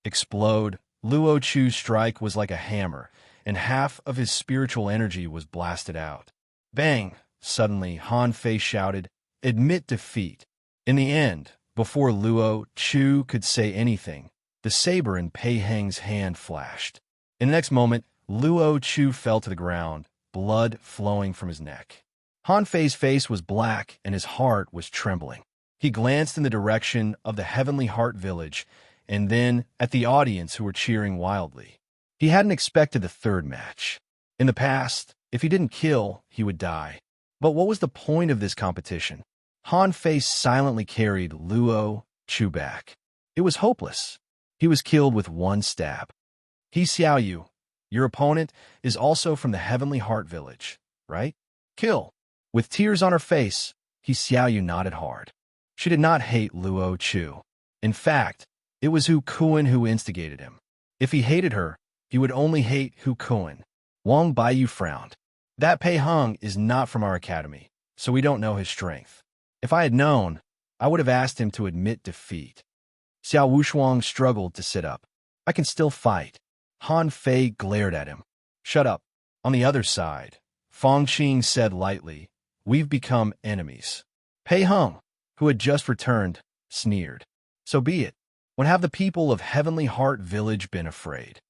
Explode. Luo Chu's strike was like a hammer, and half of his spiritual energy was blasted out. Bang! Suddenly, Han Fei shouted, Admit defeat. In the end, before Luo Chu could say anything, the saber in Pei Heng's hand flashed. In the next moment, Luo Chu fell to the ground, blood flowing from his neck. Han Fei's face was black and his heart was trembling. He glanced in the direction of the Heavenly Heart Village and then at the audience who were cheering wildly. He hadn't expected the third match. In the past, if he didn't kill, he would die. But what was the point of this competition? Han Fei silently carried Luo Chu back. It was hopeless. He was killed with one stab. He Xiaoyu, your opponent, is also from the Heavenly Heart Village, right? Kill. With tears on her face, He Xiaoyu nodded hard. She did not hate Luo Chu. In fact, it was Hu Kuan who instigated him. If he hated her, he would only hate Hu Kuan. Wang Baiyu frowned. That Pei Hung is not from our academy, so we don't know his strength. If I had known, I would have asked him to admit defeat. Xiao Wushuang struggled to sit up. I can still fight. Han Fei glared at him. Shut up. On the other side, Fong Qing said lightly, We've become enemies. Pei Hung, who had just returned, sneered. So be it. When have the people of Heavenly Heart Village been afraid?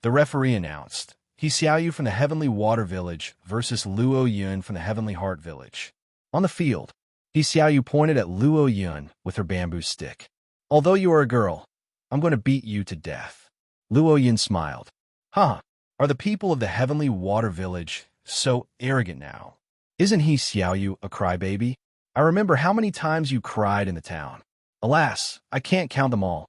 The referee announced, He Xiaoyu from the Heavenly Water Village versus Luo Yun from the Heavenly Heart Village. On the field, He Xiaoyu pointed at Luo Yun with her bamboo stick. Although you are a girl, I'm going to beat you to death. Luo Yun smiled. Huh, are the people of the Heavenly Water Village so arrogant now? Isn't He Xiaoyu a crybaby? I remember how many times you cried in the town. Alas, I can't count them all.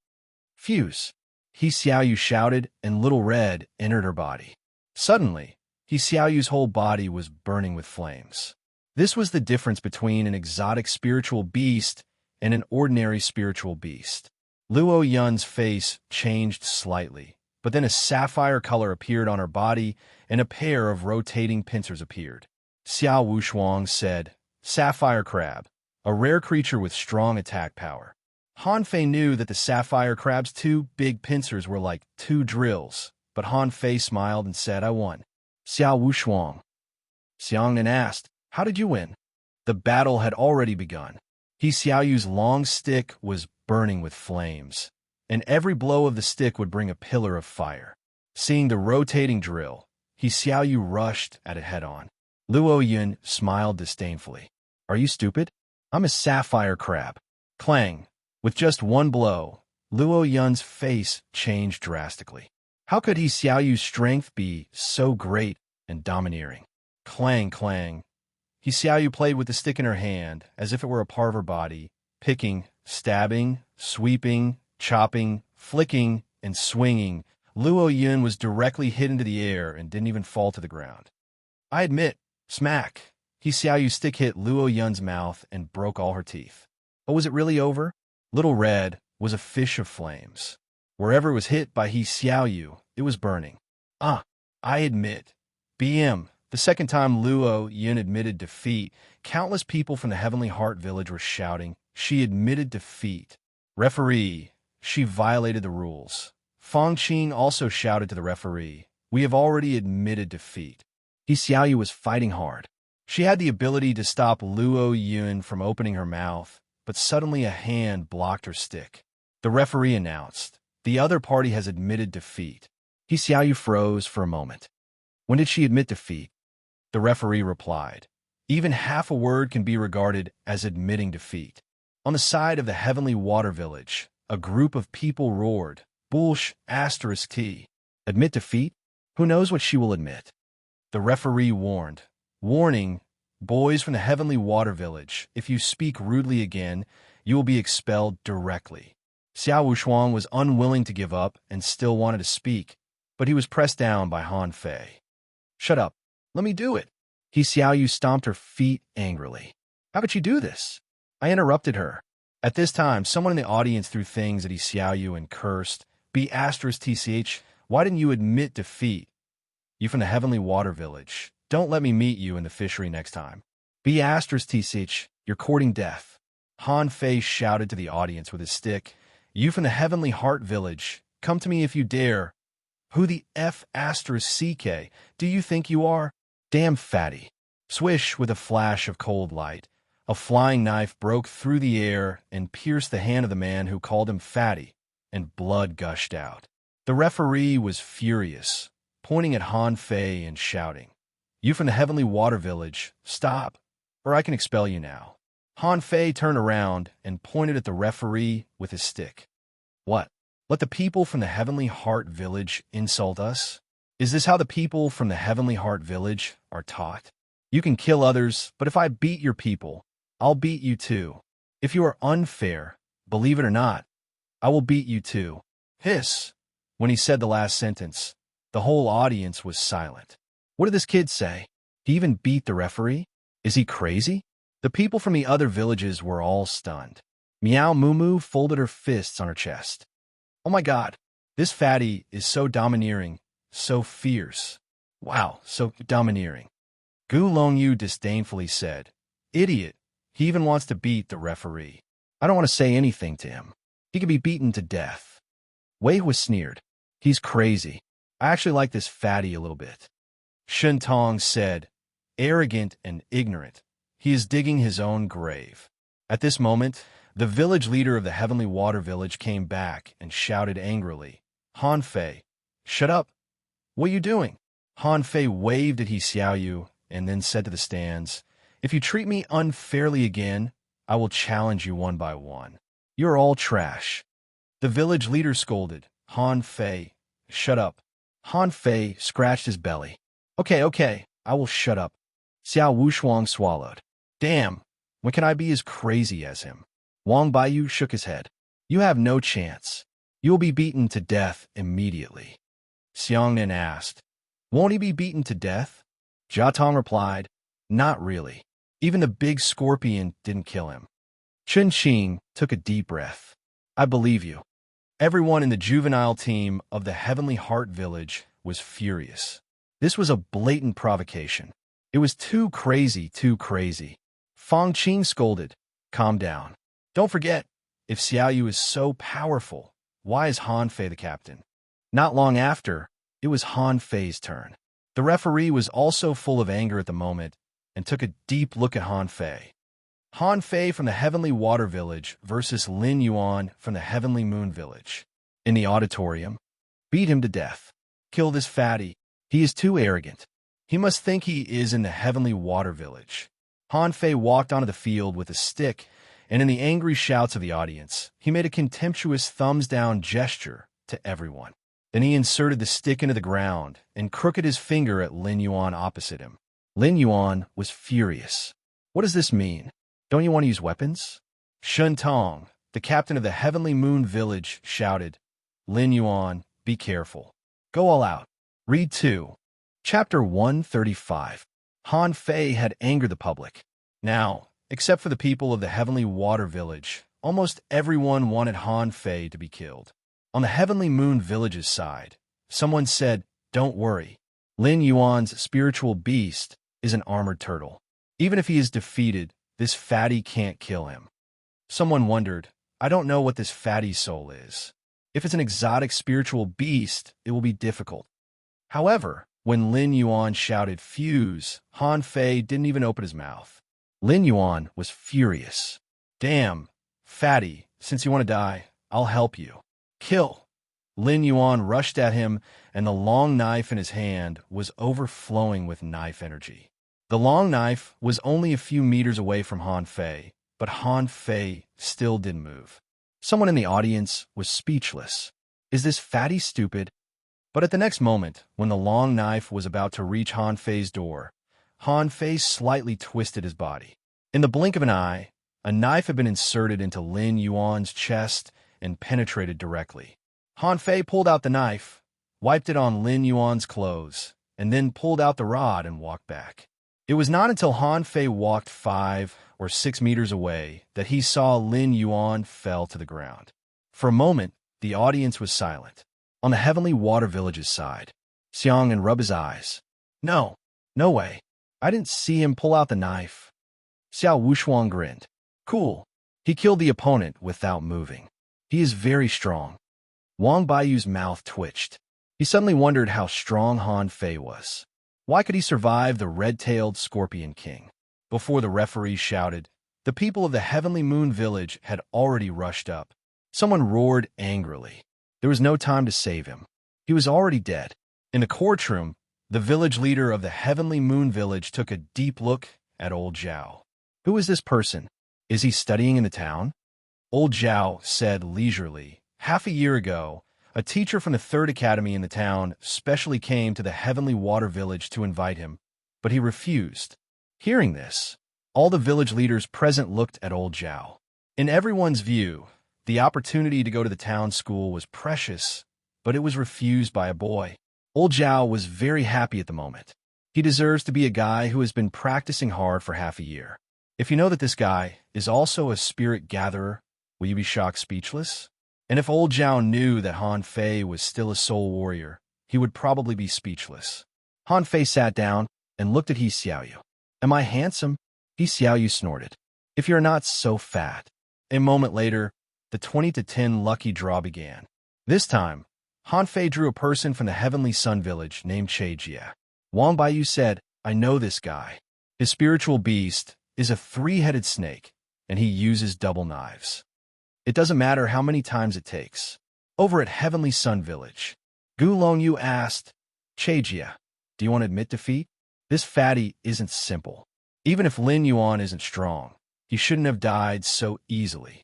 Fuse. He Xiaoyu shouted, and Little Red entered her body. Suddenly, He Xiaoyu's whole body was burning with flames. This was the difference between an exotic spiritual beast and an ordinary spiritual beast. Luo Yun's face changed slightly, but then a sapphire color appeared on her body and a pair of rotating pincers appeared. Xiao Wushuang said, Sapphire Crab, a rare creature with strong attack power. Han Fei knew that the sapphire crab's 2 big pincers were like 2 drills, but Han Fei smiled and said, I won. Xiao Wushuang. Xiangnan asked, How did you win? The battle had already begun. He Xiaoyu's long stick was burning with flames, and every blow of the stick would bring a pillar of fire. Seeing the rotating drill, He Xiaoyu rushed at it head-on. Luo Yun smiled disdainfully. Are you stupid? I'm a sapphire crab. Clang. With just one blow, Luo Yun's face changed drastically. How could he Xiaoyu's strength be so great and domineering? Clang, clang. He Xiaoyu played with the stick in her hand, as if it were a part of her body, picking, stabbing, sweeping, chopping, flicking, and swinging. Luo Yun was directly hit into the air and didn't even fall to the ground. I admit, smack. He Xiaoyu's stick hit Luo Yun's mouth and broke all her teeth. But was it really over? Little Red was a fish of flames. Wherever it was hit by He Xiaoyu, it was burning. I admit. BM. The second time Luo Yun admitted defeat, countless people from the Heavenly Heart Village were shouting, she admitted defeat. Referee, she violated the rules. Fang Qing also shouted to the referee, we have already admitted defeat. He Xiaoyu was fighting hard. She had the ability to stop Luo Yun from opening her mouth, but suddenly a hand blocked her stick. The referee announced, the other party has admitted defeat. He Xiaoyu froze for a moment. When did she admit defeat? The referee replied, even half a word can be regarded as admitting defeat. On the side of the Heavenly Water Village, a group of people roared, Bullsh *T. Admit defeat? Who knows what she will admit? The referee warned, warning, boys from the Heavenly Water Village, if you speak rudely again, you will be expelled directly. Xiao Wushuang was unwilling to give up and still wanted to speak, but he was pressed down by Han Fei. Shut up. Let me do it. He Xiaoyu stomped her feet angrily. How could she do this? I interrupted her. At this time, someone in the audience threw things at He Xiaoyu and cursed, B*TCH, why didn't you admit defeat? You from the Heavenly Water Village. Don't let me meet you in the fishery next time. B*TCH, you're courting death. Han Fei shouted to the audience with his stick. You from the Heavenly Heart Village. Come to me if you dare. Who the F*CK do you think you are? Damn fatty. Swish with a flash of cold light. A flying knife broke through the air and pierced the hand of the man who called him fatty, and blood gushed out. The referee was furious, pointing at Han Fei and shouting, you from the Heavenly Water Village, stop, or I can expel you now. Han Fei turned around and pointed at the referee with his stick. What? Let the people from the Heavenly Heart Village insult us? Is this how the people from the Heavenly Heart Village are taught? You can kill others, but if I beat your people, I'll beat you too. If you are unfair, believe it or not, I will beat you too. Hiss. When he said the last sentence, the whole audience was silent. What did this kid say? He even beat the referee? Is he crazy? The people from the other villages were all stunned. Meow Moo Moo folded her fists on her chest. Oh my God, this fatty is so domineering, so fierce. Wow, so domineering. Gu Longyu disdainfully said, idiot, he even wants to beat the referee. I don't want to say anything to him. He could be beaten to death. Wei was sneered. He's crazy. I actually like this fatty a little bit. Shen Tong said, arrogant and ignorant. He is digging his own grave. At this moment, the village leader of the Heavenly Water Village came back and shouted angrily, Han Fei, shut up. What are you doing? Han Fei waved at He Xiaoyu and then said to the stands, if you treat me unfairly again, I will challenge you one by one. You're all trash. The village leader scolded, Han Fei, shut up. Han Fei scratched his belly. Okay, I will shut up. Xiao Wushuang swallowed. Damn, when can I be as crazy as him? Wang Baiyu shook his head. You have no chance. You will be beaten to death immediately. Xiongnan asked, won't he be beaten to death? Jia Tong replied, not really. Even the big scorpion didn't kill him. Chen Qing took a deep breath. I believe you. Everyone in the juvenile team of the Heavenly Heart Village was furious. This was a blatant provocation. It was too crazy, too crazy. Fang Qing scolded, calm down. Don't forget, if Xiaoyu is so powerful, why is Han Fei the captain? Not long after, it was Han Fei's turn. The referee was also full of anger at the moment and took a deep look at Han Fei. Han Fei from the Heavenly Water Village versus Lin Yuan from the Heavenly Moon Village. In the auditorium, beat him to death. Kill this fatty. He is too arrogant. He must think he is in the heavenly water village. Han Fei walked onto the field with a stick, and in the angry shouts of the audience, he made a contemptuous thumbs-down gesture to everyone. Then he inserted the stick into the ground and crooked his finger at Lin Yuan opposite him. Lin Yuan was furious. What does this mean? Don't you want to use weapons? Shun Tong, the captain of the Heavenly Moon Village, shouted, Lin Yuan, be careful. Go all out. Read 2. Chapter 135. Han Fei had angered the public. Now, except for the people of the Heavenly Water Village, almost everyone wanted Han Fei to be killed. On the Heavenly Moon Village's side, someone said, don't worry. Lin Yuan's spiritual beast is an armored turtle. Even if he is defeated, this fatty can't kill him. Someone wondered, I don't know what this fatty soul is. If it's an exotic spiritual beast, it will be difficult. However, when Lin Yuan shouted fuse, Han Fei didn't even open his mouth. Lin Yuan was furious. Damn, fatty, since you want to die, I'll help you. Kill. Lin Yuan rushed at him, and the long knife in his hand was overflowing with knife energy. The long knife was only a few meters away from Han Fei, but Han Fei still didn't move. Someone in the audience was speechless. Is this fatty stupid? But at the next moment, when the long knife was about to reach Han Fei's door, Han Fei slightly twisted his body. In the blink of an eye, a knife had been inserted into Lin Yuan's chest and penetrated directly. Han Fei pulled out the knife, wiped it on Lin Yuan's clothes, and then pulled out the rod and walked back. It was not until Han Fei walked 5 or 6 meters away that he saw Lin Yuan fell to the ground. For a moment, the audience was silent. On the Heavenly Water Village's side, Xiang and rubbed his eyes. No way. I didn't see him pull out the knife. Xiao Wushuang grinned. Cool. He killed the opponent without moving. He is very strong. Wang Baiyu's mouth twitched. He suddenly wondered how strong Han Fei was. Why could he survive the red-tailed Scorpion King? Before the referee shouted, the people of the Heavenly Moon Village had already rushed up. Someone roared angrily. There was no time to save him. He was already dead. In the courtroom, the village leader of the Heavenly Moon Village took a deep look at Old Zhao. Who is this person? Is he studying in the town? Old Zhao said leisurely, half a year ago, a teacher from the 3rd Academy in the town specially came to the Heavenly Water Village to invite him, but he refused. Hearing this, all the village leaders present looked at Old Zhao. In everyone's view, the opportunity to go to the town school was precious, but it was refused by a boy. Old Zhao was very happy at the moment. He deserves to be a guy who has been practicing hard for half a year. If you know that this guy is also a spirit gatherer, will you be shocked speechless? And if Old Zhao knew that Han Fei was still a soul warrior, he would probably be speechless. Han Fei sat down and looked at He Xiaoyu. Am I handsome? He Xiaoyu snorted. If you're not so fat. A moment later, the 20 to 10 lucky draw began. This time, Han Fei drew a person from the Heavenly Sun Village named Che Jia. Wang Baiyu said, I know this guy. His spiritual beast is a 3-headed snake, and he uses double knives. It doesn't matter how many times it takes. Over at Heavenly Sun Village, Gu Longyu asked, Che Jia, do you want to admit defeat? This fatty isn't simple. Even if Lin Yuan isn't strong, he shouldn't have died so easily.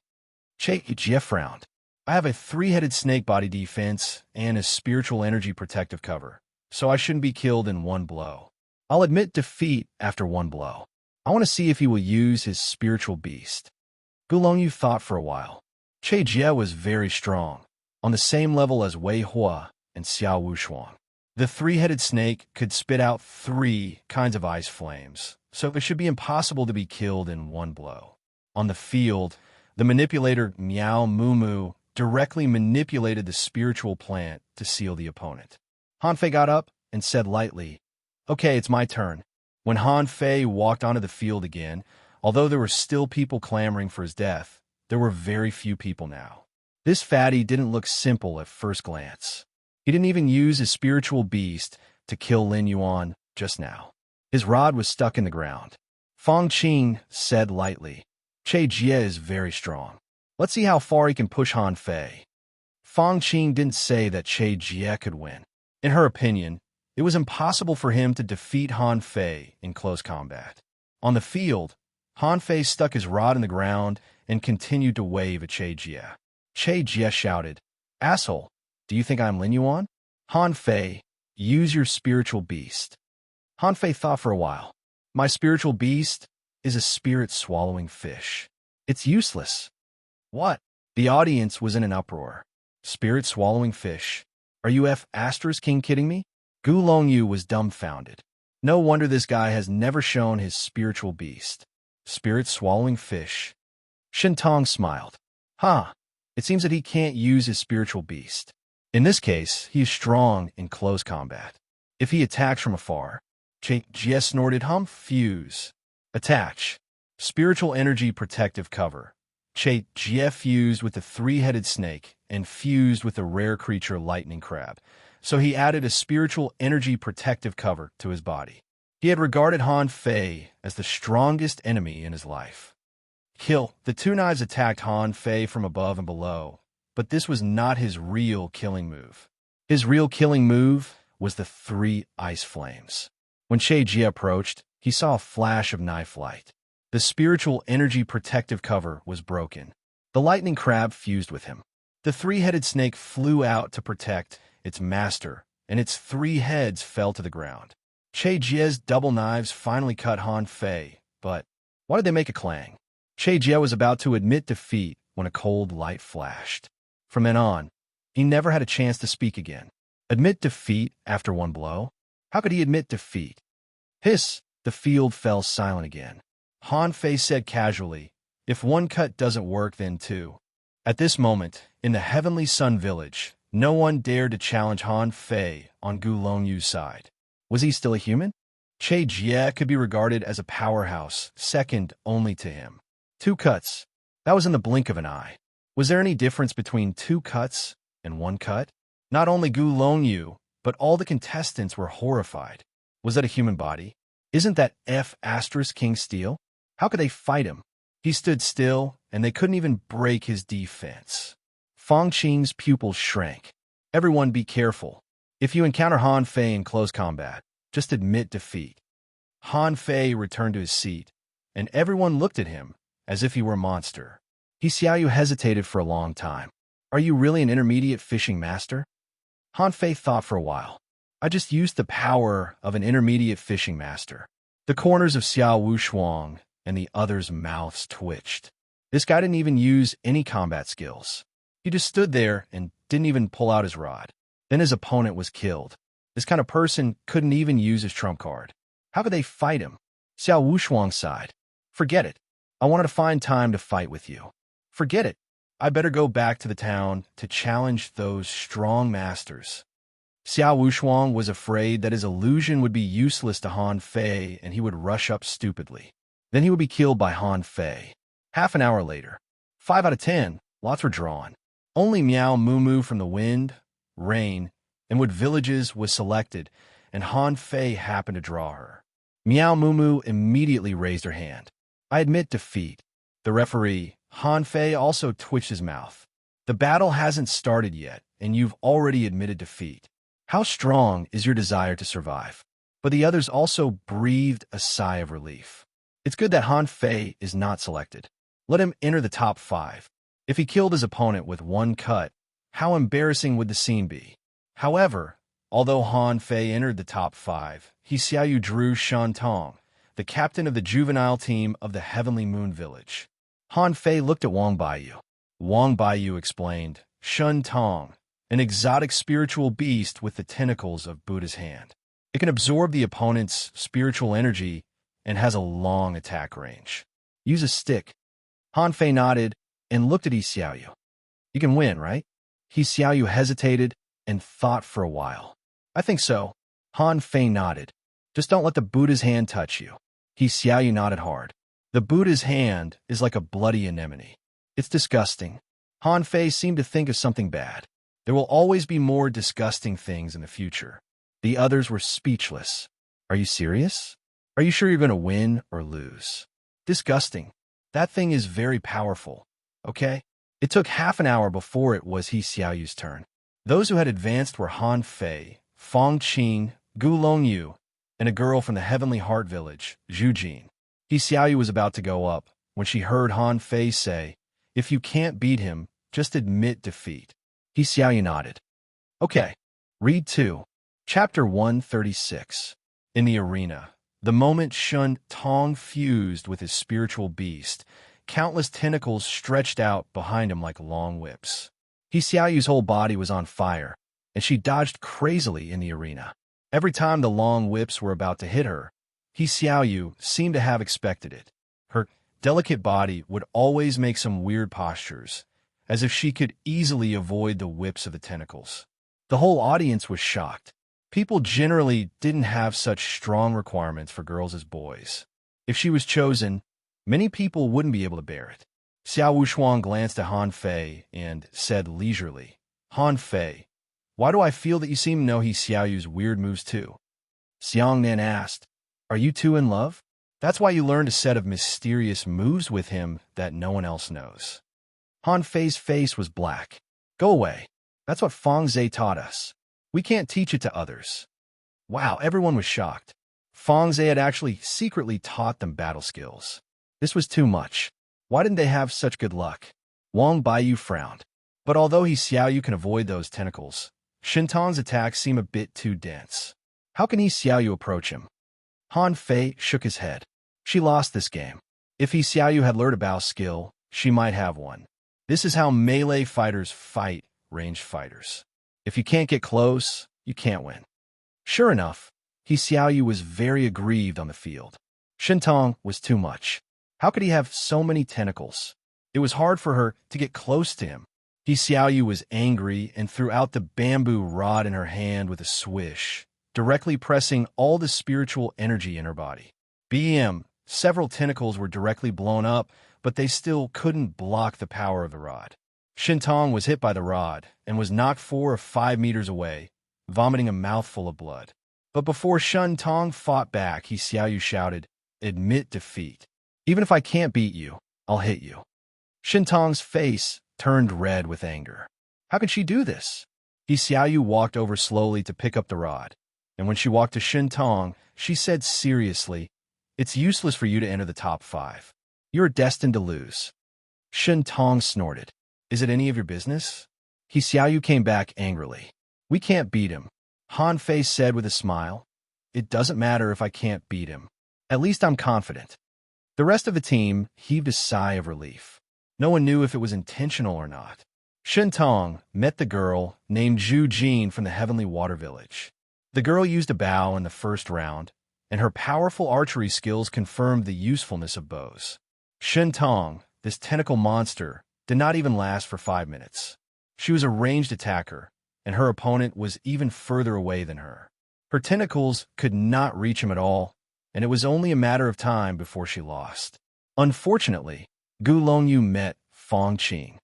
Che Jia frowned. I have a 3-headed snake body defense and a spiritual energy protective cover, so I shouldn't be killed in one blow. I'll admit defeat after one blow. I want to see if he will use his spiritual beast. Gu Longyu thought for a while. Che Jia was very strong, on the same level as Wei Hua and Xiao Wushuang. The 3-headed snake could spit out 3 kinds of ice flames, so it should be impossible to be killed in one blow. On the field, the manipulator Miao Mumu directly manipulated the spiritual plant to seal the opponent. Han Fei got up and said lightly, Okay, it's my turn. When Han Fei walked onto the field again, although there were still people clamoring for his death, there were very few people now. This fatty didn't look simple at first glance. He didn't even use his spiritual beast to kill Lin Yuan just now. His rod was stuck in the ground. Fang Qing said lightly, Che Jia is very strong. Let's see how far he can push Han Fei. Fang Qing didn't say that Che Jia could win. In her opinion, It was impossible for him to defeat Han Fei in close combat. On the field, Han Fei stuck his rod in the ground and continued to wave at Che Jie. Che Jie shouted, "Asshole, do you think I'm Lin Yuan?" Han Fei, use your spiritual beast. Han Fei thought for a while. My spiritual beast is a spirit-swallowing fish. It's useless. What? The audience was in an uproar. Spirit-swallowing fish. Are you King kidding me? Gu Longyu was dumbfounded. No wonder this guy has never shown his spiritual beast. Spirit-swallowing fish. Shen Tong smiled. It seems that he can't use his spiritual beast. In this case, he is strong in close combat. If he attacks from afar, Che Jie snorted, fuse. Attach. Spiritual energy protective cover. Che Jie fused with the three-headed snake and fused with the rare creature lightning crab, so he added a spiritual energy protective cover to his body. He had regarded Han Fei as the strongest enemy in his life. Kill. The two knives attacked Han Fei from above and below, but this was not his real killing move. His real killing move was the three ice flames. When Che Jie approached, he saw a flash of knife light. The spiritual energy protective cover was broken. The lightning crab fused with him. The three-headed snake flew out to protect its master, and its three heads fell to the ground. Che Jie's double knives finally cut Han Fei, but why did they make a clang? Che Jie was about to admit defeat when a cold light flashed. From then on, he never had a chance to speak again. Admit defeat after one blow? How could he admit defeat? Hiss! The field fell silent again. Han Fei said casually, "If one cut doesn't work, then two." At this moment, in the Heavenly Sun Village, no one dared to challenge Han Fei on Gu Longyu's side. Was he still a human? Che Jie could be regarded as a powerhouse, second only to him. Two cuts. That was in the blink of an eye. Was there any difference between two cuts and one cut? Not only Gu Longyu, but all the contestants were horrified. Was that a human body? Isn't that King steel? How could they fight him? He stood still, and they couldn't even break his defense. Fang Qing's pupils shrank. Everyone be careful. If you encounter Han Fei in close combat, just admit defeat. Han Fei returned to his seat, and everyone looked at him as if he were a monster. Xiaoyu hesitated for a long time. Are you really an intermediate fishing master? Han Fei thought for a while. I just used the power of an intermediate fishing master. The corners of Xiao Wushuang and the others' mouths twitched. This guy didn't even use any combat skills. He just stood there and didn't even pull out his rod. Then his opponent was killed. This kind of person couldn't even use his trump card. How could they fight him? Xiao Wushuang sighed. Forget it. I wanted to find time to fight with you. Forget it. I better go back to the town to challenge those strong masters. Xiao Wushuang was afraid that his illusion would be useless to Han Fei and he would rush up stupidly. Then he would be killed by Han Fei. Half an hour later, 5 out of 10, lots were drawn. Only Miao Mumu from the Wind, Rain, and Wood villages was selected, and Han Fei happened to draw her. Miao Mumu immediately raised her hand. I admit defeat. The referee, Han Fei, also twitched his mouth. The battle hasn't started yet, and you've already admitted defeat. How strong is your desire to survive? But the others also breathed a sigh of relief. It's good that Han Fei is not selected. Let him enter the top 5. If he killed his opponent with one cut, how embarrassing would the scene be? However, although Han Fei entered the top 5, Xiaoyu drew Shen Tong, the captain of the juvenile team of the Heavenly Moon Village. Han Fei looked at Wang Baiyu. Wang Baiyu explained, Shen Tong, an exotic spiritual beast with the tentacles of Buddha's hand. It can absorb the opponent's spiritual energy and has a long attack range. Use a stick. Han Fei nodded and looked at Xiaoyu. You can win, right? Xiaoyu hesitated and thought for a while. I think so. Han Fei nodded. Just don't let the Buddha's hand touch you. Xiaoyu nodded hard. The Buddha's hand is like a bloody anemone. It's disgusting. Han Fei seemed to think of something bad. There will always be more disgusting things in the future. The others were speechless. Are you serious? Are you sure you're going to win or lose? Disgusting. That thing is very powerful. Okay? It took half an hour before it was Xiaoyu's turn. Those who had advanced were Han Fei, Fang Qing, Gu Longyu, and a girl from the Heavenly Heart Village, Zhu Jin. He Xiaoyu was about to go up when she heard Han Fei say, "If you can't beat him, just admit defeat." He Xiaoyu nodded. Okay. Read 2. Chapter 136. In the arena, the moment Shun Tong fused with his spiritual beast, countless tentacles stretched out behind him like long whips. He Xiaoyu's whole body was on fire, and she dodged crazily in the arena. Every time the long whips were about to hit her, He Xiaoyu seemed to have expected it. Her delicate body would always make some weird postures, as if she could easily avoid the whips of the tentacles. The whole audience was shocked. People generally didn't have such strong requirements for girls as boys. If she was chosen, many people wouldn't be able to bear it. Xiao Wushuang glanced at Han Fei and said leisurely, "Han Fei, why do I feel that you seem to know He Xiaoyu's weird moves too?" Xiang Nan asked, "Are you two in love? That's why you learned a set of mysterious moves with him that no one else knows." Han Fei's face was black. "Go away. That's what Feng Zhe taught us. We can't teach it to others." Wow, everyone was shocked. Feng Zhe had actually secretly taught them battle skills. This was too much. Why didn't they have such good luck? Wang Baiyu frowned. But although He Xiaoyu can avoid those tentacles, Shintang's attacks seem a bit too dense. How can He Xiaoyu approach him? Han Fei shook his head. She lost this game. If He Xiaoyu had learned about skill, she might have won. This is how melee fighters fight ranged fighters. If you can't get close, you can't win. Sure enough, He Xiaoyu was very aggrieved on the field. Shintang was too much. How could he have so many tentacles? It was hard for her to get close to him. He Xiaoyu was angry and threw out the bamboo rod in her hand with a swish, directly pressing all the spiritual energy in her body. Several tentacles were directly blown up, but they still couldn't block the power of the rod. Shintang was hit by the rod and was knocked 4 or 5 meters away, vomiting a mouthful of blood. But before Shintang fought back, He Xiaoyu shouted, "Admit defeat. Even if I can't beat you, I'll hit you." Shintang's face turned red with anger. How could she do this? He Xiaoyu walked over slowly to pick up the rod, and when she walked to Shintang, she said seriously, "It's useless for you to enter the top 5. You're destined to lose." Shintang snorted. "Is it any of your business?" He Xiaoyu came back angrily. "We can't beat him," Han Fei said with a smile. "It doesn't matter if I can't beat him. At least I'm confident." The rest of the team heaved a sigh of relief. No one knew if it was intentional or not. Shintang met the girl named Zhu Jin from the Heavenly Water Village. The girl used a bow in the first round, and her powerful archery skills confirmed the usefulness of bows. Shintang, this tentacle monster, did not even last for 5 minutes. She was a ranged attacker, and her opponent was even further away than her. Her tentacles could not reach him at all, and it was only a matter of time before she lost. Unfortunately, Gu Longyu met Fong Qing.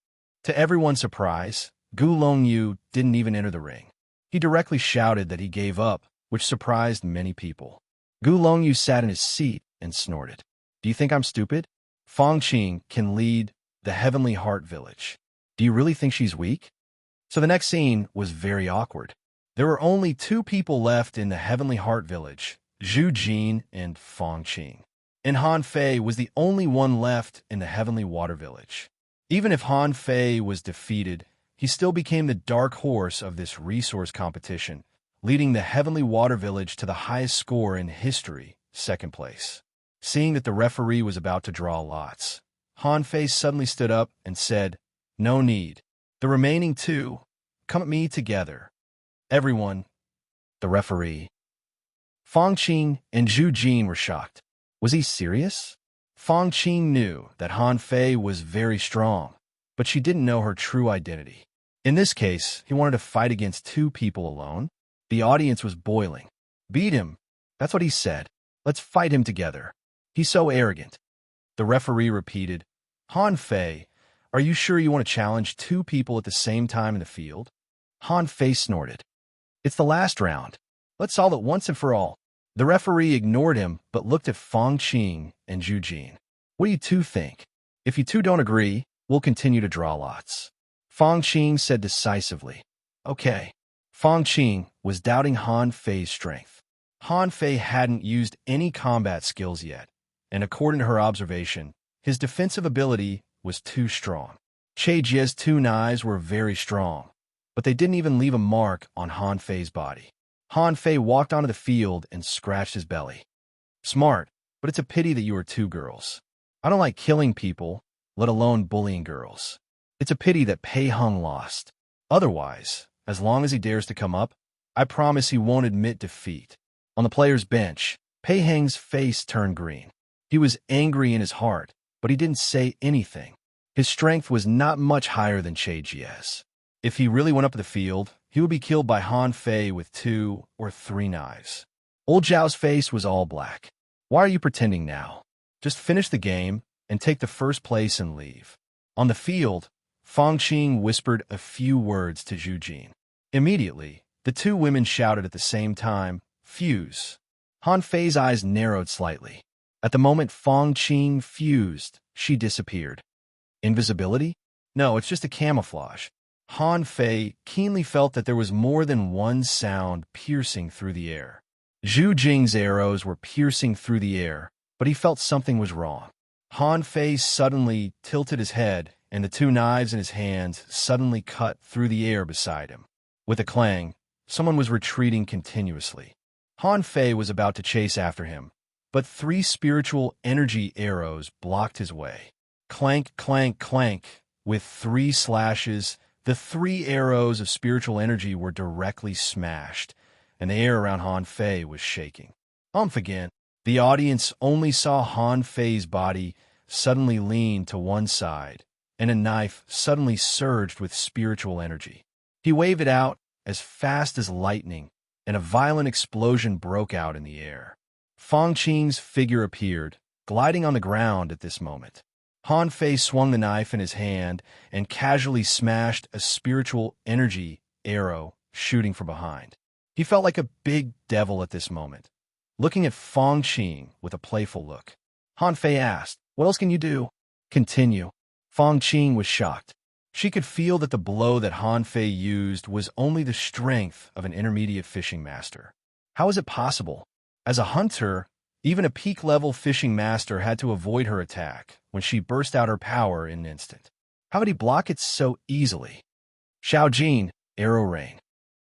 To everyone's surprise, Gu Longyu didn't even enter the ring. He directly shouted that he gave up, which surprised many people. Gu Longyu sat in his seat and snorted. "Do you think I'm stupid? Fong Qing can lead the Heavenly Heart Village. Do you really think she's weak?" So the next scene was very awkward. There were only 2 people left in the Heavenly Heart Village, Zhu Jin and Fong Qing. And Han Fei was the only one left in the Heavenly Water Village. Even if Han Fei was defeated, he still became the dark horse of this resource competition, leading the Heavenly Water Village to the highest score in history, 2nd place. Seeing that the referee was about to draw lots, Han Fei suddenly stood up and said, "No need. The remaining 2, come at me together." Everyone, the referee, Fong Qing and Zhu Jin were shocked. Was he serious? Fong Qing knew that Han Fei was very strong, but she didn't know her true identity. In this case, he wanted to fight against 2 people alone. The audience was boiling. "Beat him. That's what he said. Let's fight him together. He's so arrogant." The referee repeated, "Han Fei, are you sure you want to challenge 2 people at the same time in the field?" Han Fei snorted. "It's the last round. Let's solve it once and for all." The referee ignored him but looked at Fong Qing and Zhu Jin. "What do you 2 think? If you 2 don't agree, we'll continue to draw lots." Fong Qing said decisively. "Okay." Fong Qing was doubting Han Fei's strength. Han Fei hadn't used any combat skills yet, and according to her observation, his defensive ability was too strong. Che Jie's two knives were very strong, but they didn't even leave a mark on Han Fei's body. Han Fei walked onto the field and scratched his belly. Smart, but it's a pity that you are two girls. I don't like killing people, let alone bullying girls. It's a pity that Pei Hung lost. Otherwise, as long as he dares to come up, I promise he won't admit defeat. On the player's bench, Pei Heng's face turned green. He was angry in his heart, but he didn't say anything. His strength was not much higher than Che Jie's. If he really went up the field, he would be killed by Han Fei with 2 or 3 knives. Old Zhao's face was all black. Why are you pretending now? Just finish the game and take the first place and leave. On the field, Fang Qing whispered a few words to Zhu Jin. Immediately, the two women shouted at the same time, "Fuse." Han Fei's eyes narrowed slightly. At the moment Fang Qing fused, she disappeared. Invisibility? No, it's just a camouflage. Han Fei keenly felt that there was more than one sound piercing through the air. Zhu Jing's arrows were piercing through the air, but he felt something was wrong. Han Fei suddenly tilted his head, and the two knives in his hands suddenly cut through the air beside him. With a clang, someone was retreating continuously. Han Fei was about to chase after him, but 3 spiritual energy arrows blocked his way. Clank, clank, clank. With 3 slashes, the 3 arrows of spiritual energy were directly smashed, and the air around Han Fei was shaking. Again. The audience only saw Han Fei's body suddenly lean to one side, and a knife suddenly surged with spiritual energy. He waved it out as fast as lightning, and a violent explosion broke out in the air. Fang Qing's figure appeared, gliding on the ground at this moment. Han Fei swung the knife in his hand and casually smashed a spiritual energy arrow shooting from behind. He felt like a big devil at this moment. Looking at Fang Qing with a playful look, Han Fei asked, "What else can you do?" "Continue." Fang Qing was shocked. She could feel that the blow that Han Fei used was only the strength of an intermediate fishing master. How is it possible? As a hunter, even a peak-level fishing master had to avoid her attack when she burst out her power in an instant. How could he block it so easily? Xiao Jin, arrow rain.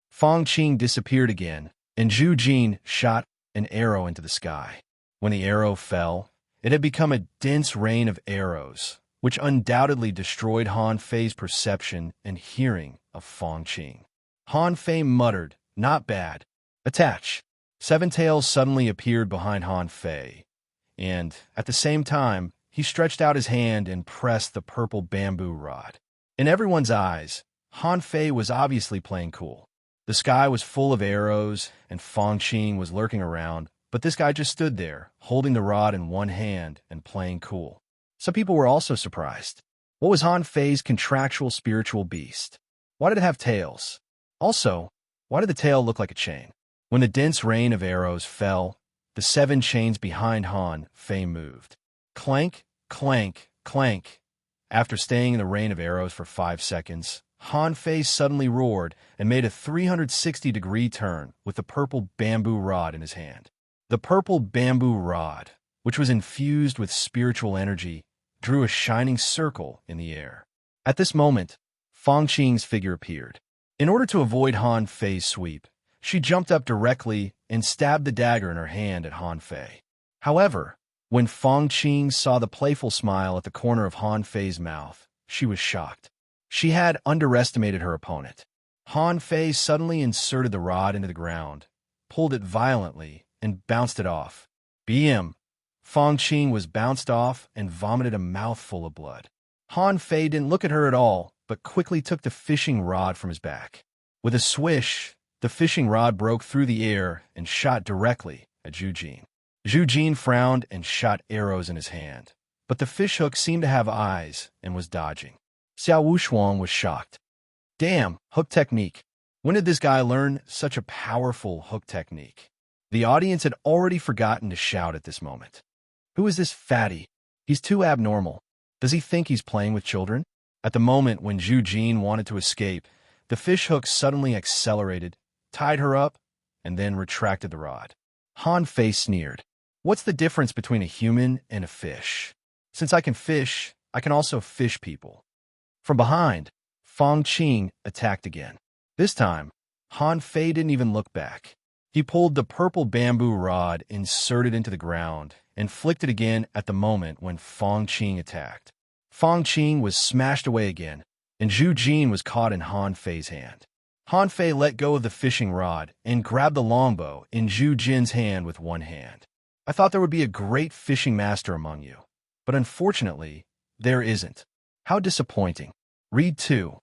Fang Qing disappeared again, and Zhu Jin shot an arrow into the sky. When the arrow fell, it had become a dense rain of arrows, which undoubtedly destroyed Han Fei's perception and hearing of Fang Qing. Han Fei muttered, "Not bad." Attach. 7 Tails suddenly appeared behind Han Fei, and, at the same time, he stretched out his hand and pressed the purple bamboo rod. In everyone's eyes, Han Fei was obviously playing cool. The sky was full of arrows, and Fang Qing was lurking around, but this guy just stood there, holding the rod in one hand and playing cool. Some people were also surprised. What was Han Fei's contractual spiritual beast? Why did it have tails? Also, why did the tail look like a chain? When the dense rain of arrows fell, the 7 chains behind Han Fei moved. Clank, clank, clank. After staying in the rain of arrows for 5 seconds, Han Fei suddenly roared and made a 360-degree turn with the purple bamboo rod in his hand. The purple bamboo rod, which was infused with spiritual energy, drew a shining circle in the air. At this moment, Fang Qing's figure appeared. In order to avoid Han Fei's sweep, she jumped up directly and stabbed the dagger in her hand at Han Fei. However, when Fang Qing saw the playful smile at the corner of Han Fei's mouth, she was shocked. She had underestimated her opponent. Han Fei suddenly inserted the rod into the ground, pulled it violently, and bounced it off. BM. Fang Qing was bounced off and vomited a mouthful of blood. Han Fei didn't look at her at all, but quickly took the fishing rod from his back. With a swish, the fishing rod broke through the air and shot directly at Zhu Jin. Zhu Jin frowned and shot arrows in his hand, but the fishhook seemed to have eyes and was dodging. Xiao Wushuang was shocked. Damn, hook technique. When did this guy learn such a powerful hook technique? The audience had already forgotten to shout at this moment. Who is this fatty? He's too abnormal. Does he think he's playing with children? At the moment when Zhu Jin wanted to escape, the fishhook suddenly accelerated, tied her up, and then retracted the rod. Han Fei sneered. What's the difference between a human and a fish? Since I can fish, I can also fish people. From behind, Fang Qing attacked again. This time, Han Fei didn't even look back. He pulled the purple bamboo rod inserted into the ground and flicked it again at the moment when Fang Qing attacked. Fang Qing was smashed away again, and Zhu Jin was caught in Han Fei's hand. Han Fei let go of the fishing rod and grabbed the longbow in Zhu Jin's hand with one hand. I thought there would be a great fishing master among you, but unfortunately, there isn't. How disappointing. Read 2.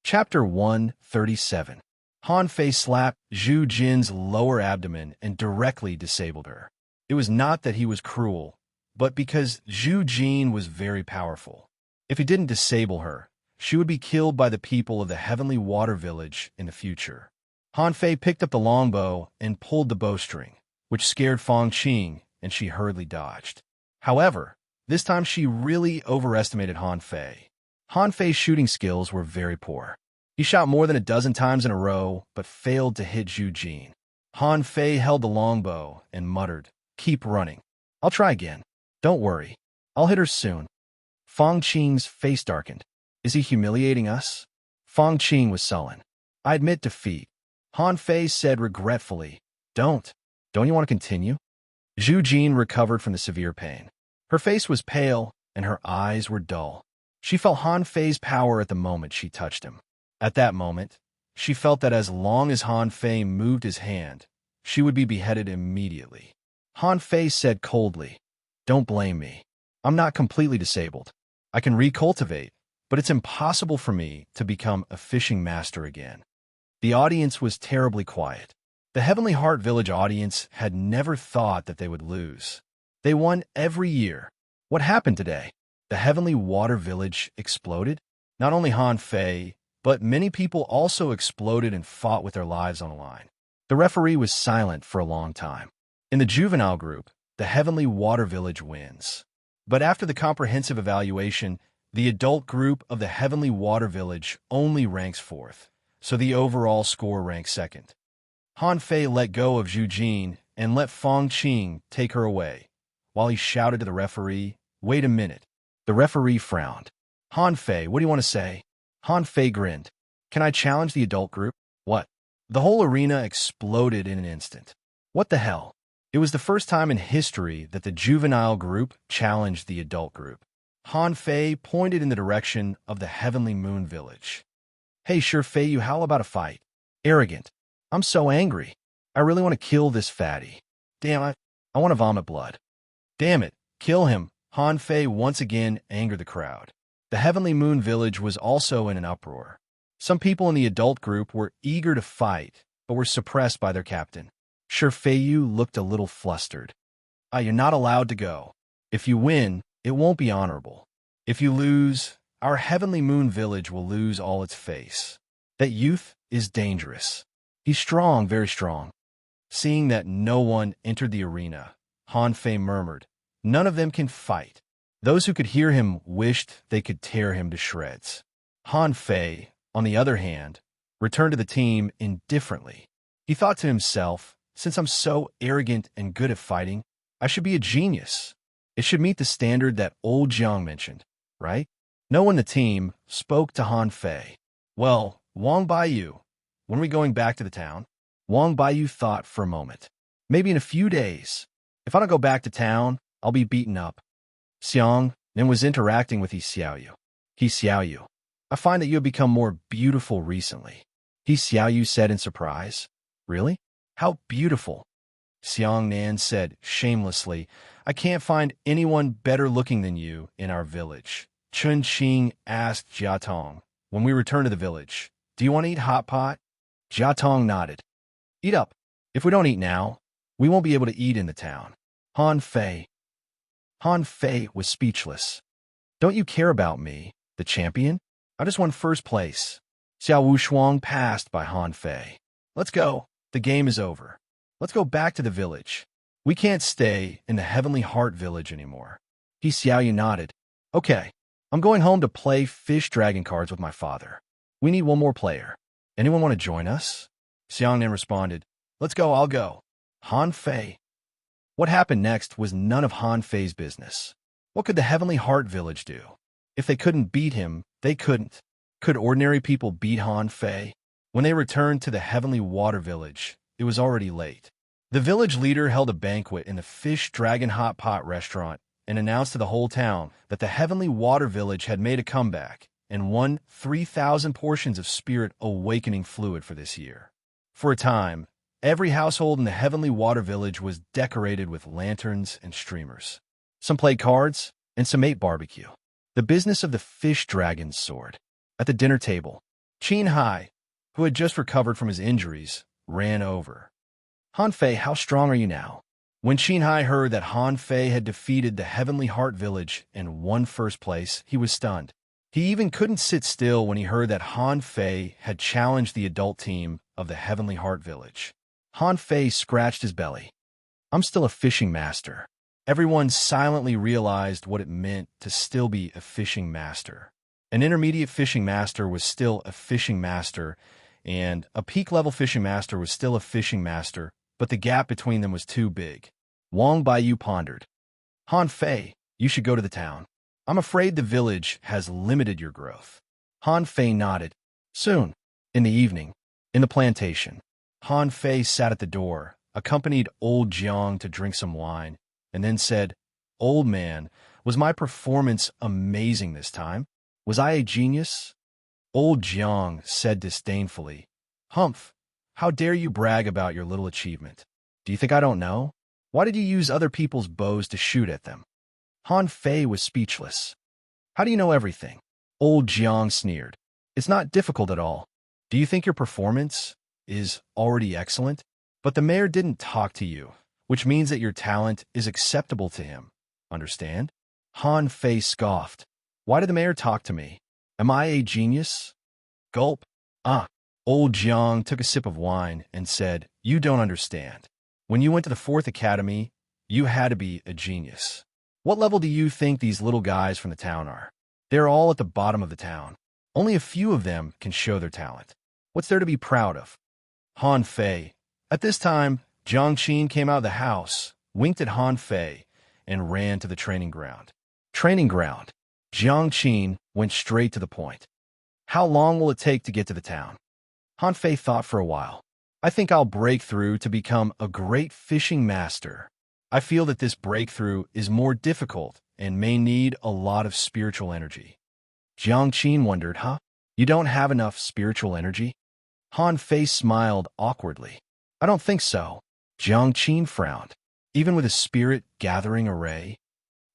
Chapter 137. Han Fei slapped Zhu Jin's lower abdomen and directly disabled her. It was not that he was cruel, but because Zhu Jin was very powerful. If he didn't disable her, she would be killed by the people of the Heavenly Water Village in the future. Han Fei picked up the longbow and pulled the bowstring, which scared Fang Qing, and she hurriedly dodged. However, this time she really overestimated Han Fei. Han Fei's shooting skills were very poor. He shot more than a dozen times in a row, but failed to hit Zhu Jin. Han Fei held the longbow and muttered, "Keep running. I'll try again. Don't worry. I'll hit her soon." Fang Qing's face darkened. Is he humiliating us? Fang Qing was sullen. I admit defeat. Han Fei said regretfully, Don't you want to continue? Zhu Jin recovered from the severe pain. Her face was pale, and her eyes were dull. She felt Han Fei's power at the moment she touched him. At that moment, she felt that as long as Han Fei moved his hand, she would be beheaded immediately. Han Fei said coldly, Don't blame me. I'm not completely disabled. I can recultivate, but it's impossible for me to become a fishing master again. The audience was terribly quiet. The Heavenly Heart Village audience had never thought that they would lose. They won every year. What happened today? The Heavenly Water Village exploded? Not only Han Fei, but many people also exploded and fought with their lives on the line. The referee was silent for a long time. In the juvenile group, the Heavenly Water Village wins. But after the comprehensive evaluation, the adult group of the Heavenly Water Village only ranks 4th, so the overall score ranks 2nd. Han Fei let go of Zhu Jin and let Fang Qing take her away, while he shouted to the referee, Wait a minute. The referee frowned. Han Fei, what do you want to say? Han Fei grinned. Can I challenge the adult group? What? The whole arena exploded in an instant. What the hell? It was the first time in history that the juvenile group challenged the adult group. Han Fei pointed in the direction of the Heavenly Moon Village. Hey, sure Fei, you howl about a fight. Arrogant. I'm so angry. I really want to kill this fatty. Damn, I want to vomit blood. Damn it, kill him. Han Fei once again angered the crowd. The Heavenly Moon Village was also in an uproar. Some people in the adult group were eager to fight, but were suppressed by their captain. Sure Feiyu looked a little flustered. You're not allowed to go. If you win, it won't be honorable. If you lose, our Heavenly Moon Village will lose all its face. That youth is dangerous. He's strong, very strong. Seeing that no one entered the arena, Han Fei murmured, None of them can fight. Those who could hear him wished they could tear him to shreds. Han Fei, on the other hand, returned to the team indifferently. He thought to himself, since I'm so arrogant and good at fighting, I should be a genius. It should meet the standard that old Jiang mentioned, right? No one in the team spoke to Han Fei. Well, Wang Baiyu, when are we going back to the town? Wang Baiyu thought for a moment. Maybe in a few days. If I don't go back to town, I'll be beaten up. Xiang then was interacting with He Xiaoyu. He Xiaoyu, I find that you have become more beautiful recently. He Xiaoyu said in surprise. Really? How beautiful? Xiang Nan said shamelessly, I can't find anyone better looking than you in our village. Chun Qing asked Jia Tong, when we return to the village, do you want to eat hot pot? Jia Tong nodded. Eat up. If we don't eat now, we won't be able to eat in the town. Han Fei. Han Fei was speechless. Don't you care about me, the champion? I just won first place. Xiao Wushuang passed by Han Fei. Let's go. The game is over. Let's go back to the village. We can't stay in the Heavenly Heart Village anymore. He Xiaoyu nodded. Okay, I'm going home to play fish dragon cards with my father. We need one more player. Anyone want to join us? Xiangnan responded. Let's go, I'll go. Han Fei. What happened next was none of Han Fei's business. What could the Heavenly Heart Village do? If they couldn't beat him, they couldn't. Could ordinary people beat Han Fei? When they returned to the Heavenly Water Village, it was already late. The village leader held a banquet in the Fish Dragon Hot Pot restaurant and announced to the whole town that the Heavenly Water Village had made a comeback and won 3,000 portions of Spirit Awakening fluid for this year. For a time, every household in the Heavenly Water Village was decorated with lanterns and streamers. Some played cards, and some ate barbecue. The business of the Fish Dragon soared. At the dinner table, Qin Hai, who had just recovered from his injuries, ran over. Han Fei, how strong are you now? When Qin Hai heard that Han Fei had defeated the Heavenly Heart Village and won first place, he was stunned. He even couldn't sit still when he heard that Han Fei had challenged the adult team of the Heavenly Heart Village. Han Fei scratched his belly. I'm still a fishing master. Everyone silently realized what it meant to still be a fishing master. An intermediate fishing master was still a fishing master, and a peak-level fishing master was still a fishing master, but the gap between them was too big. Wang Baiyu pondered. Han Fei, you should go to the town. I'm afraid the village has limited your growth. Han Fei nodded. Soon, in the evening, in the plantation, Han Fei sat at the door, accompanied old Jiang to drink some wine, and then said, Old man, was my performance amazing this time? Was I a genius? Old Jiang said disdainfully, Humph, how dare you brag about your little achievement? Do you think I don't know? Why did you use other people's bows to shoot at them? Han Fei was speechless. How do you know everything? Old Jiang sneered. It's not difficult at all. Do you think your performance is already excellent? But the mayor didn't talk to you, which means that your talent is acceptable to him. Understand? Han Fei scoffed. Why did the mayor talk to me? Am I a genius? Gulp. Old Jiang took a sip of wine and said, You don't understand. When you went to the 4th Academy, you had to be a genius. What level do you think these little guys from the town are? They're all at the bottom of the town. Only a few of them can show their talent. What's there to be proud of? Han Fei. At this time, Jiang Qin came out of the house, winked at Han Fei, and ran to the training ground. Training ground. Jiang Qin went straight to the point. How long will it take to get to the town? Han Fei thought for a while. I think I'll break through to become a great fishing master. I feel that this breakthrough is more difficult and may need a lot of spiritual energy. Jiang Qin wondered, You don't have enough spiritual energy? Han Fei smiled awkwardly. I don't think so. Jiang Qin frowned. Even with a spirit-gathering array?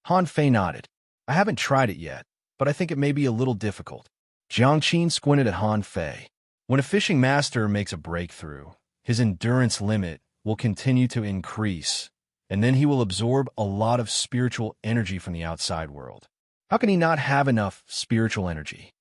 Han Fei nodded. I haven't tried it yet, but I think it may be a little difficult. Jiang Qin squinted at Han Fei. When a fishing master makes a breakthrough, his endurance limit will continue to increase, and then he will absorb a lot of spiritual energy from the outside world. How can he not have enough spiritual energy?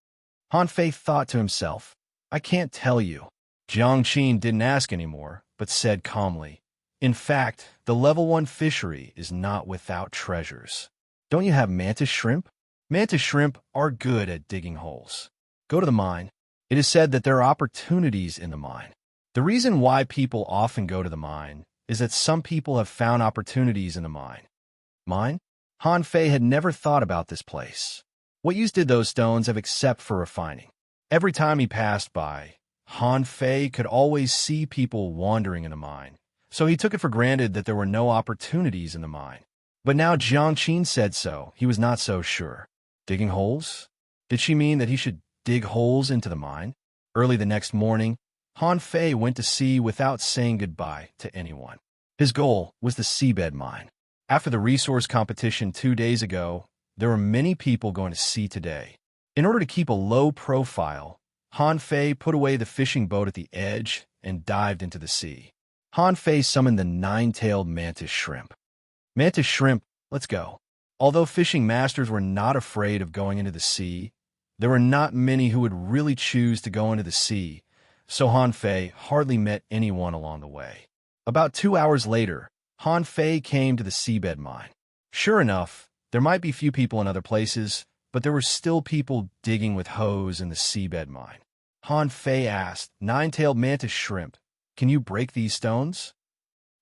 Han Fei thought to himself, I can't tell you. Jiang Qin didn't ask anymore, but said calmly, In fact, the level 1 fishery is not without treasures. Don't you have mantis shrimp? Mantis shrimp are good at digging holes. Go to the mine. It is said that there are opportunities in the mine. The reason why people often go to the mine is that some people have found opportunities in the mine. Mine? Han Fei had never thought about this place. What use did those stones have except for refining? Every time he passed by, Han Fei could always see people wandering in the mine, so he took it for granted that there were no opportunities in the mine. But now Jiang Qin said so, he was not so sure. Digging holes? Did she mean that he should dig holes into the mine? Early the next morning, Han Fei went to sea without saying goodbye to anyone. His goal was the seabed mine. After the resource competition 2 days ago, there were many people going to sea today. In order to keep a low profile, Han Fei put away the fishing boat at the edge and dived into the sea. Han Fei summoned the 9-tailed mantis shrimp. Mantis shrimp, let's go. Although fishing masters were not afraid of going into the sea, there were not many who would really choose to go into the sea, so Han Fei hardly met anyone along the way. About 2 hours later, Han Fei came to the seabed mine. Sure enough, there might be few people in other places, but there were still people digging with hoes in the seabed mine. Han Fei asked, 9-tailed mantis shrimp, can you break these stones?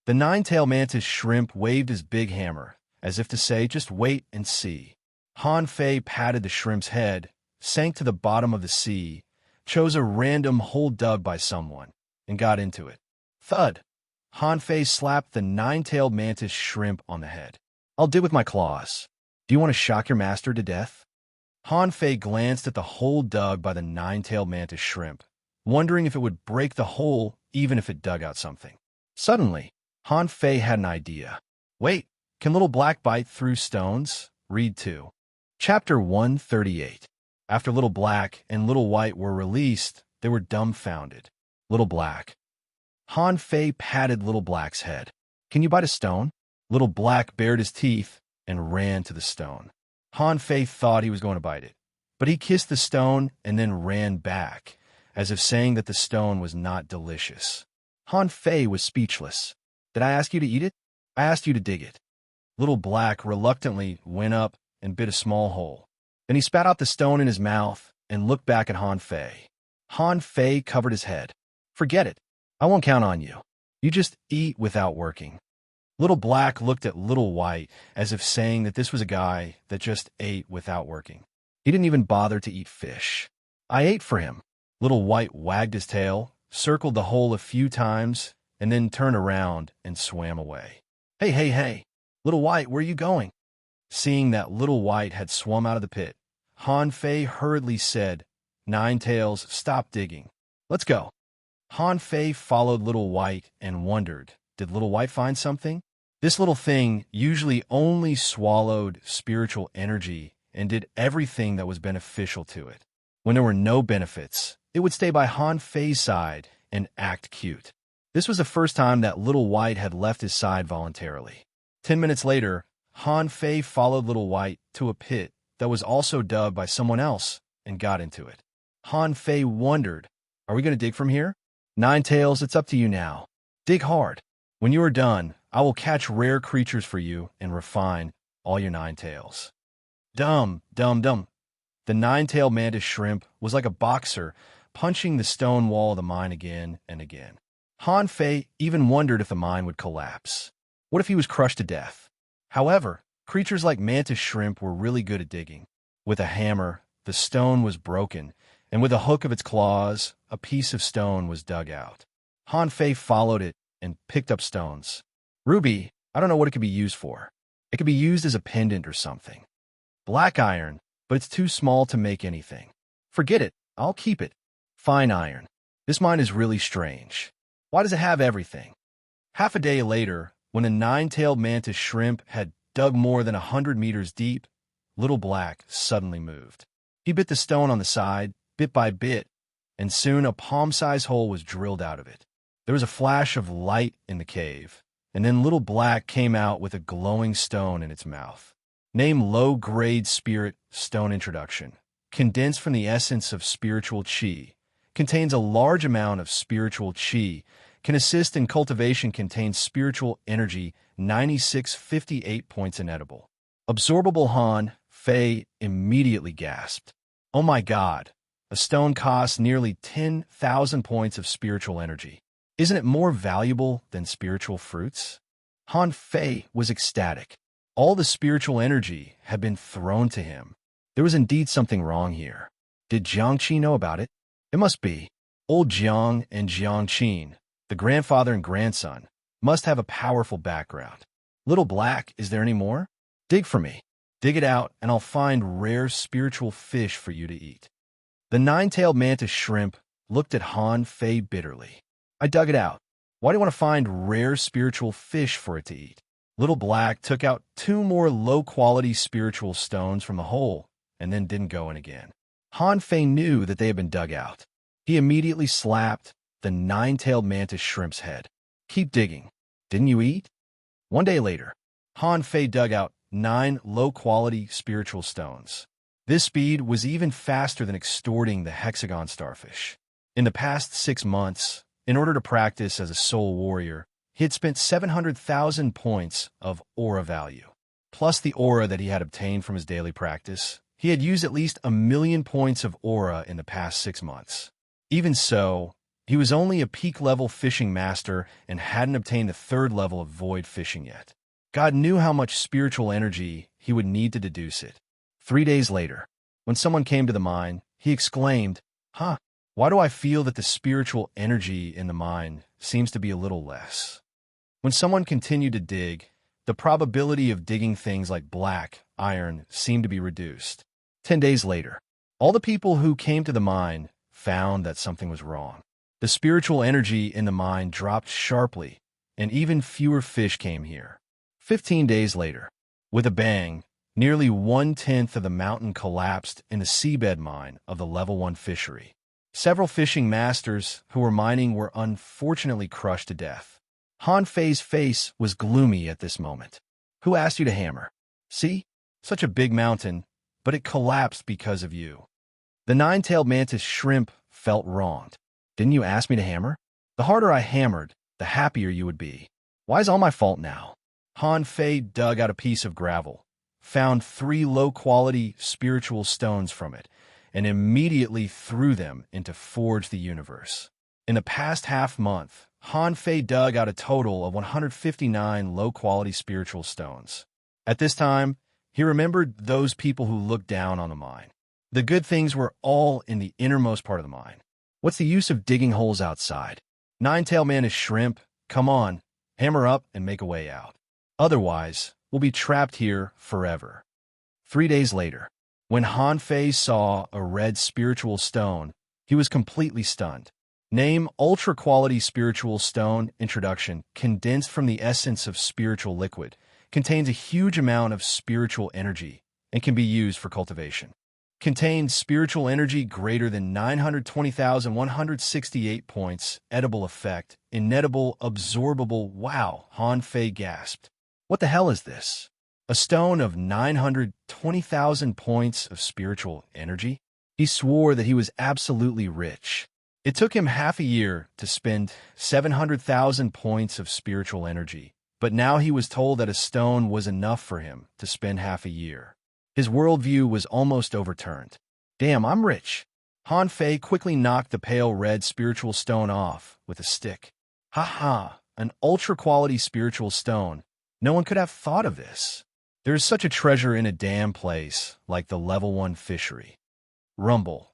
The nine-tailed mantis shrimp waved his big hammer, as if to say, just wait and see. Han Fei patted the shrimp's head, sank to the bottom of the sea, chose a random hole dug by someone, and got into it. Thud! Han Fei slapped the nine-tailed mantis shrimp on the head. I'll dig with my claws. Do you want to shock your master to death? Han Fei glanced at the hole dug by the nine-tailed mantis shrimp, wondering if it would break the hole even if it dug out something. Suddenly, Han Fei had an idea. Wait, can Little Black bite through stones? Read 2. Chapter 138. After Little Black and Little White were released, they were dumbfounded. Little Black. Han Fei patted Little Black's head. Can you bite a stone? Little Black bared his teeth and ran to the stone. Han Fei thought he was going to bite it, but he kissed the stone and then ran back, as if saying that the stone was not delicious. Han Fei was speechless. Did I ask you to eat it? I asked you to dig it. Little Black reluctantly went up and bit a small hole. Then he spat out the stone in his mouth and looked back at Han Fei. Han Fei covered his head. Forget it. I won't count on you. You just eat without working. Little Black looked at Little White as if saying that this was a guy that just ate without working. He didn't even bother to eat fish. I ate for him. Little White wagged his tail, circled the hole a few times, and then turned around and swam away. Hey, hey, hey! Little White, where are you going? Seeing that Little White had swum out of the pit, Han Fei hurriedly said, Nine Tails, stop digging. Let's go. Han Fei followed Little White and wondered, did Little White find something? This little thing usually only swallowed spiritual energy and did everything that was beneficial to it. When there were no benefits, it would stay by Han Fei's side and act cute. This was the first time that Little White had left his side voluntarily. 10 minutes later, Han Fei followed Little White to a pit that was also dug by someone else and got into it. Han Fei wondered, are we going to dig from here? Nine Tails, it's up to you now. Dig hard. When you are done, I will catch rare creatures for you and refine all your nine tails. Dumb. The nine-tailed mantis shrimp was like a boxer punching the stone wall of the mine again and again. Han Fei even wondered if the mine would collapse. What if he was crushed to death? However, creatures like mantis shrimp were really good at digging. With a hammer, the stone was broken, and with a hook of its claws, a piece of stone was dug out. Han Fei followed it and picked up stones. Ruby, I don't know what it could be used for. It could be used as a pendant or something. Black iron, but it's too small to make anything. Forget it, I'll keep it. Fine iron. This mine is really strange. Why does it have everything? Half a day later, when a nine-tailed mantis shrimp had dug more than 100 meters deep, Little Black suddenly moved. He bit the stone on the side, bit by bit, and soon a palm-sized hole was drilled out of it. There was a flash of light in the cave, and then Little Black came out with a glowing stone in its mouth. Name low-grade spirit stone introduction. Condensed from the essence of spiritual chi. Contains a large amount of spiritual chi. Can assist in cultivation. Contains spiritual energy. 9658 points inedible. Absorbable. Han Fei immediately gasped. Oh my god. A stone costs nearly 10,000 points of spiritual energy. Isn't it more valuable than spiritual fruits? Han Fei was ecstatic. All the spiritual energy had been thrown to him. There was indeed something wrong here. Did Jiangqi know about it? It must be. Old Jiang and Jiangqin, the grandfather and grandson, must have a powerful background. Little Black, is there any more? Dig for me. Dig it out, and I'll find rare spiritual fish for you to eat. The nine-tailed mantis shrimp looked at Han Fei bitterly. I dug it out. Why do you want to find rare spiritual fish for it to eat? Little Black took out 2 more low-quality spiritual stones from the hole and then didn't go in again. Han Fei knew that they had been dug out. He immediately slapped the nine-tailed mantis shrimp's head. Keep digging. Didn't you eat? One day later, Han Fei dug out 9 low-quality spiritual stones. This speed was even faster than extorting the hexagon starfish. In the past 6 months, in order to practice as a soul warrior, he had spent 700,000 points of aura value. Plus the aura that he had obtained from his daily practice, he had used at least 1,000,000 points of aura in the past 6 months. Even so, He was only a peak-level fishing master and hadn't obtained the third level of void fishing yet. God knew how much spiritual energy he would need to deduce it. 3 days later, when someone came to the mine, he exclaimed, why do I feel that the spiritual energy in the mine seems to be a little less? When someone continued to dig, the probability of digging things like black iron seemed to be reduced. 10 days later, all the people who came to the mine found that something was wrong. The spiritual energy in the mine dropped sharply, and even fewer fish came here. 15 days later, with a bang, nearly 1/10 of the mountain collapsed in the seabed mine of the Level 1 fishery. Several fishing masters who were mining were unfortunately crushed to death. Han Fei's face was gloomy at this moment. Who asked you to hammer? See? Such a big mountain, but it collapsed because of you. The nine-tailed mantis shrimp felt wronged. Didn't you ask me to hammer? The harder I hammered, the happier you would be. Why is all my fault now? Han Fei dug out a piece of gravel, found 3 low-quality spiritual stones from it, and immediately threw them into Forge the Universe. In the past half-month, Han Fei dug out a total of 159 low-quality spiritual stones. At this time, he remembered those people who looked down on the mine. The good things were all in the innermost part of the mine. What's the use of digging holes outside? Nine-tailed mantis shrimp, come on, hammer up and make a way out. Otherwise, we'll be trapped here forever. 3 days later, when Han Fei saw a red spiritual stone, he was completely stunned. Name ultra-quality spiritual stone introduction, condensed from the essence of spiritual liquid, contains a huge amount of spiritual energy and can be used for cultivation. Contains spiritual energy greater than 920,168 points, edible effect, inedible, absorbable. Wow, Han Fei gasped. What the hell is this? A stone of 920,000 points of spiritual energy? He swore that he was absolutely rich. It took him half a year to spend 700,000 points of spiritual energy, but now he was told that a stone was enough for him to spend half a year. His worldview was almost overturned. Damn, I'm rich. Han Fei quickly knocked the pale red spiritual stone off with a stick. An ultra-quality spiritual stone. No one could have thought of this. There is such a treasure in a damn place like the Level 1 fishery. Rumble.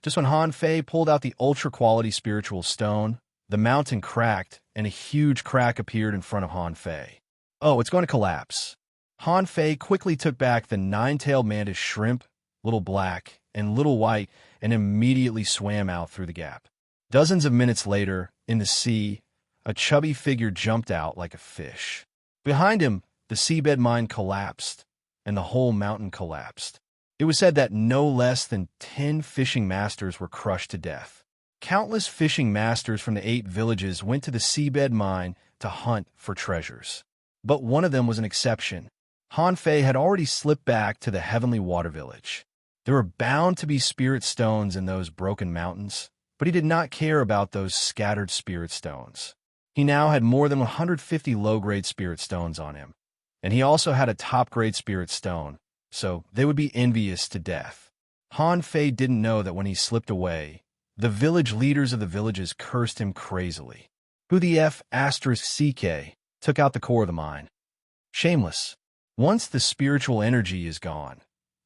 Just when Han Fei pulled out the ultra-quality spiritual stone, the mountain cracked and a huge crack appeared in front of Han Fei. Oh, it's going to collapse. Han Fei quickly took back the nine-tailed mantis shrimp, Little Black, and Little White, and immediately swam out through the gap. Dozens of minutes later, in the sea, a chubby figure jumped out like a fish. Behind him, the seabed mine collapsed, and the whole mountain collapsed. It was said that no less than 10 fishing masters were crushed to death. Countless fishing masters from the 8 villages went to the seabed mine to hunt for treasures. But one of them was an exception. Han Fei had already slipped back to the Heavenly Water Village. There were bound to be spirit stones in those broken mountains, but he did not care about those scattered spirit stones. He now had more than 150 low-grade spirit stones on him, and he also had a top-grade spirit stone, so they would be envious to death. Han Fei didn't know that when he slipped away, the village leaders of the villages cursed him crazily. Who the F*** CK took out the core of the mine? Shameless. Once the spiritual energy is gone,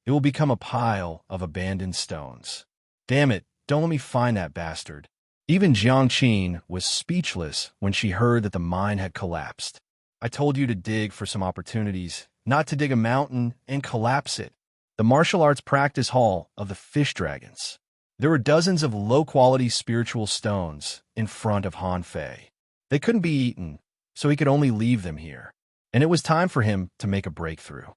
it will become a pile of abandoned stones. Damn it, don't let me find that bastard. Even Jiang Qin was speechless when she heard that the mine had collapsed. I told you to dig for some opportunities, not to dig a mountain and collapse it. The martial arts practice hall of the fish dragons. There were dozens of low-quality spiritual stones in front of Han Fei. They couldn't be eaten, so he could only leave them here. And it was time for him to make a breakthrough.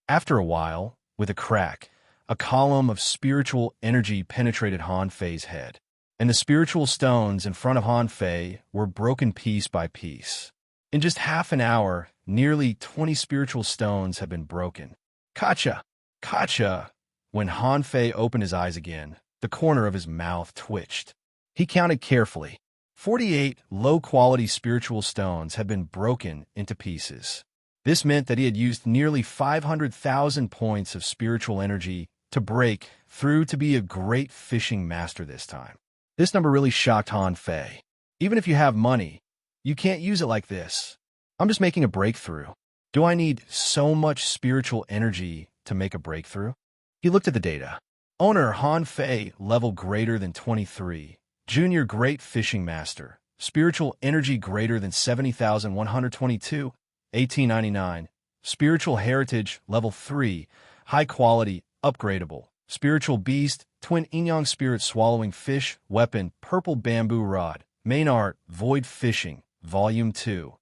After a while, with a crack, a column of spiritual energy penetrated Han Fei's head, and the spiritual stones in front of Han Fei were broken piece by piece. In just half an hour, nearly 20 spiritual stones had been broken. Kacha! Kacha! When Han Fei opened his eyes again, the corner of his mouth twitched. He counted carefully. 48 low-quality spiritual stones had been broken into pieces. This meant that he had used nearly 500,000 points of spiritual energy to break through to be a great fishing master this time. This number really shocked Han Fei. Even if you have money, you can't use it like this. I'm just making a breakthrough. Do I need so much spiritual energy to make a breakthrough? He looked at the data. Owner Han Fei, level greater than 23. Junior Great Fishing Master. Spiritual energy greater than 70,122. 1899. Spiritual Heritage, level 3. High quality, upgradable. Spiritual Beast, Twin Inyang Spirit Swallowing Fish, Weapon, Purple Bamboo Rod. Main Art, Void Fishing, Volume 2.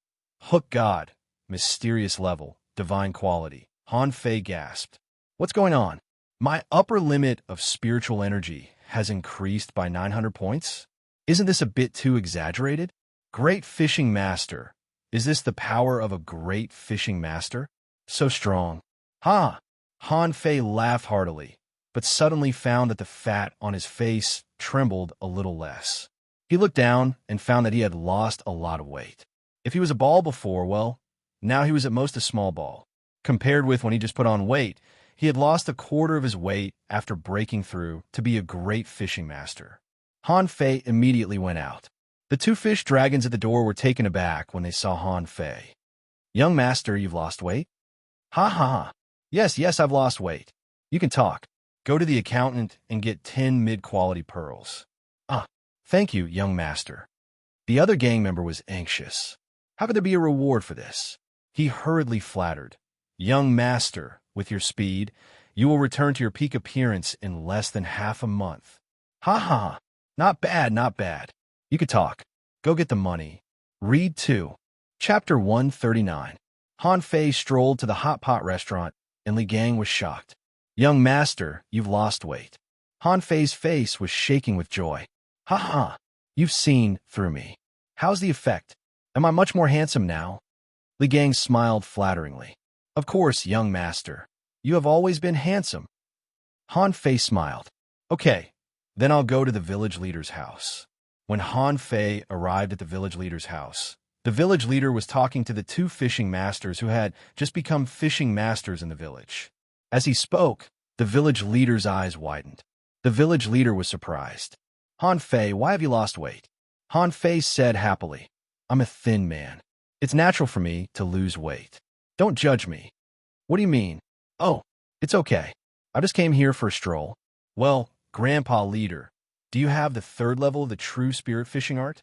Hook God, Mysterious Level, Divine Quality. Han Fei gasped. What's going on? My upper limit of spiritual energy has increased by 900 points? Isn't this a bit too exaggerated? Great Fishing Master. Is this the power of a great fishing master? So strong. Ha! Han Fei laughed heartily, but suddenly found that the fat on his face trembled a little less. He looked down and found that he had lost a lot of weight. If he was a ball before, well, now he was at most a small ball. Compared with when he just put on weight, he had lost a quarter of his weight after breaking through to be a great fishing master. Han Fei immediately went out. The two fish dragons at the door were taken aback when they saw Han Fei. Young master, you've lost weight? Ha ha ha. Yes, I've lost weight. You can talk. Go to the accountant and get 10 mid-quality pearls. Ah, thank you, young master. The other gang member was anxious. How could there be a reward for this? He hurriedly flattered. Young master, with your speed, you will return to your peak appearance in less than half a month. Ha ha. Not bad, not bad. You could talk. Go get the money. Read 2. Chapter 139. Han Fei strolled to the hot pot restaurant, and Li Gang was shocked. Young master, you've lost weight. Han Fei's face was shaking with joy. Ha ha. You've seen through me. How's the effect? Am I much more handsome now? Li Gang smiled flatteringly. Of course, young master. You have always been handsome. Han Fei smiled. Okay, then I'll go to the village leader's house. When Han Fei arrived at the village leader's house, the village leader was talking to the two fishing masters who had just become fishing masters in the village. As he spoke, the village leader's eyes widened. The village leader was surprised. Han Fei, why have you lost weight? Han Fei said happily, I'm a thin man. It's natural for me to lose weight. Don't judge me. What do you mean? Oh, it's okay. I just came here for a stroll. Well, Grandpa Leader, do you have the 3rd level of the true spirit fishing art?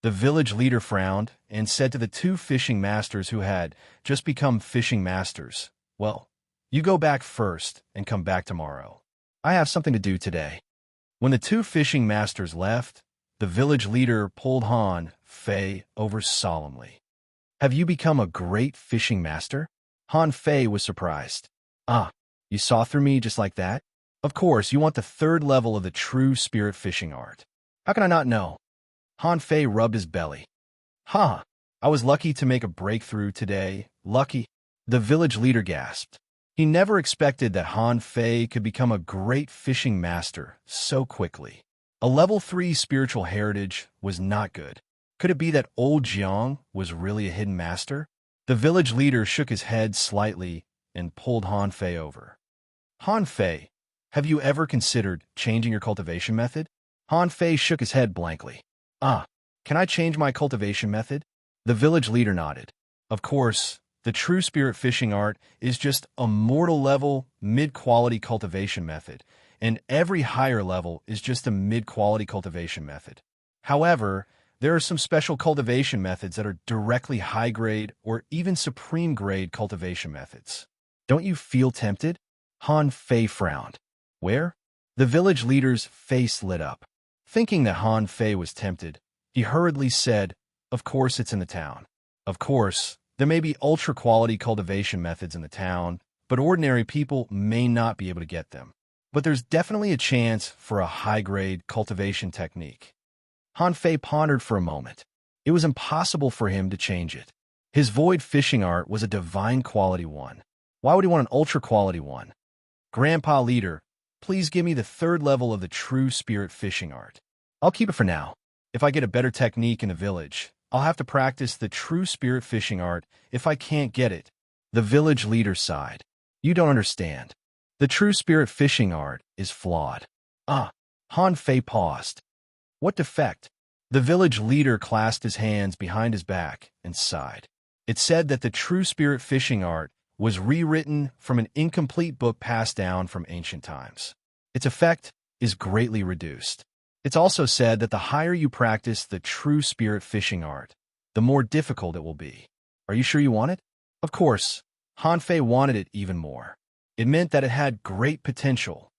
The village leader frowned and said to the two fishing masters who had just become fishing masters, well, you go back first and come back tomorrow. I have something to do today. When the two fishing masters left, the village leader pulled Han Fei over solemnly. Have you become a great fishing master? Han Fei was surprised. Ah, you saw through me just like that? Of course, you want the 3rd level of the true spirit fishing art. How can I not know? Han Fei rubbed his belly. Ha! I was lucky to make a breakthrough today. Lucky? The village leader gasped. He never expected that Han Fei could become a great fishing master so quickly. A level 3 spiritual heritage was not good. Could it be that old Jiang was really a hidden master? The village leader shook his head slightly and pulled Han Fei over. Han Fei, have you ever considered changing your cultivation method? Han Fei shook his head blankly. Ah, can I change my cultivation method? The village leader nodded. Of course, the true spirit fishing art is just a mortal level, mid-quality cultivation method, and every higher level is just a mid-quality cultivation method. However, there are some special cultivation methods that are directly high-grade or even supreme-grade cultivation methods. Don't you feel tempted? Han Fei frowned. Where? The village leader's face lit up. Thinking that Han Fei was tempted, he hurriedly said, Of course it's in the town. Of course, there may be ultra-quality cultivation methods in the town, but ordinary people may not be able to get them. But there's definitely a chance for a high-grade cultivation technique. Han Fei pondered for a moment. It was impossible for him to change it. His void fishing art was a divine quality one. Why would he want an ultra-quality one? Grandpa Leader, please give me the 3rd level of the true spirit fishing art. I'll keep it for now. If I get a better technique in the village, I'll have to practice the true spirit fishing art if I can't get it. The village leader sighed. You don't understand. The true spirit fishing art is flawed. Ah, Han Fei paused. What defect? The village leader clasped his hands behind his back and sighed. It said that the true spirit fishing art was rewritten from an incomplete book passed down from ancient times. Its effect is greatly reduced. It's also said that the higher you practice the true spirit fishing art, the more difficult it will be. Are you sure you want it? Of course, Hanfei wanted it even more. It meant that it had great potential.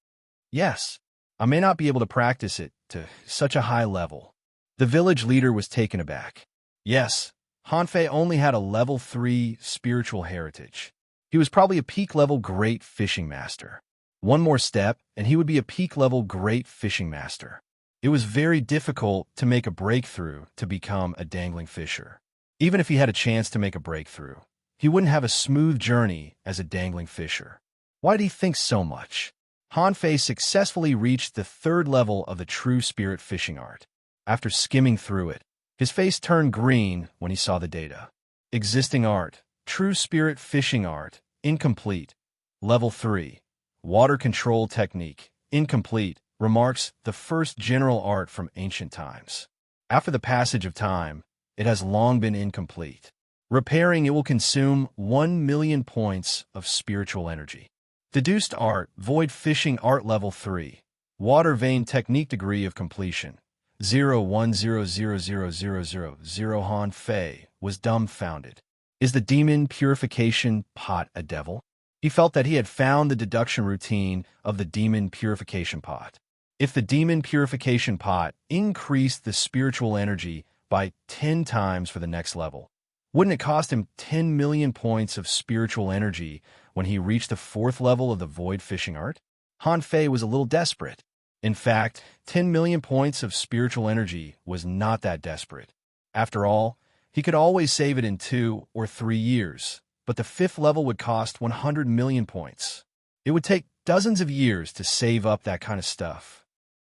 Yes, I may not be able to practice it to such a high level. The village leader was taken aback. Yes, Hanfei only had a level 3 spiritual heritage. He was probably a peak-level great fishing master. One more step, and he would be a peak-level great fishing master. It was very difficult to make a breakthrough to become a dangling fisher. Even if he had a chance to make a breakthrough, he wouldn't have a smooth journey as a dangling fisher. Why did he think so much? Hanfei successfully reached the 3rd level of the true spirit fishing art. After skimming through it, his face turned green when he saw the data. Existing art, true spirit fishing art, incomplete. Level 3, water control technique, incomplete. Remarks, the first general art from ancient times. After the passage of time, it has long been incomplete. Repairing it will consume 1 million points of spiritual energy. Deduced art, void fishing art level 3. Water vein technique degree of completion. 0100000. Han Fei was dumbfounded. Is the demon purification pot a devil? He felt that he had found the deduction routine of the demon purification pot. If the demon purification pot increased the spiritual energy by 10 times for the next level, wouldn't it cost him 10 million points of spiritual energy when he reached the 4th level of the void fishing art? Han Fei was a little desperate. In fact, 10 million points of spiritual energy was not that desperate. After all, he could always save it in 2 or 3 years, but the 5th level would cost 100 million points. It would take dozens of years to save up that kind of stuff.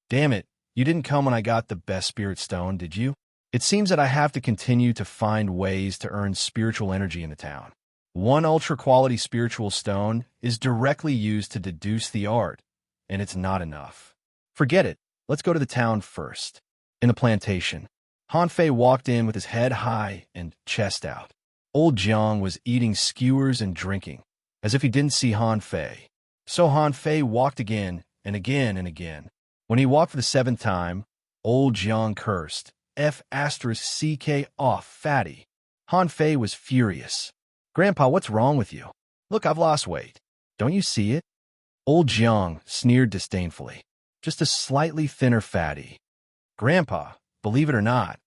Damn it, you didn't come when I got the best spirit stone, did you? It seems that I have to continue to find ways to earn spiritual energy in the town. One ultra-quality spiritual stone is directly used to deduce the art, and it's not enough. Forget it, let's go to the town first. In the plantation, Hanfei walked in with his head high and chest out. Old Jiang was eating skewers and drinking, as if he didn't see Hanfei. So Hanfei walked again and again and again. When he walked for the 7th time, old Jiang cursed, F***ck off, fatty. Hanfei was furious. Grandpa, what's wrong with you? Look, I've lost weight. Don't you see it? Old Jiang sneered disdainfully. Just a slightly thinner fatty. Grandpa, believe it or not,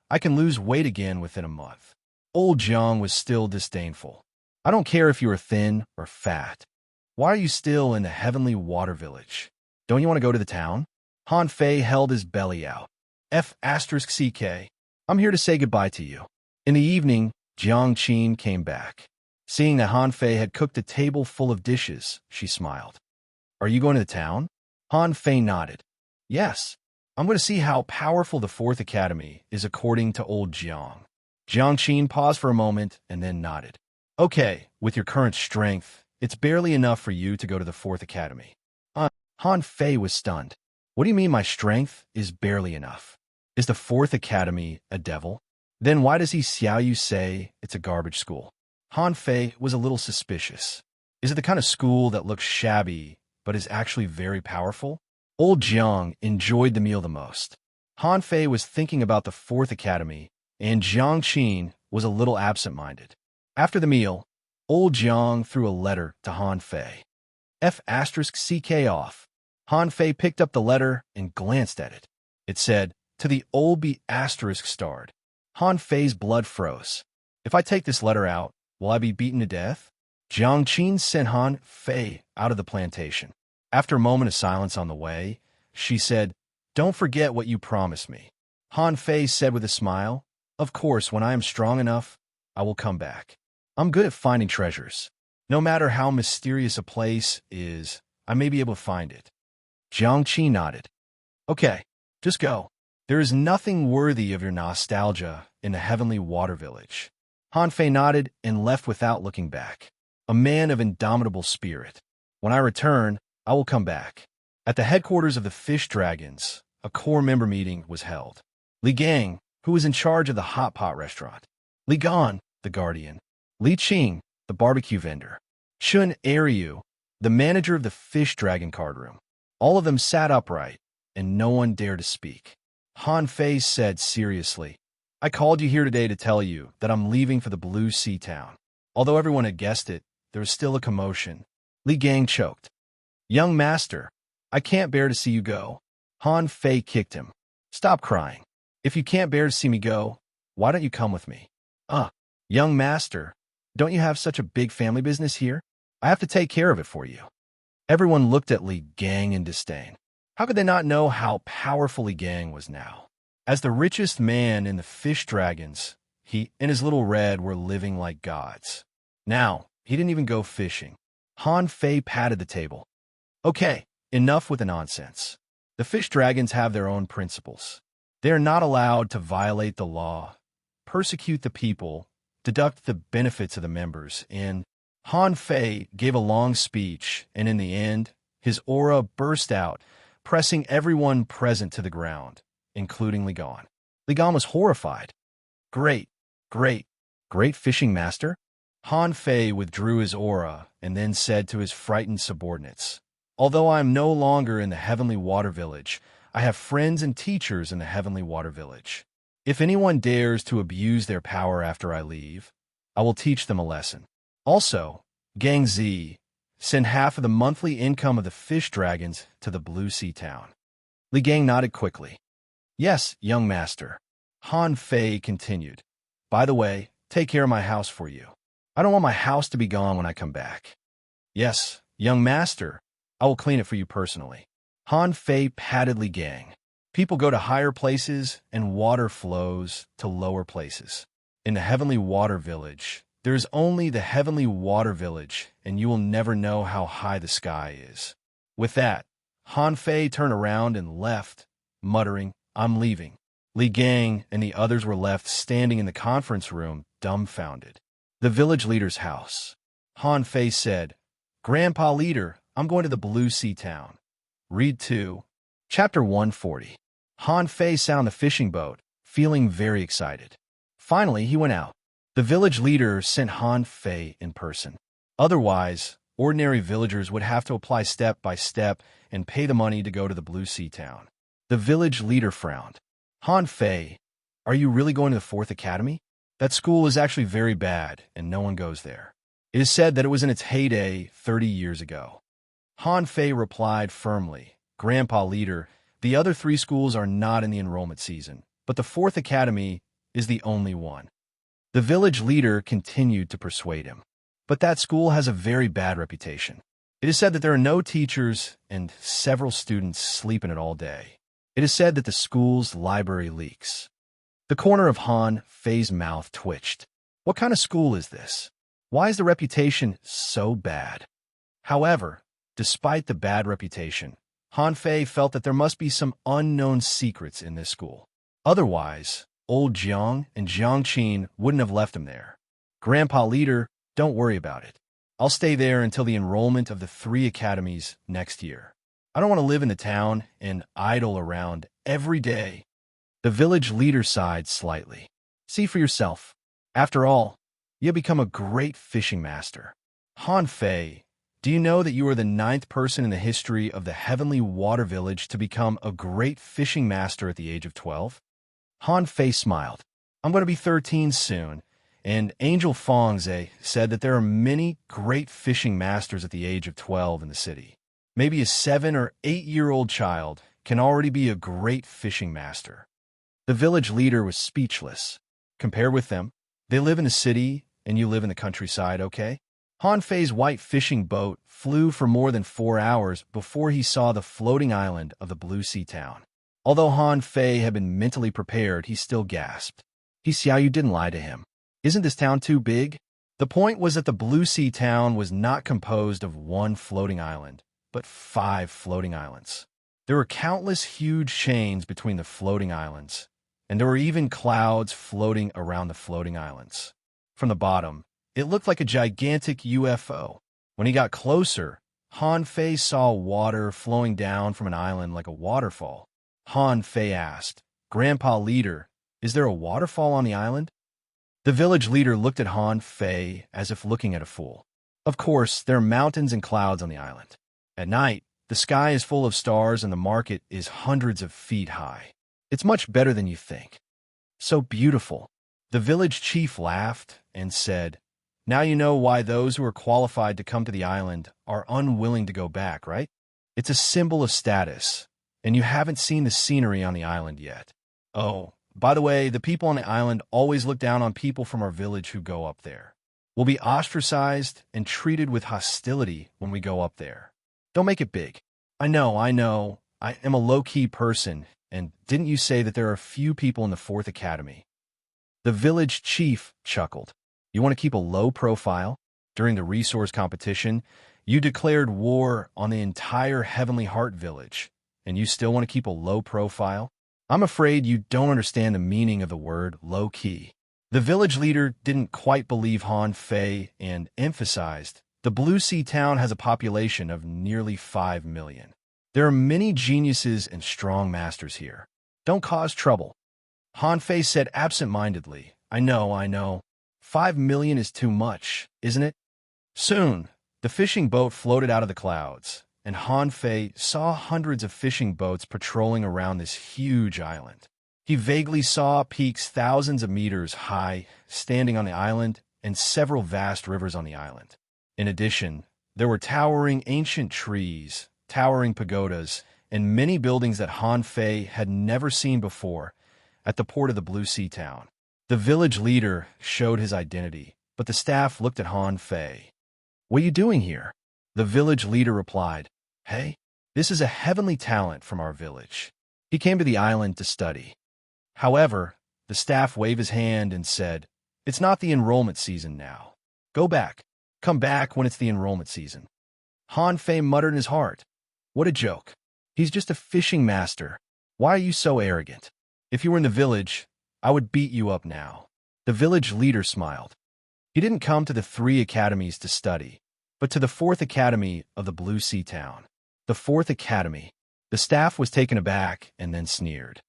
I can lose weight again within a month. Old Jiang was still disdainful. I don't care if you are thin or fat. Why are you still in the heavenly water village? Don't you want to go to the town? Hanfei held his belly out. F***ck. I'm here to say goodbye to you. In the evening, Jiang Qin came back. Seeing that Hanfei had cooked a table full of dishes, she smiled. Are you going to the town? Hanfei nodded. Yes. I'm going to see how powerful the 4th Academy is according to old Jiang. Jiang Qin paused for a moment and then nodded. Okay, with your current strength, it's barely enough for you to go to the 4th Academy. Hanfei was stunned. What do you mean my strength is barely enough? Is the 4th Academy a devil? Then why does he Xiao Yu say it's a garbage school? Hanfei was a little suspicious. Is it the kind of school that looks shabby but is actually very powerful? Old Jiang enjoyed the meal the most. Hanfei was thinking about the 4th Academy, and Jiang Qin was a little absent-minded. After the meal, old Jiang threw a letter to Hanfei. F***ck off. Hanfei picked up the letter and glanced at it. It said, to the old be** starred. Hanfei's blood froze. If I take this letter out, will I be beaten to death? Jiang Qin sent Hanfei out of the plantation. After a moment of silence on the way, she said, Don't forget what you promised me. Hanfei said with a smile, Of course, when I am strong enough, I will come back. I'm good at finding treasures. No matter how mysterious a place is, I may be able to find it. Jiang Qi nodded. Okay, just go. There is nothing worthy of your nostalgia in the heavenly water village. Hanfei nodded and left without looking back. A man of indomitable spirit. When I return, I will come back. At the headquarters of the fish dragons, a core member meeting was held. Li Gang, who was in charge of the hot pot restaurant, Li Gan, the guardian, Li Qing, the barbecue vendor, Chun Ariu, the manager of the fish dragon card room. All of them sat upright, and no one dared to speak. Han Fei said seriously, I called you here today to tell you that I'm leaving for the Blue Sea Town. Although everyone had guessed it, there was still a commotion. Li Gang choked. Young master, I can't bear to see you go. Han Fei kicked him. Stop crying. If you can't bear to see me go, why don't you come with me? Young master, don't you have such a big family business here? I have to take care of it for you. Everyone looked at Li Gang in disdain. How could they not know how powerful Li Gang was now? As the richest man in the fish dragons, he and his little red were living like gods. Now, he didn't even go fishing. Han Fei patted the table. Okay, enough with the nonsense. The fish dragons have their own principles. They are not allowed to violate the law, persecute the people, deduct the benefits of the members, and Han Fei gave a long speech, and in the end, his aura burst out, pressing everyone present to the ground, including Li Gan. Li Gan was horrified. Great fishing master? Han Fei withdrew his aura and then said to his frightened subordinates, Although I am no longer in the Heavenly Water Village, I have friends and teachers in the Heavenly Water Village. If anyone dares to abuse their power after I leave, I will teach them a lesson. Also, Gang Zi, send half of the monthly income of the fish dragons to the Blue Sea Town. Li Gang nodded quickly. Yes, young master. Han Fei continued. By the way, take care of my house for you. I don't want my house to be gone when I come back. Yes, young master. I will clean it for you personally. Han Fei patted Li Gang. People go to higher places and water flows to lower places. In the Heavenly Water Village, there is only the Heavenly Water Village, and you will never know how high the sky is. With that, Han Fei turned around and left, muttering, I'm leaving. Li Gang and the others were left standing in the conference room, dumbfounded. The village leader's house. Han Fei said, Grandpa Leader, I'm going to the Blue Sea Town. Read 2. Chapter 140. Han Fei sat on the fishing boat, feeling very excited. Finally, he went out. The village leader sent Han Fei in person. Otherwise, ordinary villagers would have to apply step by step and pay the money to go to the Blue Sea Town. The village leader frowned. Han Fei, are you really going to the 4th Academy? That school is actually very bad, and no one goes there. It is said that it was in its heyday 30 years ago. Han Fei replied firmly, Grandpa Leader, the other 3 schools are not in the enrollment season, but the 4th Academy is the only one. The village leader continued to persuade him. But that school has a very bad reputation. It is said that there are no teachers and several students sleep in it all day. It is said that the school's library leaks. The corner of Han Fei's mouth twitched. What kind of school is this? Why is the reputation so bad? However, despite the bad reputation, Han Fei felt that there must be some unknown secrets in this school. Otherwise, old Jiang and Jiang Qin wouldn't have left him there. Grandpa Leader, don't worry about it. I'll stay there until the enrollment of the 3 academies next year. I don't want to live in the town and idle around every day. The village leader sighed slightly. See for yourself. After all, you have become a great fishing master. Han Fei, do you know that you are the 9th person in the history of the Heavenly Water Village to become a great fishing master at the age of 12? Han Fei smiled. I'm going to be 13 soon, and Angel Fongze said that there are many great fishing masters at the age of 12 in the city. Maybe a 7 or 8-year-old child can already be a great fishing master. The village leader was speechless. Compared with them, they live in a city and you live in the countryside, okay? Han Fei's white fishing boat flew for more than 4 hours before he saw the floating island of the Blue Sea Town. Although Han Fei had been mentally prepared, he still gasped. He Xiaoyu didn't lie to him. Isn't this town too big? The point was that the Blue Sea Town was not composed of 1 floating island, but 5 floating islands. There were countless huge chains between the floating islands, and there were even clouds floating around the floating islands. From the bottom, it looked like a gigantic UFO. When he got closer, Han Fei saw water flowing down from an island like a waterfall. Han Fei asked. Grandpa Leader, is there a waterfall on the island? The village leader looked at Han Fei as if looking at a fool. Of course, there are mountains and clouds on the island. At night, the sky is full of stars and the market is hundreds of feet high. It's much better than you think. So beautiful. The village chief laughed and said, now you know why those who are qualified to come to the island are unwilling to go back, right? It's a symbol of status, and you haven't seen the scenery on the island yet. Oh, by the way, the people on the island always look down on people from our village who go up there. We'll be ostracized and treated with hostility when we go up there. Don't make it big. I know. I am a low-key person, and didn't you say that there are a few people in the 4th Academy? The village chief chuckled. You want to keep a low profile? During the resource competition, you declared war on the entire Heavenly Heart village, and you still want to keep a low profile? I'm afraid you don't understand the meaning of the word low-key. The village leader didn't quite believe Han Fei and emphasized, the Blue Sea town has a population of nearly 5 million. There are many geniuses and strong masters here. Don't cause trouble. Han Fei said absent-mindedly, I know. 5 million is too much, isn't it? Soon, the fishing boat floated out of the clouds, and Han Fei saw hundreds of fishing boats patrolling around this huge island. He vaguely saw peaks thousands of meters high standing on the island and several vast rivers on the island. In addition, there were towering ancient trees, towering pagodas, and many buildings that Han Fei had never seen before at the port of the Blue Sea town. The village leader showed his identity, but the staff looked at Han Fei. What are you doing here? The village leader replied, Hey, this is a heavenly talent from our village. He came to the island to study. However, the staff waved his hand and said, It's not the enrollment season now. Go back. Come back when it's the enrollment season. Han Fei muttered in his heart, What a joke. He's just a fishing master. Why are you so arrogant? If you were in the village, I would beat you up now. The village leader smiled. He didn't come to the 3 academies to study, but to the 4th Academy of the Blue Sea town. The 4th Academy. The staff was taken aback and then sneered.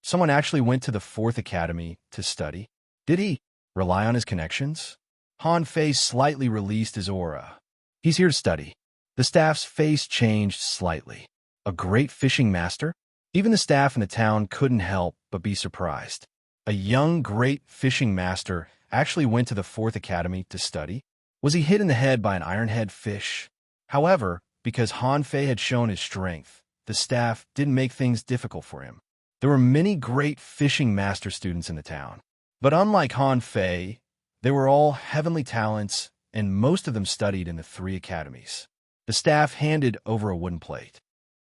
Someone actually went to the 4th Academy to study? Did he rely on his connections? Han Fei slightly released his aura. He's here to study. The staff's face changed slightly. A great fishing master? Even the staff in the town couldn't help but be surprised. A young, great fishing master actually went to the 4th Academy to study? Was he hit in the head by an ironhead fish? However, because Han Fei had shown his strength, the staff didn't make things difficult for him. There were many great fishing master students in the town. But unlike Han Fei, they were all heavenly talents, and most of them studied in the 3 academies. The staff handed over a wooden plate.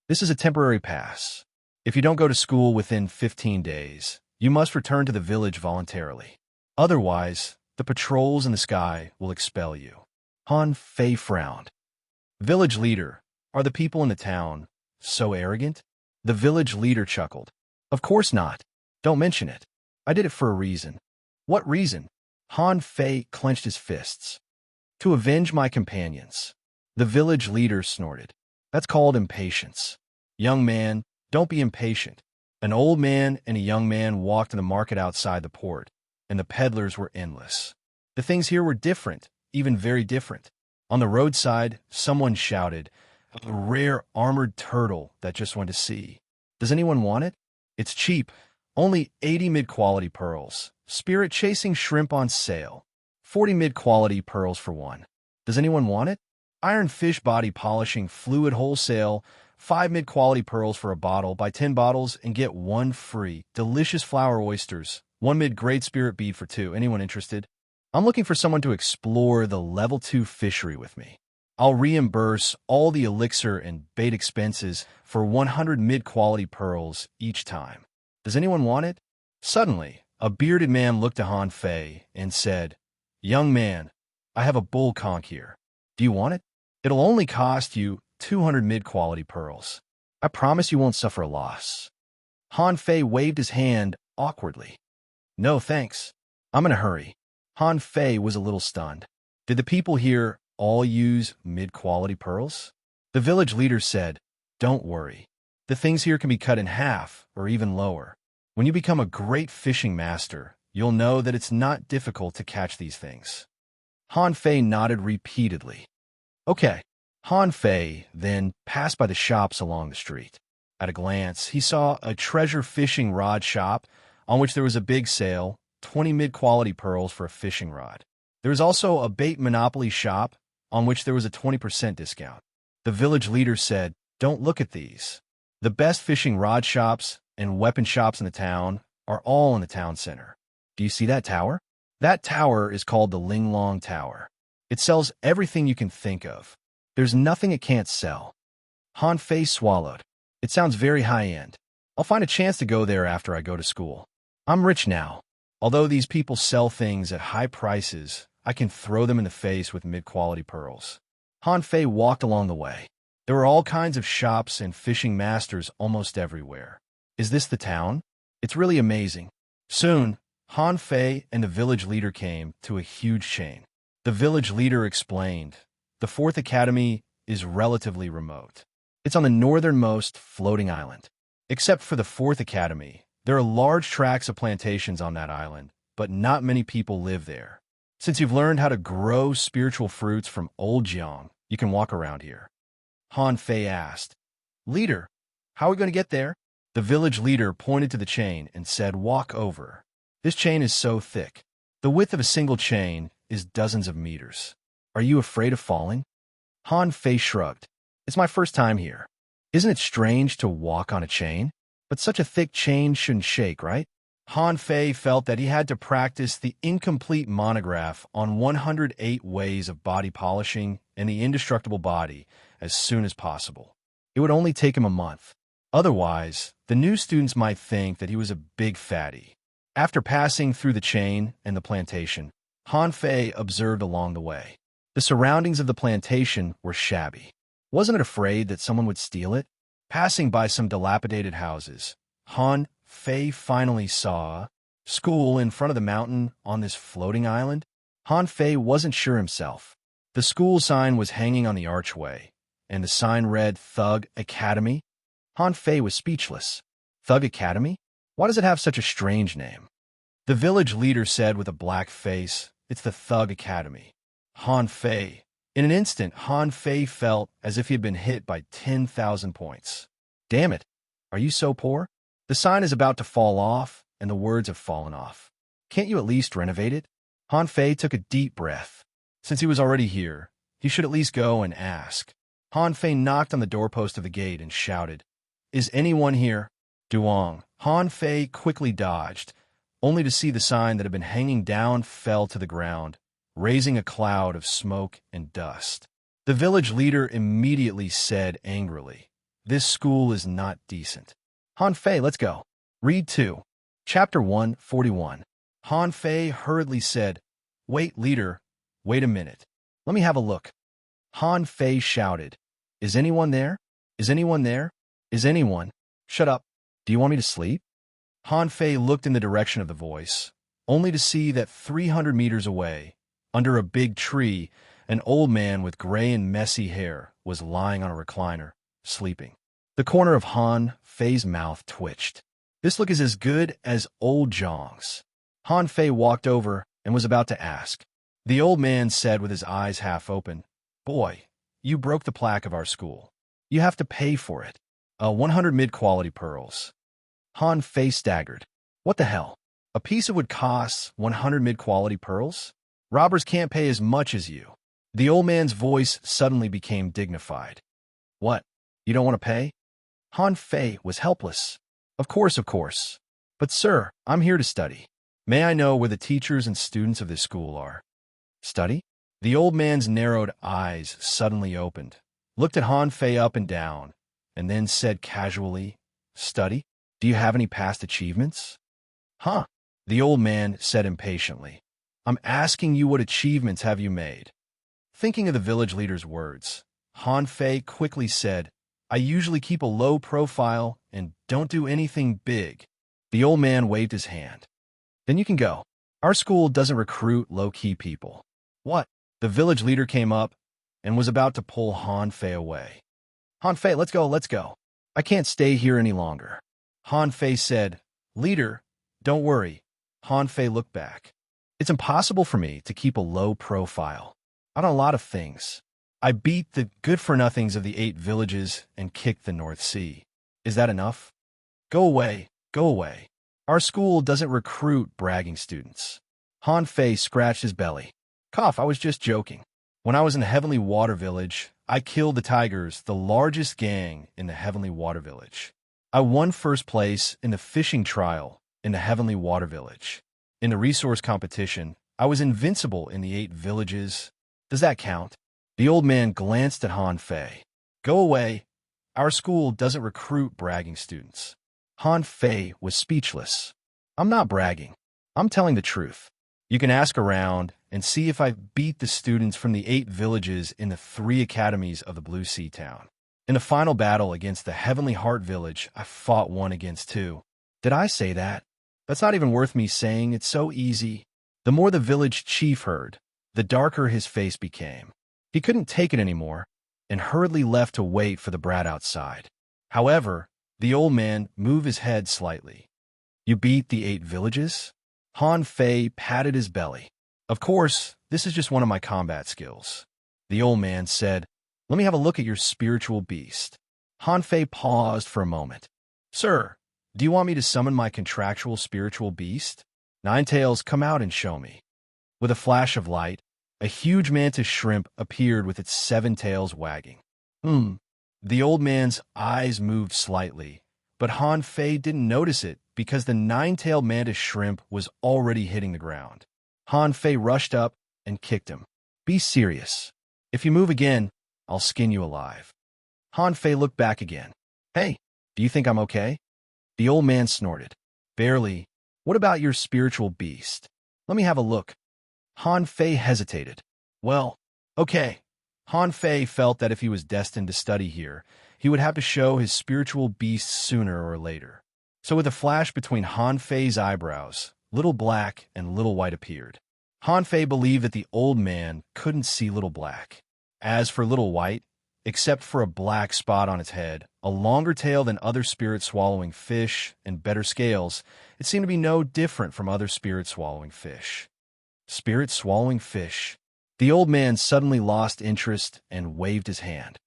This is a temporary pass. If you don't go to school within 15 days, you must return to the village voluntarily. Otherwise, the patrols in the sky will expel you. Han Fei frowned. Village leader, are the people in the town so arrogant? The village leader chuckled. Of course not. Don't mention it. I did it for a reason. What reason? Han Fei clenched his fists. To avenge my companions. The village leader snorted. That's called impatience. Young man, don't be impatient. An old man and a young man walked in the market outside the port, and the peddlers were endless. The things here were different, even very different. On the roadside, someone shouted, A rare armored turtle that just went to sea. Does anyone want it? It's cheap. Only 80 mid-quality pearls. Spirit-chasing shrimp on sale. 40 mid-quality pearls for one. Does anyone want it? Iron fish body polishing fluid wholesale. 5 mid-quality pearls for a bottle. Buy 10 bottles and get 1 free. Delicious flower oysters. 1 mid-great spirit bead for 2. Anyone interested? I'm looking for someone to explore the level 2 fishery with me. I'll reimburse all the elixir and bait expenses for 100 mid-quality pearls each time. Does anyone want it? Suddenly, a bearded man looked to Han Fei and said, Young man, I have a bull conch here. Do you want it? It'll only cost you 200 mid-quality pearls. I promise you won't suffer a loss. Han Fei waved his hand awkwardly. No, thanks. I'm in a hurry. Han Fei was a little stunned. Did the people here all use mid-quality pearls? The village leader said, Don't worry. The things here can be cut in half or even lower. When you become a great fishing master, you'll know that it's not difficult to catch these things. Han Fei nodded repeatedly. Okay. Han Fei then passed by the shops along the street. At a glance, he saw a treasure fishing rod shop on which there was a big sale, 20 mid-quality pearls for a fishing rod. There was also a bait monopoly shop on which there was a 20% discount. The village leader said, "Don't look at these. The best fishing rod shops and weapon shops in the town are all in the town center. Do you see that tower? That tower is called the Linglong Tower. It sells everything you can think of. There's nothing it can't sell." Han Fei swallowed. It sounds very high-end. I'll find a chance to go there after I go to school. I'm rich now. Although these people sell things at high prices, I can throw them in the face with mid-quality pearls. Han Fei walked along the way. There were all kinds of shops and fishing masters almost everywhere. Is this the town? It's really amazing. Soon, Han Fei and the village leader came to a huge chain. The village leader explained, "The fourth academy is relatively remote. It's on the northernmost floating island. Except for the fourth academy, there are large tracts of plantations on that island, but not many people live there. Since you've learned how to grow spiritual fruits from Old Jiang, you can walk around here." Han Fei asked, "Leader, how are we going to get there?" The village leader pointed to the chain and said, "Walk over. This chain is so thick. The width of a single chain is dozens of meters. Are you afraid of falling?" Han Fei shrugged. "It's my first time here. Isn't it strange to walk on a chain? But such a thick chain shouldn't shake, right?" Han Fei felt that he had to practice the incomplete monograph on 108 ways of body polishing and the indestructible body as soon as possible. It would only take him a month. Otherwise, the new students might think that he was a big fatty. After passing through the chain and the plantation, Han Fei observed along the way. The surroundings of the plantation were shabby. Wasn't it afraid that someone would steal it? Passing by some dilapidated houses, Han Fei finally saw school in front of the mountain on this floating island. Han Fei wasn't sure himself. The school sign was hanging on the archway, and the sign read Thug Academy. Han Fei was speechless. Thug Academy? Why does it have such a strange name? The village leader said with a black face, "It's the Thug Academy." Han Fei. In an instant, Han Fei felt as if he had been hit by 10,000 points. Damn it! Are you so poor? The sign is about to fall off, and the words have fallen off. Can't you at least renovate it? Han Fei took a deep breath. Since he was already here, he should at least go and ask. Han Fei knocked on the doorpost of the gate and shouted, "Is anyone here?" Duong. Han Fei quickly dodged, only to see the sign that had been hanging down fell to the ground, raising a cloud of smoke and dust. The village leader immediately said angrily, "This school is not decent." Han Fei, let's go. Read 2. Chapter 141. Han Fei hurriedly said, "Wait, leader, wait a minute. Let me have a look." Han Fei shouted, "Is anyone there? Is anyone there? Is anyone? Shut up. Do you want me to sleep?" Han Fei looked in the direction of the voice, only to see that 300 meters away, under a big tree, an old man with gray and messy hair was lying on a recliner, sleeping. The corner of Han Fei's mouth twitched. This look is as good as old Zhang's. Han Fei walked over and was about to ask. The old man said with his eyes half open, "Boy, you broke the plaque of our school. You have to pay for it. 100 mid-quality pearls." Han Fei staggered. What the hell? A piece of wood costs 100 mid-quality pearls? Robbers can't pay as much as you. The old man's voice suddenly became dignified. What? You don't want to pay? Han Fei was helpless. Of course. But sir, I'm here to study. May I know where the teachers and students of this school are? Study? The old man's narrowed eyes suddenly opened, looked at Han Fei up and down, and then said casually, "Study? Do you have any past achievements?" "Huh?" The old man said impatiently. "I'm asking you what achievements have you made?" Thinking of the village leader's words, Han Fei quickly said, "I usually keep a low profile and don't do anything big." The old man waved his hand. "Then you can go. Our school doesn't recruit low-key people." "What?" The village leader came up and was about to pull Han Fei away. "Han Fei, let's go. I can't stay here any longer. Han Fei said, Leader, don't worry. Han Fei looked back. It's impossible for me to keep a low profile. I've done a lot of things. I beat the good-for-nothings of the 8 villages and kicked the North Sea. Is that enough? Go away, go away. Our school doesn't recruit bragging students. Han Fei scratched his belly. Cough, I was just joking. When I was in the Heavenly Water Village, I killed the tigers, the largest gang in the Heavenly Water Village. I won first place in the fishing trial in the Heavenly Water Village. In the resource competition, I was invincible in the 8 villages. Does that count? The old man glanced at Han Fei. Go away. Our school doesn't recruit bragging students. Han Fei was speechless. I'm not bragging. I'm telling the truth. You can ask around and see if I beat the students from the 8 villages in the 3 academies of the Blue Sea Town. In the final battle against the Heavenly Heart Village, I fought 1 against 2. Did I say that? That's not even worth me saying. It's so easy. The more the village chief heard, the darker his face became. He couldn't take it anymore and hurriedly left to wait for the brat outside. However, the old man moved his head slightly. You beat the 8 villages? Han Fei patted his belly. Of course, this is just one of my combat skills. The old man said, Let me have a look at your spiritual beast. Han Fei paused for a moment. Sir, do you want me to summon my contractual spiritual beast? 9 tails, come out and show me. With a flash of light, a huge mantis shrimp appeared with its 7 tails wagging. The old man's eyes moved slightly, but Han Fei didn't notice it because the 9-tailed mantis shrimp was already hitting the ground. Han Fei rushed up and kicked him. Be serious. If you move again, I'll skin you alive. Han Fei looked back again. Hey, do you think I'm okay? The old man snorted. Barely. What about your spiritual beast? Let me have a look. Han Fei hesitated. Well, okay. Han Fei felt that if he was destined to study here, he would have to show his spiritual beast sooner or later. So with a flash between Han Fei's eyebrows, Little Black and Little White appeared. Han Fei believed that the old man couldn't see Little Black. As for Little White, except for a black spot on its head, a longer tail than other spirit-swallowing fish, and better scales, it seemed to be no different from other spirit-swallowing fish. Spirit-swallowing fish. The old man suddenly lost interest and waved his hand.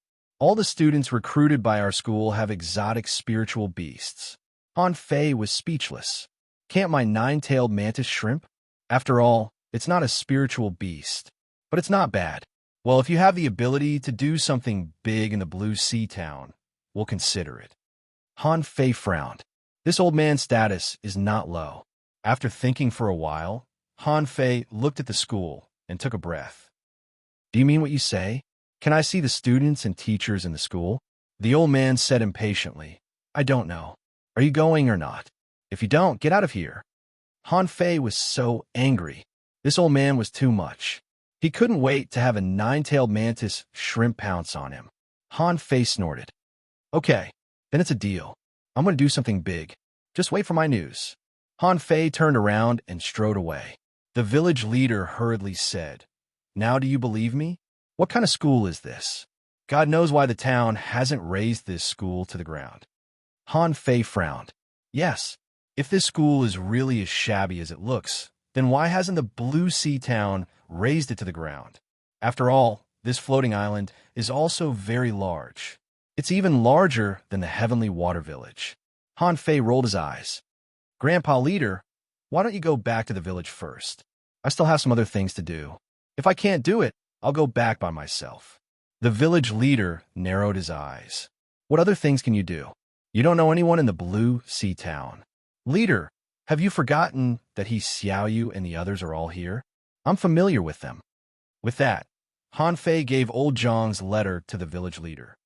All the students recruited by our school have exotic spiritual beasts. Han Fei was speechless. Can't my 9-tailed mantis shrimp? After all, it's not a spiritual beast. But it's not bad. Well, if you have the ability to do something big in the Blue Sea Town, we'll consider it. Han Fei frowned. This old man's status is not low. After thinking for a while, Han Fei looked at the school and took a breath. Do you mean what you say? Can I see the students and teachers in the school? The old man said impatiently. I don't know. Are you going or not? If you don't, get out of here. Han Fei was so angry. This old man was too much. He couldn't wait to have a 9-tailed mantis shrimp pounce on him. Han Fei snorted. Okay, then it's a deal. I'm going to do something big. Just wait for my news. Han Fei turned around and strode away. The village leader hurriedly said, Now do you believe me? What kind of school is this? God knows why the town hasn't razed this school to the ground. Han Fei frowned. Yes, if this school is really as shabby as it looks, then why hasn't the Blue Sea Town razed it to the ground? After all, this floating island is also very large. It's even larger than the Heavenly Water Village. Han Fei rolled his eyes. Grandpa Leader, why don't you go back to the village first? I still have some other things to do. If I can't do it, I'll go back by myself. The village leader narrowed his eyes. What other things can you do? You don't know anyone in the Blue Sea Town. Leader, have you forgotten that Xiaoyu and the others are all here? I'm familiar with them. With that, Han Fei gave old Jiang's letter to the village leader.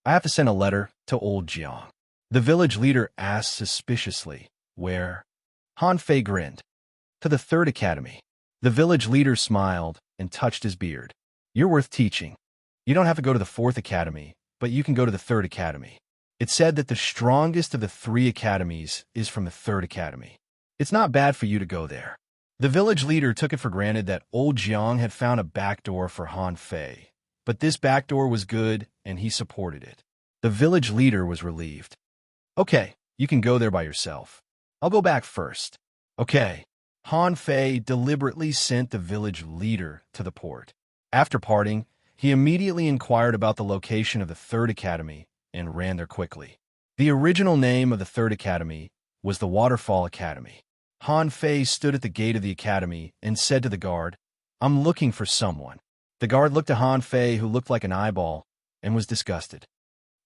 I have to send a letter to old Jiang. The village leader asked suspiciously, Where? Han Fei grinned. To the 3rd Academy. The village leader smiled and touched his beard. You're worth teaching. You don't have to go to the 4th Academy, but you can go to the 3rd Academy. It's said that the strongest of the 3 academies is from the 3rd Academy. It's not bad for you to go there. The village leader took it for granted that old Jiang had found a backdoor for Han Fei, but this backdoor was good and he supported it. The village leader was relieved. Okay, you can go there by yourself. I'll go back first. Okay. Han Fei deliberately sent the village leader to the port. After parting, he immediately inquired about the location of the third academy and ran there quickly. The original name of the third academy was the Waterfall Academy. Han Fei stood at the gate of the academy and said to the guard, "I'm looking for someone." The guard looked at Han Fei, who looked like an eyeball, and was disgusted.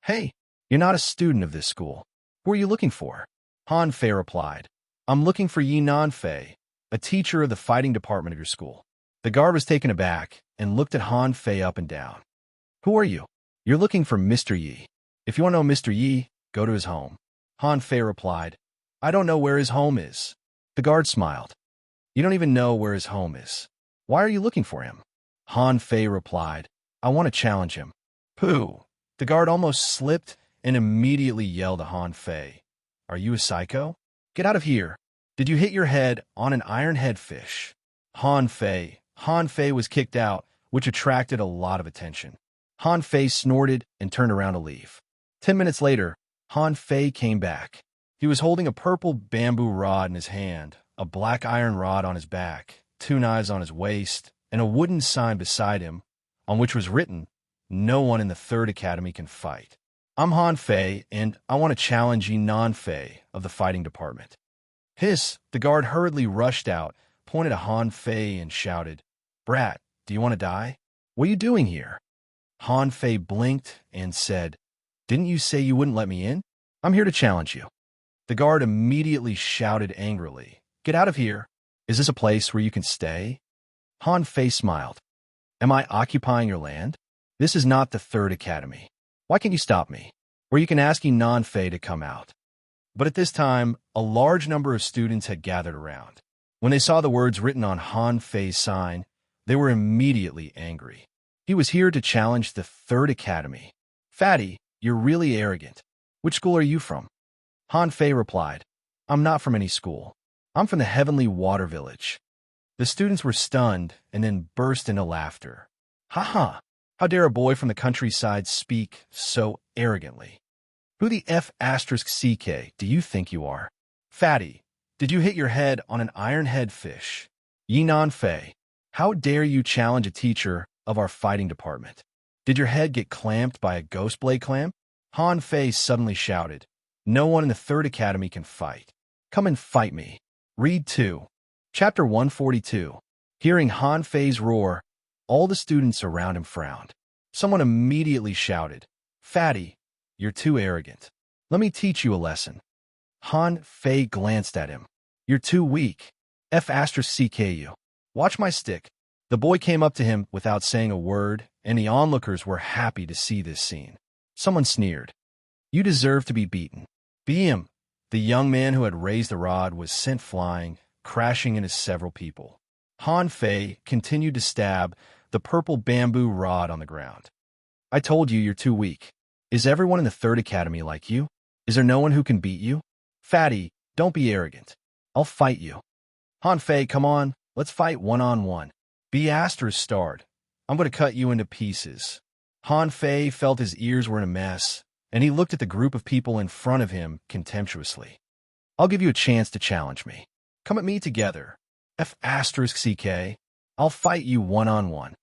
"Hey, you're not a student of this school. Who are you looking for?" Han Fei replied, "I'm looking for Yi Nanfei, a teacher of the fighting department of your school." The guard was taken aback and looked at Han Fei up and down. "Who are you?" "You're looking for Mr. Yi. If you want to know Mr. Yi, go to his home." Han Fei replied, "I don't know where his home is." The guard smiled. "You don't even know where his home is. Why are you looking for him?" Han Fei replied, "I want to challenge him." "Pooh!" The guard almost slipped and immediately yelled at Han Fei, "Are you a psycho? Get out of here. Did you hit your head on an iron-head fish?" Han Fei was kicked out, which attracted a lot of attention. Han Fei snorted and turned around to leave. 10 minutes later, Han Fei came back. He was holding a purple bamboo rod in his hand, a black iron rod on his back, 2 knives on his waist, and a wooden sign beside him, on which was written, "No one in the third academy can fight. I'm Han Fei, and I want to challenge Yi Nanfei of the fighting department." Hiss! The guard hurriedly rushed out, pointed at Han Fei, and shouted, "Brat, do you want to die? What are you doing here?" Han Fei blinked and said, "Didn't you say you wouldn't let me in? I'm here to challenge you." The guard immediately shouted angrily, "Get out of here. Is this a place where you can stay?" Han Fei smiled. "Am I occupying your land? This is not the third academy. Why can't you stop me? Or you can ask Yi Nanfei to come out." But at this time, a large number of students had gathered around. When they saw the words written on Han Fei's sign, they were immediately angry. He was here to challenge the third academy. "Fatty, you're really arrogant. Which school are you from?" Han Fei replied, "I'm not from any school. I'm from the Heavenly Water Village." The students were stunned and then burst into laughter. "Ha ha! How dare a boy from the countryside speak so arrogantly? Who the F***ck do you think you are? Fatty, did you hit your head on an iron-head fish? Yi Nanfei, how dare you challenge a teacher of our fighting department? Did your head get clamped by a ghost blade clamp?" Han Fei suddenly shouted, "No one in the third academy can fight. Come and fight me." Read 2. Chapter 142. Hearing Han Fei's roar, all the students around him frowned. Someone immediately shouted, "Fatty, you're too arrogant. Let me teach you a lesson." Han Fei glanced at him. "You're too weak. F***you. Watch my stick." The boy came up to him without saying a word, and the onlookers were happy to see this scene. Someone sneered, "You deserve to be beaten." Bam! The young man who had raised the rod was sent flying, crashing into several people. Han Fei continued to stab the purple bamboo rod on the ground. "I told you you're too weak. Is everyone in the third academy like you? Is there no one who can beat you? Fatty, don't be arrogant. I'll fight you." "Han Fei, come on, let's fight one-on-one." Be***** starred. "I'm going to cut you into pieces." Han Fei felt his ears were in a mess, and he looked at the group of people in front of him contemptuously. "I'll give you a chance to challenge me. Come at me together. F***ck. I'll fight you one-on-one."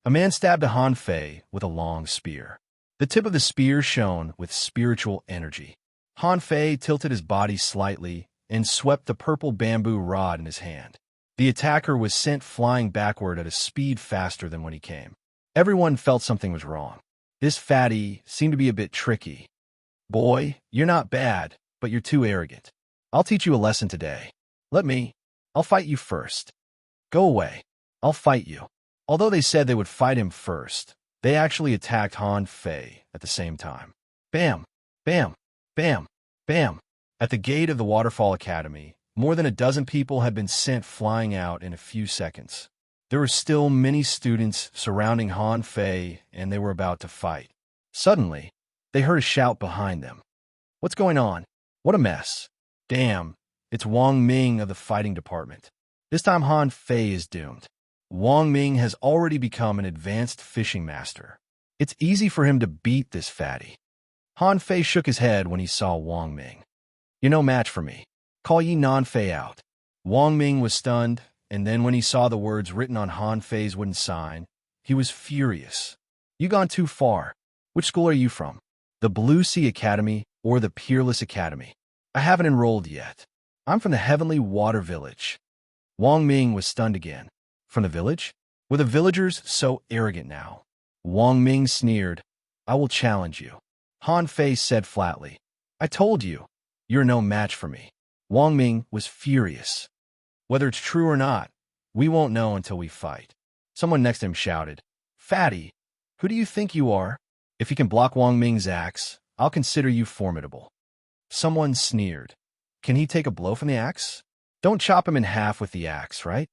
A man stabbed a Han Fei with a long spear. The tip of the spear shone with spiritual energy. Han Fei tilted his body slightly and swept the purple bamboo rod in his hand. The attacker was sent flying backward at a speed faster than when he came. Everyone felt something was wrong. This fatty seemed to be a bit tricky. "Boy, you're not bad, but you're too arrogant. I'll teach you a lesson today. I'll fight you first." "Go away. I'll fight you." Although they said they would fight him first, they actually attacked Han Fei at the same time. Bam! Bam! Bam! Bam! At the gate of the Waterfall Academy, more than a dozen people had been sent flying out in a few seconds. There were still many students surrounding Han Fei, and they were about to fight. Suddenly, they heard a shout behind them. "What's going on? What a mess. Damn, it's Wang Ming of the fighting department. This time Han Fei is doomed. Wang Ming has already become an advanced fishing master. It's easy for him to beat this fatty." Han Fei shook his head when he saw Wang Ming. "You're no match for me. Call Yi Nan Fei out." Wang Ming was stunned, and then when he saw the words written on Han Fei's wooden sign, he was furious. "You gone too far. Which school are you from? The Blue Sea Academy or the Peerless Academy? I haven't enrolled yet. I'm from the Heavenly Water Village." Wang Ming was stunned again. From the village? Were the villagers so arrogant now? Wang Ming sneered. "I will challenge you." Han Fei said flatly. "I told you, you're no match for me." Wang Ming was furious. "Whether it's true or not, we won't know until we fight." Someone next to him shouted, "Fatty, who do you think you are? If you can block Wang Ming's axe, I'll consider you formidable." Someone sneered. "Can he take a blow from the axe? Don't chop him in half with the axe, right?"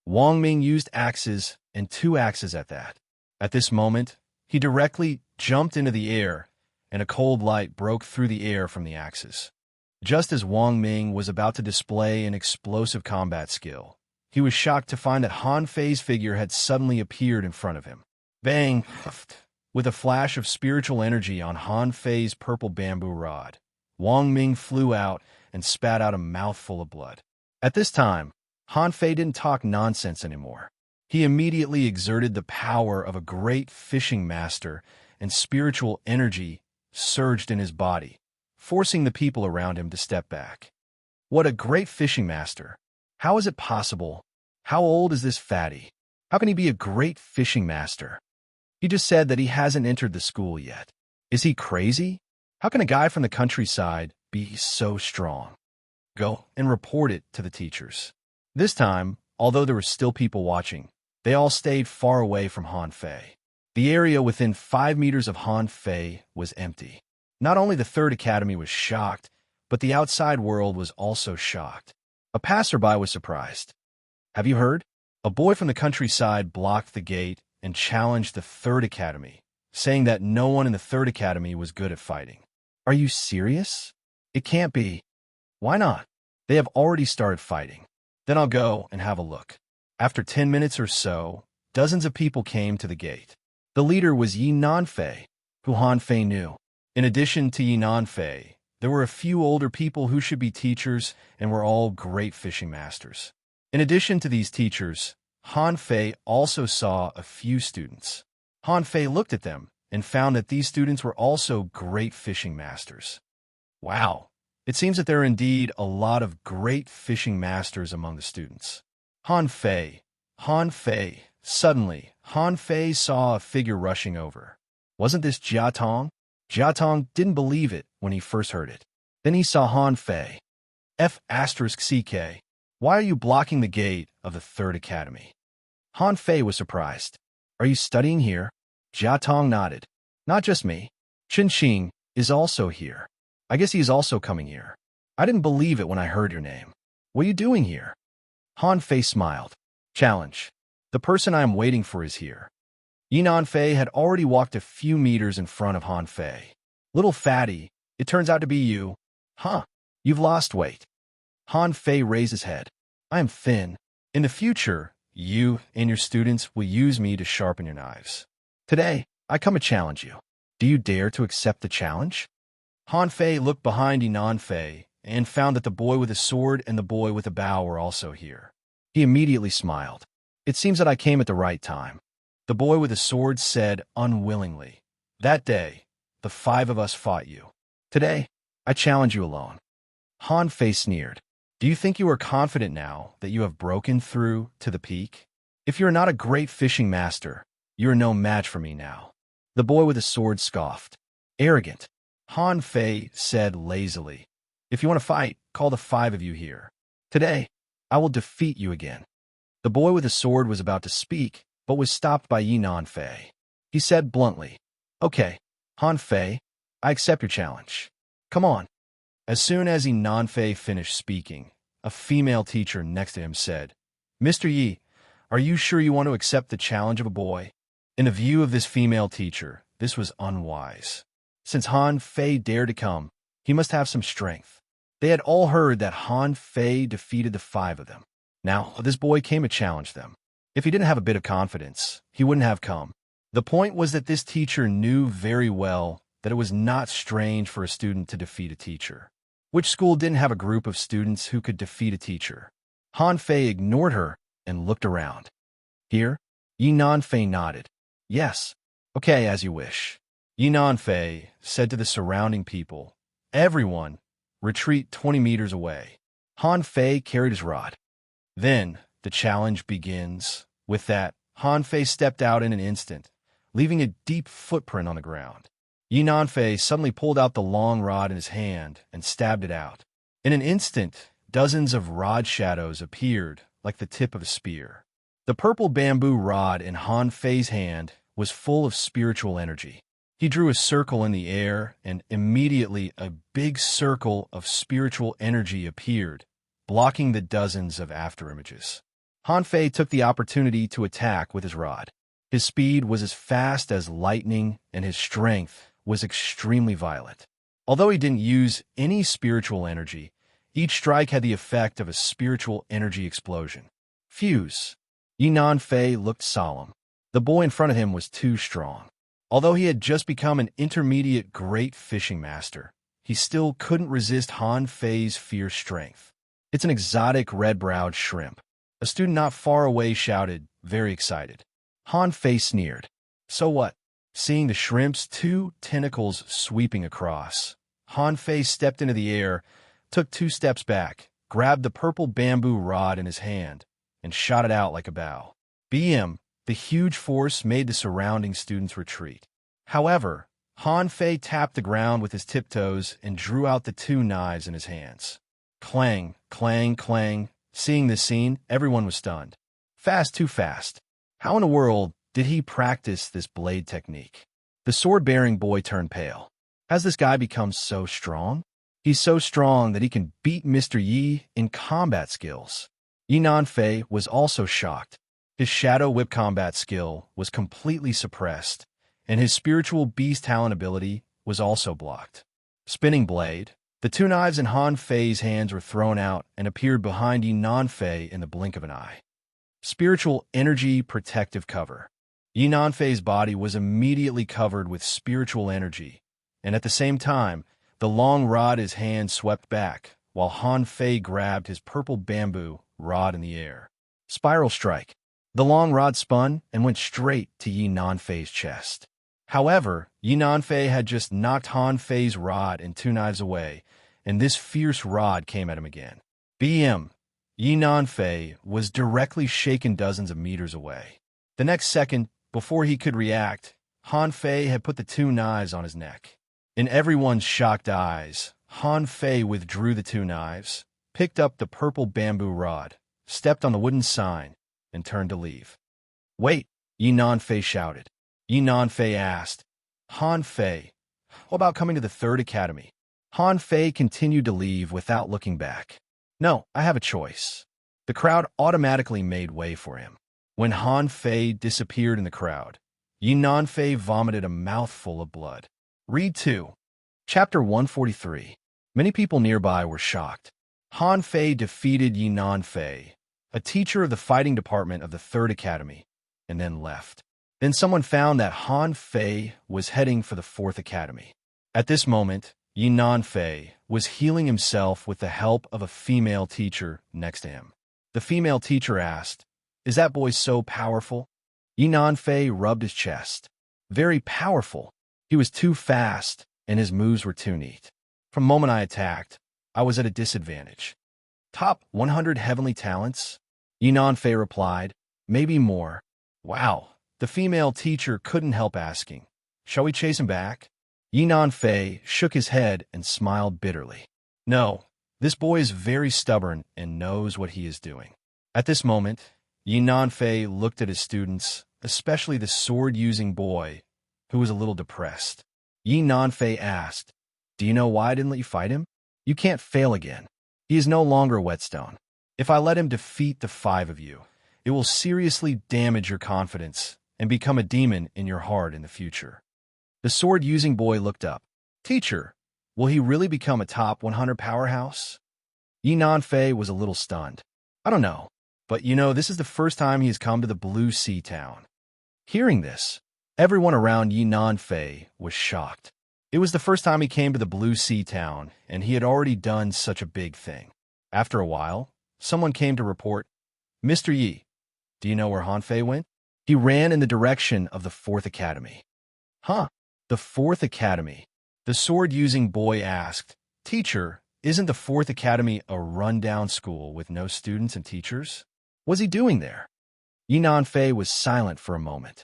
Wang Ming used axes, and 2 axes at that. At this moment, he directly jumped into the air, and a cold light broke through the air from the axes. Just as Wang Ming was about to display an explosive combat skill, he was shocked to find that Han Fei's figure had suddenly appeared in front of him. Bang! With a flash of spiritual energy on Han Fei's purple bamboo rod, Wang Ming flew out and spat out a mouthful of blood. At this time, Han Fei didn't talk nonsense anymore. He immediately exerted the power of a great fishing master, and spiritual energy surged in his body, forcing the people around him to step back. What a great fishing master! How is it possible? How old is this fatty? How can he be a great fishing master? He just said that he hasn't entered the school yet. Is he crazy? How can a guy from the countryside be so strong? Go and report it to the teachers. This time, although there were still people watching, they all stayed far away from Han Fei. The area within 5 meters of Han Fei was empty. Not only the Third Academy was shocked, but the outside world was also shocked. A passerby was surprised. "Have you heard? A boy from the countryside blocked the gate and challenged the Third Academy, saying that no one in the Third Academy was good at fighting." "Are you serious?" "It can't be." "Why not? They have already started fighting." "Then I'll go and have a look." After 10 minutes or so, dozens of people came to the gate. The leader was Yi Nan Fei, who Han Fei knew. In addition to Yi Nan Fei, there were a few older people who should be teachers and were all great fishing masters. In addition to these teachers, Han Fei also saw a few students. Han Fei looked at them and found that these students were also great fishing masters. Wow, it seems that there are indeed a lot of great fishing masters among the students. Han Fei. Suddenly, Han Fei saw a figure rushing over. Wasn't this Jia Tong? Jia Tong didn't believe it when he first heard it. Then he saw Han Fei. F***CK. Why are you blocking the gate of the Third Academy? Han Fei was surprised. Are you studying here? Jia Tong nodded. Not just me. Chen Xing is also here. I guess he is also coming here. I didn't believe it when I heard your name. What are you doing here? Han Fei smiled. Challenge. The person I am waiting for is here. Yi Nan Fei had already walked a few meters in front of Han Fei. Little fatty, it turns out to be you. Huh, you've lost weight. Han Fei raised his head. I am thin. In the future, you and your students will use me to sharpen your knives. Today, I come to challenge you. Do you dare to accept the challenge? Han Fei looked behind Yi Nan Fei and found that the boy with a sword and the boy with a bow were also here. He immediately smiled. It seems that I came at the right time. The boy with the sword said unwillingly. That day, the 5 of us fought you. Today, I challenge you alone. Han Fei sneered. Do you think you are confident now that you have broken through to the peak? If you are not a great fishing master, you are no match for me now. The boy with the sword scoffed. Arrogant. Han Fei said lazily. If you want to fight, call the 5 of you here. Today, I will defeat you again. The boy with the sword was about to speak, but was stopped by Yi Nan Fei. He said bluntly, Okay, Han Fei, I accept your challenge. Come on. As soon as Yi Nan Fei finished speaking, a female teacher next to him said, Mr. Yi, are you sure you want to accept the challenge of a boy? In the view of this female teacher, this was unwise. Since Han Fei dared to come, he must have some strength. They had all heard that Han Fei defeated the 5 of them. Now, this boy came to challenge them. If he didn't have a bit of confidence, he wouldn't have come. The point was that this teacher knew very well that it was not strange for a student to defeat a teacher. Which school didn't have a group of students who could defeat a teacher? Han Fei ignored her and looked around. Here? Yi Nanfei nodded. Yes. Okay, as you wish. Yi Nanfei said to the surrounding people, everyone, retreat 20 meters away. Han Fei carried his rod. Then, the challenge begins. With that, Han Fei stepped out in an instant, leaving a deep footprint on the ground. Yi Nanfei suddenly pulled out the long rod in his hand and stabbed it out. In an instant, dozens of rod shadows appeared like the tip of a spear. The purple bamboo rod in Han Fei's hand was full of spiritual energy. He drew a circle in the air, and immediately a big circle of spiritual energy appeared, blocking the dozens of afterimages. Han Fei took the opportunity to attack with his rod. His speed was as fast as lightning, and his strength was extremely violent. Although he didn't use any spiritual energy, each strike had the effect of a spiritual energy explosion. Fuse. Yi Nanfei looked solemn. The boy in front of him was too strong. Although he had just become an intermediate great fishing master, he still couldn't resist Han Fei's fierce strength. It's an exotic red-browed shrimp. A student not far away shouted, very excited. Han Fei sneered. So what? Seeing the shrimp's two tentacles sweeping across, Han Fei stepped into the air, took 2 steps back, grabbed the purple bamboo rod in his hand, and shot it out like a bow. BM, the huge force made the surrounding students retreat. However, Han Fei tapped the ground with his tiptoes and drew out the 2 knives in his hands. Clang, clang, clang. Seeing this scene, everyone was stunned. Fast, too fast. How in the world did he practice this blade technique? The sword-bearing boy turned pale. Has this guy become so strong? He's so strong that he can beat Mr. Yi in combat skills. Yi Nanfei was also shocked. His shadow whip combat skill was completely suppressed, and his spiritual beast talent ability was also blocked. Spinning blade. The 2 knives in Han Fei's hands were thrown out and appeared behind Yi Nanfei in the blink of an eye. Spiritual energy protective cover. Yi Nanfei's body was immediately covered with spiritual energy, and at the same time, the long rod in his hand swept back, while Han Fei grabbed his purple bamboo rod in the air. Spiral strike. The long rod spun and went straight to Yi Nanfei's chest. However, Yi Nanfei had just knocked Han Fei's rod and 2 knives away, and this fierce rod came at him again. BM. Yi Nanfei was directly shaken dozens of meters away. The next second, before he could react, Han Fei had put the 2 knives on his neck. In everyone's shocked eyes, Han Fei withdrew the 2 knives, picked up the purple bamboo rod, stepped on the wooden sign, and turned to leave. Wait, Yi Nanfei shouted. Yi Nanfei asked, Han Fei, what about coming to the 3rd Academy? Han Fei continued to leave without looking back. No, I have a choice. The crowd automatically made way for him. When Han Fei disappeared in the crowd, Yi Nanfei vomited a mouthful of blood. Read 2. Chapter 143. Many people nearby were shocked. Han Fei defeated Yi Nanfei, a teacher of the fighting department of the 3rd Academy, and then left. Then someone found that Han Fei was heading for the 4th Academy. At this moment, Yi Nanfei was healing himself with the help of a female teacher next to him. The female teacher asked, Is that boy so powerful? Yi Nanfei rubbed his chest. Very powerful. He was too fast, and his moves were too neat. From the moment I attacked, I was at a disadvantage. Top 100 heavenly talents? Yi Nanfei replied, Maybe more. Wow. The female teacher couldn't help asking, Shall we chase him back? Yi Nanfei shook his head and smiled bitterly. No, this boy is very stubborn and knows what he is doing. At this moment, Yi Nanfei looked at his students, especially the sword-using boy, who was a little depressed. Yi Nanfei asked, Do you know why I didn't let you fight him? You can't fail again. He is no longer a whetstone. If I let him defeat the 5 of you, it will seriously damage your confidence and become a demon in your heart in the future. The sword-using boy looked up. Teacher, will he really become a top 100 powerhouse? Yi Nanfei was a little stunned. I don't know, but this is the first time he has come to the Blue Sea Town. Hearing this, everyone around Yi Nanfei was shocked. It was the first time he came to the Blue Sea town, and he had already done such a big thing. After a while, someone came to report, Mr. Yi, do you know where Han Fei went? He ran in the direction of the Fourth Academy. Huh? The Fourth Academy? The sword-using boy asked. Teacher, isn't the Fourth Academy a rundown school with no students and teachers? What's he doing there? Yinan Fei was silent for a moment.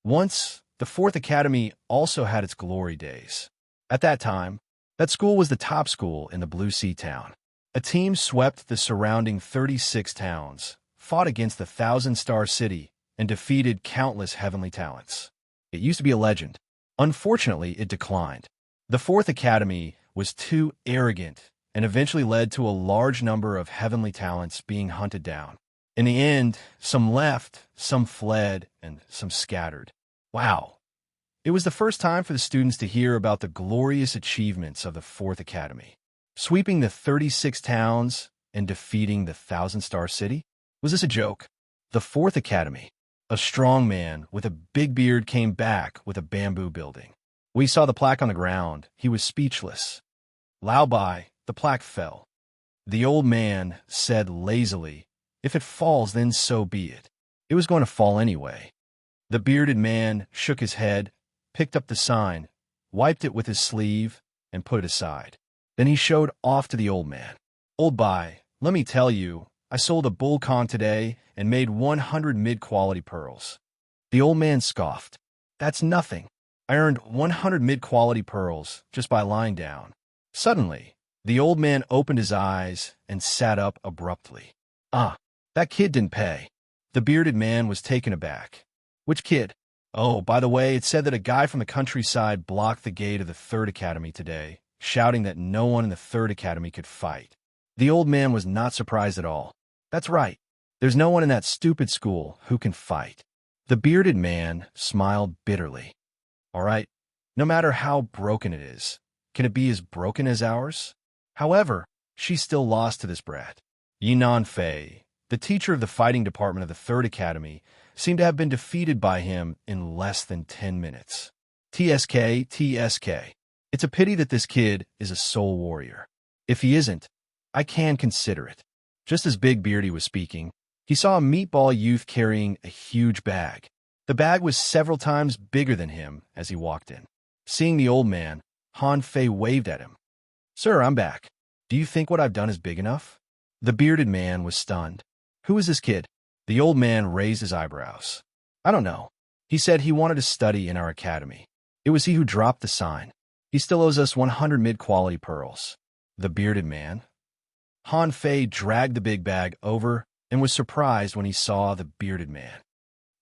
Once, the Fourth Academy also had its glory days. At that time, that school was the top school in the Blue Sea town. A team swept the surrounding 36 towns, fought against the Thousand-Star City, and defeated countless heavenly talents. It used to be a legend. Unfortunately, it declined. The Fourth Academy was too arrogant and eventually led to a large number of heavenly talents being hunted down. In the end, some left, some fled, and some scattered. Wow. It was the first time for the students to hear about the glorious achievements of the Fourth Academy. Sweeping the 36 towns and defeating the Thousand-Star City? Was this a joke? The Fourth Academy. A strong man with a big beard came back with a bamboo building. We saw the plaque on the ground. He was speechless. Lao Bai, the plaque fell. The old man said lazily, if it falls, then so be it. It was going to fall anyway. The bearded man shook his head, picked up the sign, wiped it with his sleeve, and put it aside. Then he showed off to the old man. Old Bai, let me tell you, I sold a bull con today and made 100 mid-quality pearls. The old man scoffed. That's nothing. I earned 100 mid-quality pearls just by lying down. Suddenly, the old man opened his eyes and sat up abruptly. Ah, that kid didn't pay. The bearded man was taken aback. Which kid? Oh, by the way, it said that a guy from the countryside blocked the gate of the Third Academy today, shouting that no one in the Third Academy could fight. The old man was not surprised at all. That's right. There's no one in that stupid school who can fight. The bearded man smiled bitterly. All right, no matter how broken it is, can it be as broken as ours? However, she's still lost to this brat. Yinan Fei, the teacher of the fighting department of the Third Academy, seemed to have been defeated by him in less than 10 minutes. TSK, TSK. It's a pity that this kid is a soul warrior. If he isn't, I can consider it. Just as Big Beardy was speaking, he saw a meatball youth carrying a huge bag. The bag was several times bigger than him as he walked in. Seeing the old man, Han Fei waved at him. Sir, I'm back. Do you think what I've done is big enough? The bearded man was stunned. Who is this kid? The old man raised his eyebrows. I don't know. He said he wanted to study in our academy. It was he who dropped the sign. He still owes us 100 mid-quality pearls. The bearded man. Han Fei dragged the big bag over and was surprised when he saw the bearded man.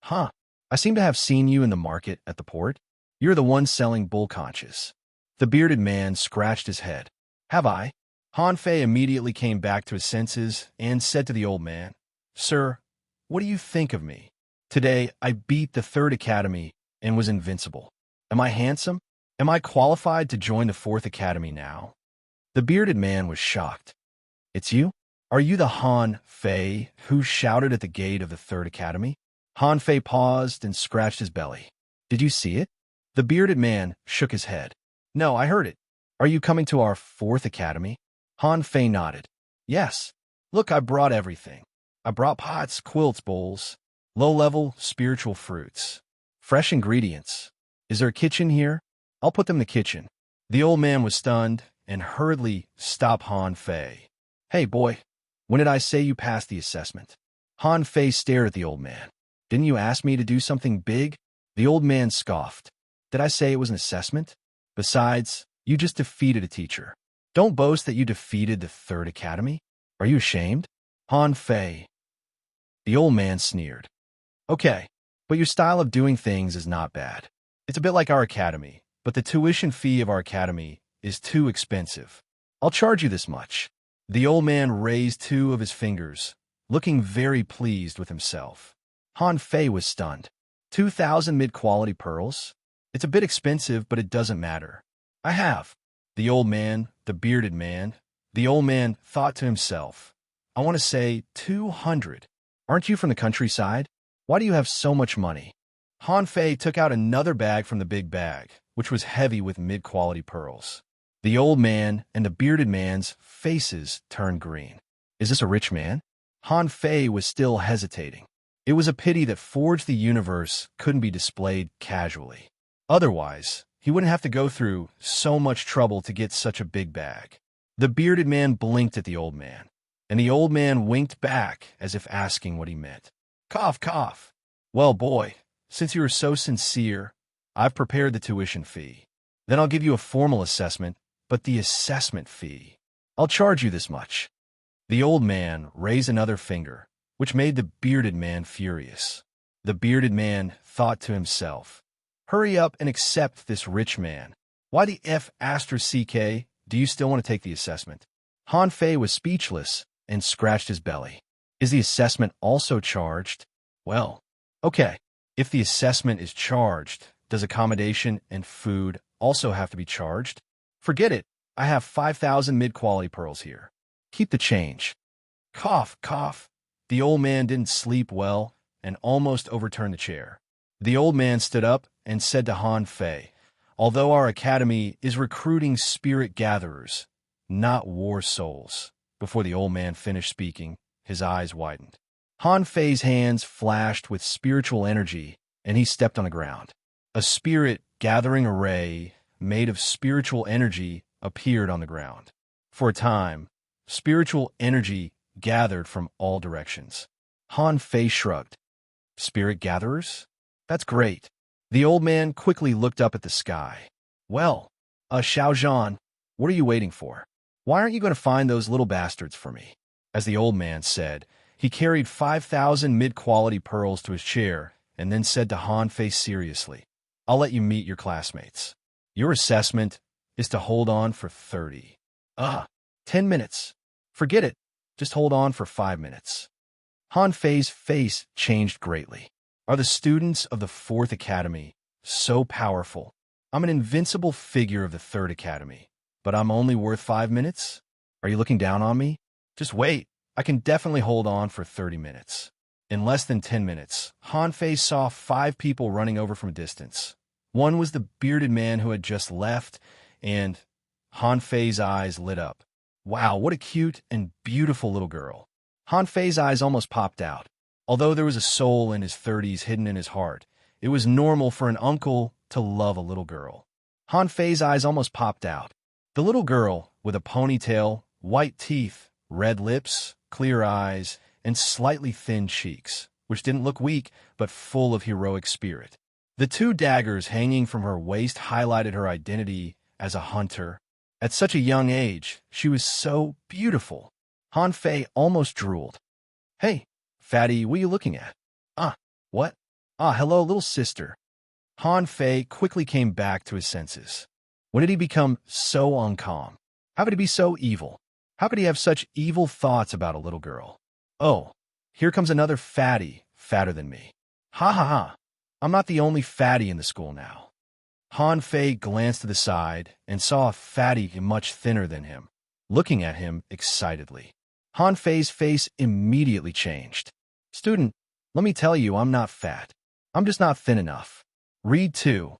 Huh, I seem to have seen you in the market at the port. You're the one selling bull conches. The bearded man scratched his head. Have I? Han Fei immediately came back to his senses and said to the old man, Sir, what do you think of me? Today, I beat the Third Academy and was invincible. Am I handsome? Am I qualified to join the Fourth Academy now? The bearded man was shocked. It's you? Are you the Han Fei who shouted at the gate of the Third Academy? Han Fei paused and scratched his belly. Did you see it? The bearded man shook his head. No, I heard it. Are you coming to our Fourth Academy? Han Fei nodded. Yes. Look, I brought everything. I brought pots, quilts, bowls, low-level spiritual fruits, fresh ingredients. Is there a kitchen here? I'll put them in the kitchen. The old man was stunned and hurriedly stopped Han Fei. Hey, boy, when did I say you passed the assessment? Han Fei stared at the old man. Didn't you ask me to do something big? The old man scoffed. Did I say it was an assessment? Besides, you just defeated a teacher. Don't boast that you defeated the Third Academy. Are you ashamed? Han Fei. The old man sneered. Okay, but your style of doing things is not bad. It's a bit like our academy, but the tuition fee of our academy is too expensive. I'll charge you this much. The old man raised two of his fingers, looking very pleased with himself. Han Fei was stunned. 2,000 mid-quality pearls? It's a bit expensive, but it doesn't matter. I have. The old man, the bearded man, the old man thought to himself, I want to say 200. Aren't you from the countryside? Why do you have so much money? Han Fei took out another bag from the big bag, which was heavy with mid-quality pearls. The old man and the bearded man's faces turned green. Is this a rich man? Han Fei was still hesitating. It was a pity that Forge the Universe couldn't be displayed casually. Otherwise, he wouldn't have to go through so much trouble to get such a big bag. The bearded man blinked at the old man, and the old man winked back as if asking what he meant. Cough, cough. Well, boy, since you are so sincere, I've prepared the tuition fee. Then I'll give you a formal assessment, but the assessment fee, I'll charge you this much. The old man raised another finger, which made the bearded man furious. The bearded man thought to himself, hurry up and accept this rich man. Why the F***ck do you still want to take the assessment? Han Fei was speechless and scratched his belly. Is the assessment also charged? Well, okay. If the assessment is charged, does accommodation and food also have to be charged? Forget it. I have 5,000 mid-quality pearls here. Keep the change. Cough, cough. The old man didn't sleep well and almost overturned the chair. The old man stood up and said to Han Fei, although our academy is recruiting spirit gatherers, not war souls. Before the old man finished speaking, his eyes widened. Han Fei's hands flashed with spiritual energy, and he stepped on the ground. A spirit gathering array made of spiritual energy appeared on the ground. For a time, spiritual energy gathered from all directions. Han Fei shrugged. Spirit gatherers? That's great. The old man quickly looked up at the sky. Well, Xiaozhan, what are you waiting for? Why aren't you going to find those little bastards for me? As the old man said, he carried 5,000 mid-quality pearls to his chair and then said to Han Fei seriously, I'll let you meet your classmates. Your assessment is to hold on for 30. 10 minutes. Forget it. Just hold on for 5 minutes. Han Fei's face changed greatly. Are the students of the 4th Academy so powerful? I'm an invincible figure of the 3rd Academy, but I'm only worth 5 minutes? Are you looking down on me? Just wait. I can definitely hold on for 30 minutes. In less than 10 minutes, Han Fei saw 5 people running over from a distance. One was the bearded man who had just left, and Han Fei's eyes lit up. Wow, what a cute and beautiful little girl. Han Fei's eyes almost popped out. Although there was a soul in his 30s hidden in his heart, it was normal for an uncle to love a little girl. Han Fei's eyes almost popped out. The little girl, with a ponytail, white teeth, red lips, clear eyes, and slightly thin cheeks, which didn't look weak, but full of heroic spirit. The 2 daggers hanging from her waist highlighted her identity as a hunter. At such a young age, she was so beautiful. Han Fei almost drooled. Hey, fatty, what are you looking at? What? Hello, little sister. Han Fei quickly came back to his senses. When did he become so uncalm? How could he be so evil? How could he have such evil thoughts about a little girl? Oh, here comes another fatty, fatter than me. Ha ha ha. I'm not the only fatty in the school now. Han Fei glanced to the side and saw a fatty much thinner than him, looking at him excitedly. Han Fei's face immediately changed. Student, let me tell you I'm not fat. I'm just not thin enough. Read 2.